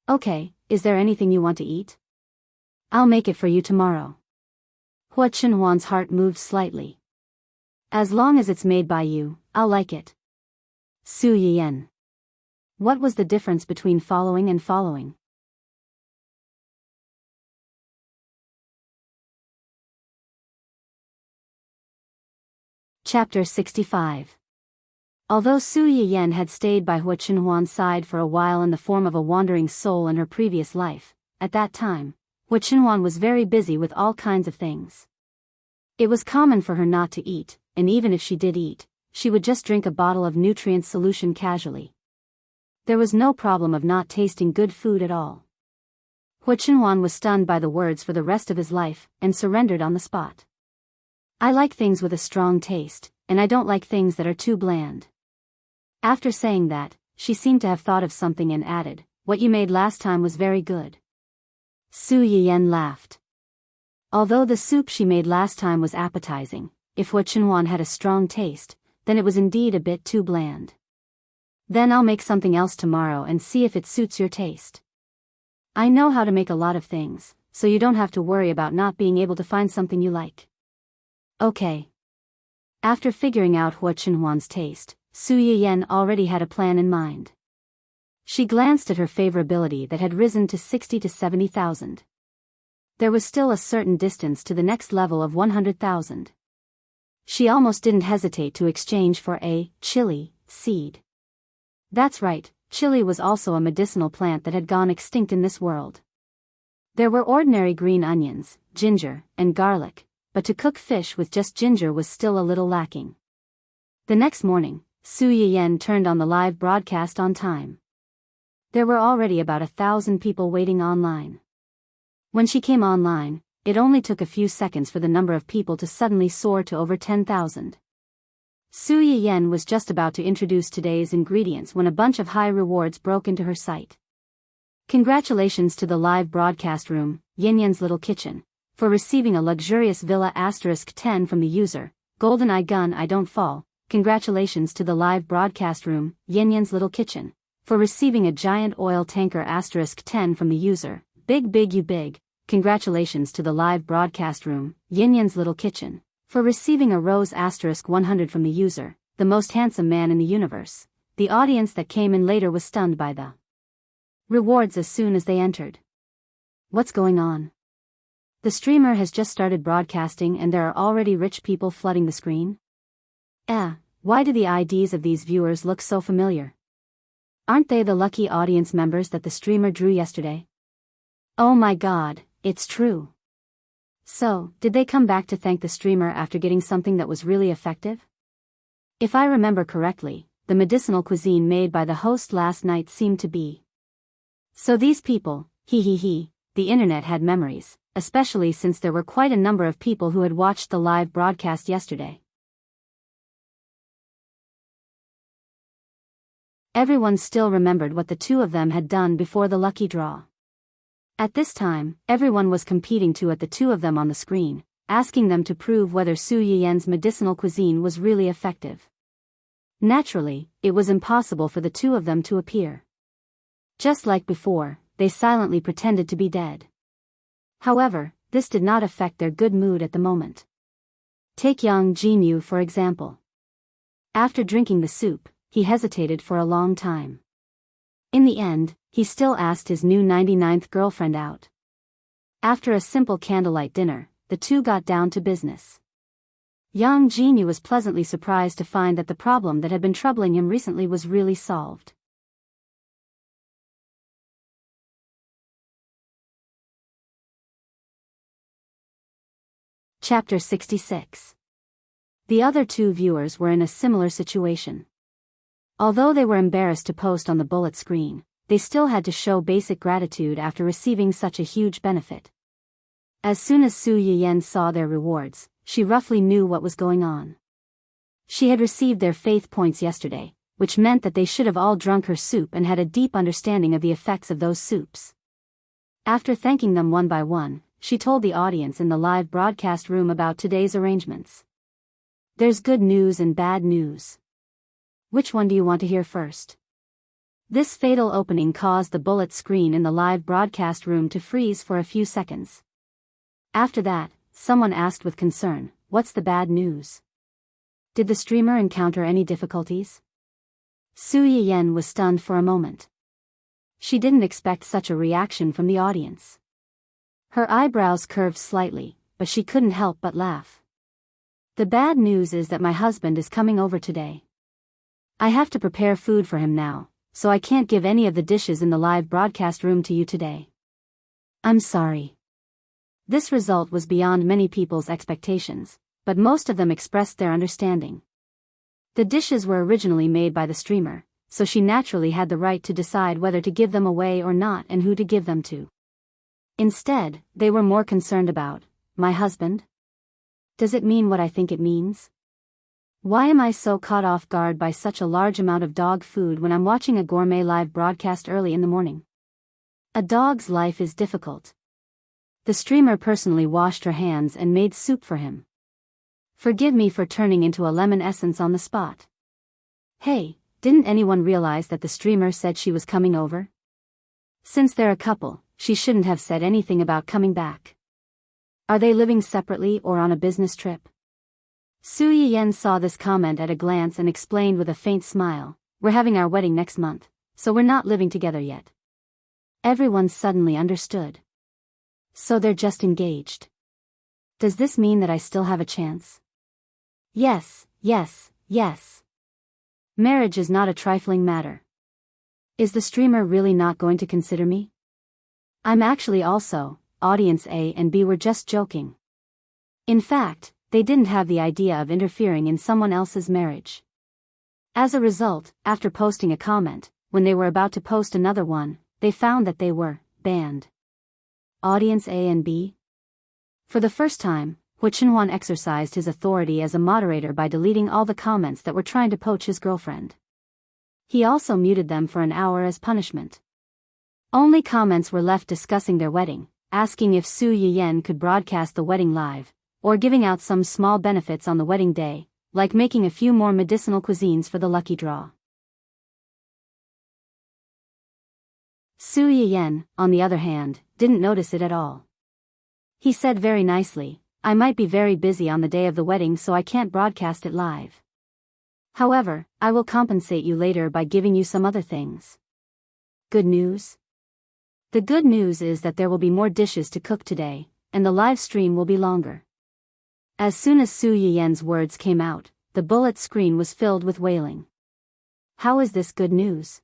"Okay, is there anything you want to eat? I'll make it for you tomorrow." Hua Chenhuan's heart moved slightly. "As long as it's made by you, I'll like it." Su Yiyan. What was the difference between following and following? Chapter 65. Although Su Yiyan had stayed by Hua Chenhuan's side for a while in the form of a wandering soul in her previous life, at that time, Hua Chenhuan was very busy with all kinds of things. It was common for her not to eat, and even if she did eat, she would just drink a bottle of nutrient solution casually. There was no problem of not tasting good food at all. Hua Chenhuan was stunned by the words for the rest of his life, and surrendered on the spot. "I like things with a strong taste, and I don't like things that are too bland." After saying that, she seemed to have thought of something and added, "What you made last time was very good." Su Yiyan laughed. Although the soup she made last time was appetizing, if Hua Chenhuan had a strong taste, then it was indeed a bit too bland. "Then I'll make something else tomorrow and see if it suits your taste. I know how to make a lot of things, so you don't have to worry about not being able to find something you like." Okay. After figuring out Hua Chenhuan's taste, Su Yiyan already had a plan in mind. She glanced at her favorability that had risen to 60 to 70,000. There was still a certain distance to the next level of 100,000. She almost didn't hesitate to exchange for a chili seed. That's right, chili was also a medicinal plant that had gone extinct in this world. There were ordinary green onions, ginger, and garlic, but to cook fish with just ginger was still a little lacking. The next morning, Su Yiyan turned on the live broadcast on time. There were already about 1,000 people waiting online. When she came online, it only took a few seconds for the number of people to suddenly soar to over 10,000. Su Yiyan was just about to introduce today's ingredients when a bunch of high rewards broke into her sight. Congratulations to the live broadcast room, Yinyan's Little Kitchen, for receiving a luxurious villa *10 from the user, Golden Eye Gun I Don't Fall. Congratulations to the live broadcast room, Yinyan's Little Kitchen, for receiving a giant oil tanker *10 from the user, Big Big You Big. Congratulations to the live broadcast room, Yinyan's Little Kitchen, for receiving a rose *100 from the user, the most handsome man in the universe. The audience that came in later was stunned by the rewards as soon as they entered. What's going on? The streamer has just started broadcasting and there are already rich people flooding the screen? Why do the IDs of these viewers look so familiar? Aren't they the lucky audience members that the streamer drew yesterday? Oh my god, it's true. So, did they come back to thank the streamer after getting something that was really effective? If I remember correctly, the medicinal cuisine made by the host last night seemed to be. So these people, the internet had memories, especially since there were quite a number of people who had watched the live broadcast yesterday. Everyone still remembered what the two of them had done before the lucky draw. At this time, everyone was competing at the two of them on the screen, asking them to prove whether Su Yiyan's medicinal cuisine was really effective. Naturally, it was impossible for the two of them to appear. Just like before, they silently pretended to be dead. However, this did not affect their good mood at the moment. Take Yang Jinyu for example. After drinking the soup, he hesitated for a long time. In the end, he still asked his new 99th girlfriend out. After a simple candlelight dinner, the two got down to business. Yang Jinyu was pleasantly surprised to find that the problem that had been troubling him recently was really solved. Chapter 66. The other two viewers were in a similar situation. Although they were embarrassed to post on the bullet screen, they still had to show basic gratitude after receiving such a huge benefit. As soon as Su Yiyan saw their rewards, she roughly knew what was going on. She had received their faith points yesterday, which meant that they should have all drunk her soup and had a deep understanding of the effects of those soups. After thanking them one by one, she told the audience in the live broadcast room about today's arrangements. There's good news and bad news. Which one do you want to hear first? This fatal opening caused the bullet screen in the live broadcast room to freeze for a few seconds. After that, someone asked with concern, "What's the bad news? Did the streamer encounter any difficulties?" Su Yiyan was stunned for a moment. She didn't expect such a reaction from the audience. Her eyebrows curved slightly, but she couldn't help but laugh. "The bad news is that my husband is coming over today. I have to prepare food for him now, so I can't give any of the dishes in the live broadcast room to you today. I'm sorry." This result was beyond many people's expectations, but most of them expressed their understanding. The dishes were originally made by the streamer, so she naturally had the right to decide whether to give them away or not and who to give them to. Instead, they were more concerned about, "My husband? Does it mean what I think it means? Why am I so caught off guard by such a large amount of dog food when I'm watching a gourmet live broadcast early in the morning? A dog's life is difficult." The streamer personally washed her hands and made soup for him. "Forgive me for turning into a lemon essence on the spot. Hey, didn't anyone realize that the streamer said she was coming over? Since they're a couple, she shouldn't have said anything about coming back. Are they living separately or on a business trip?" Su Yiyan saw this comment at a glance and explained with a faint smile, "We're having our wedding next month, so we're not living together yet." Everyone suddenly understood. So they're just engaged. Does this mean that I still have a chance? Yes, yes, yes. Marriage is not a trifling matter. Is the streamer really not going to consider me? I'm actually also, audience A and B were just joking. In fact, they didn't have the idea of interfering in someone else's marriage. As a result, after posting a comment, when they were about to post another one, they found that they were banned. Audience A and B? For the first time, Hu Chenhuan exercised his authority as a moderator by deleting all the comments that were trying to poach his girlfriend. He also muted them for an hour as punishment. Only comments were left discussing their wedding, asking if Su Yiyan could broadcast the wedding live, or giving out some small benefits on the wedding day, like making a few more medicinal cuisines for the lucky draw. Su Yiyan, on the other hand, didn't notice it at all. He said very nicely, "I might be very busy on the day of the wedding so I can't broadcast it live. However, I will compensate you later by giving you some other things." Good news? The good news is that there will be more dishes to cook today, and the live stream will be longer. As soon as Su Yiyan's words came out, the bullet screen was filled with wailing. How is this good news?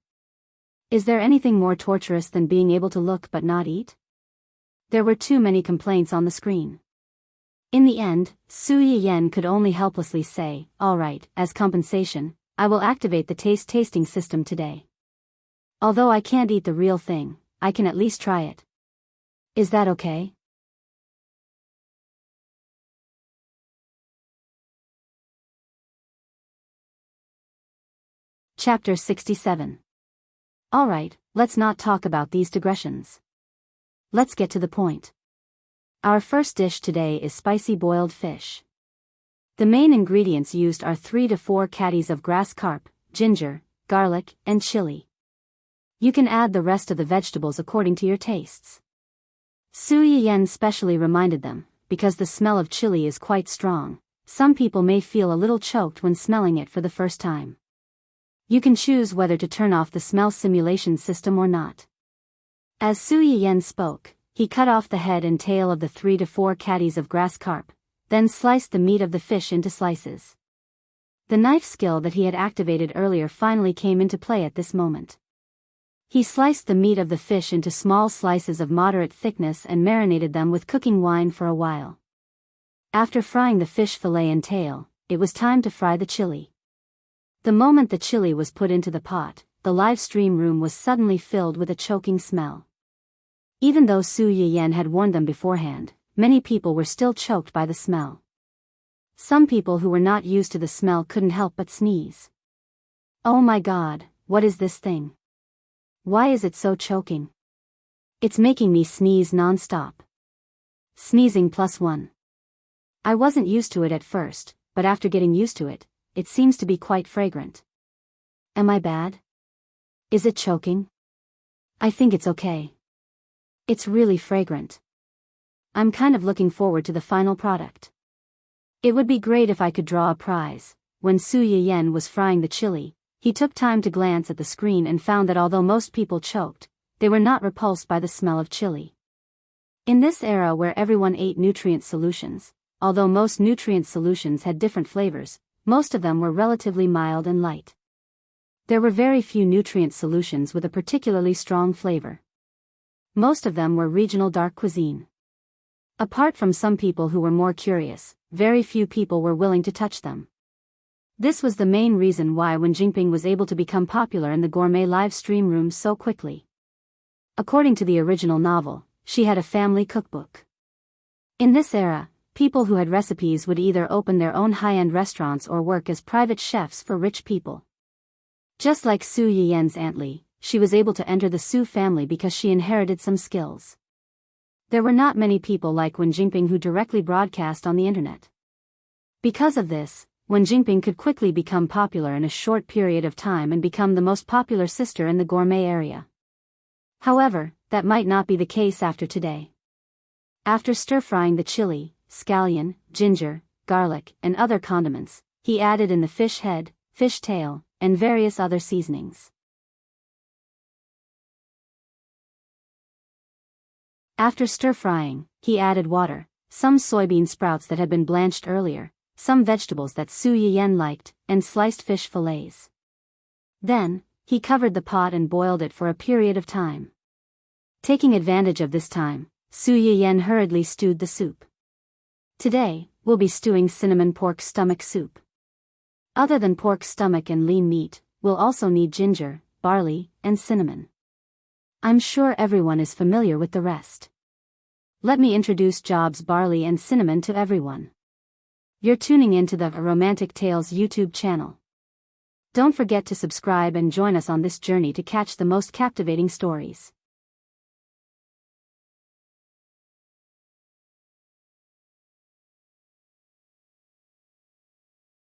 Is there anything more torturous than being able to look but not eat? There were too many complaints on the screen. In the end, Su Yiyan could only helplessly say, "All right, as compensation, I will activate the taste tasting system today. Although I can't eat the real thing, I can at least try it. Is that okay?" Chapter 67. All right, let's not talk about these digressions. Let's get to the point. Our first dish today is spicy boiled fish. The main ingredients used are 3 to 4 caddies of grass carp, ginger, garlic, and chili. You can add the rest of the vegetables according to your tastes. Su Yiyan specially reminded them, because the smell of chili is quite strong, some people may feel a little choked when smelling it for the first time. You can choose whether to turn off the smell simulation system or not. As Su Yiyan spoke, he cut off the head and tail of the 3 to 4 caddies of grass carp, then sliced the meat of the fish into slices. The knife skill that he had activated earlier finally came into play at this moment. He sliced the meat of the fish into small slices of moderate thickness and marinated them with cooking wine for a while. After frying the fish fillet and tail, it was time to fry the chili. The moment the chili was put into the pot, the live stream room was suddenly filled with a choking smell. Even though Su Yiyan had warned them beforehand, many people were still choked by the smell. Some people who were not used to the smell couldn't help but sneeze. Oh my God, what is this thing? Why is it so choking? It's making me sneeze non-stop. Sneezing +1. I wasn't used to it at first, but after getting used to it, it seems to be quite fragrant. Am I bad? Is it choking? I think it's okay. It's really fragrant. I'm kind of looking forward to the final product. It would be great if I could draw a prize. When Su Yiyan was frying the chili, he took time to glance at the screen and found that although most people choked, they were not repulsed by the smell of chili. In this era where everyone ate nutrient solutions, although most nutrient solutions had different flavors, most of them were relatively mild and light. There were very few nutrient solutions with a particularly strong flavor. Most of them were regional dark cuisine. Apart from some people who were more curious, very few people were willing to touch them. This was the main reason why Wen Jingping was able to become popular in the gourmet live stream rooms so quickly. According to the original novel, she had a family cookbook. In this era, people who had recipes would either open their own high-end restaurants or work as private chefs for rich people. Just like Su Yiyan's Aunt Li, she was able to enter the Su family because she inherited some skills. There were not many people like Wen Jingping who directly broadcast on the internet. Because of this, Wen Jingping could quickly become popular in a short period of time and become the most popular sister in the gourmet area. However, that might not be the case after today. After stir-frying the chili, scallion, ginger, garlic, and other condiments, he added in the fish head, fish tail, and various other seasonings. After stir-frying, he added water, some soybean sprouts that had been blanched earlier, some vegetables that Su Yiyan liked, and sliced fish fillets. Then, he covered the pot and boiled it for a period of time. Taking advantage of this time, Su Yiyan hurriedly stewed the soup. Today, we'll be stewing cinnamon pork stomach soup. Other than pork stomach and lean meat, we'll also need ginger, barley, and cinnamon. I'm sure everyone is familiar with the rest. Let me introduce Job's barley and cinnamon to everyone. You're tuning into the Romantic Tales YouTube channel. Don't forget to subscribe and join us on this journey to catch the most captivating stories.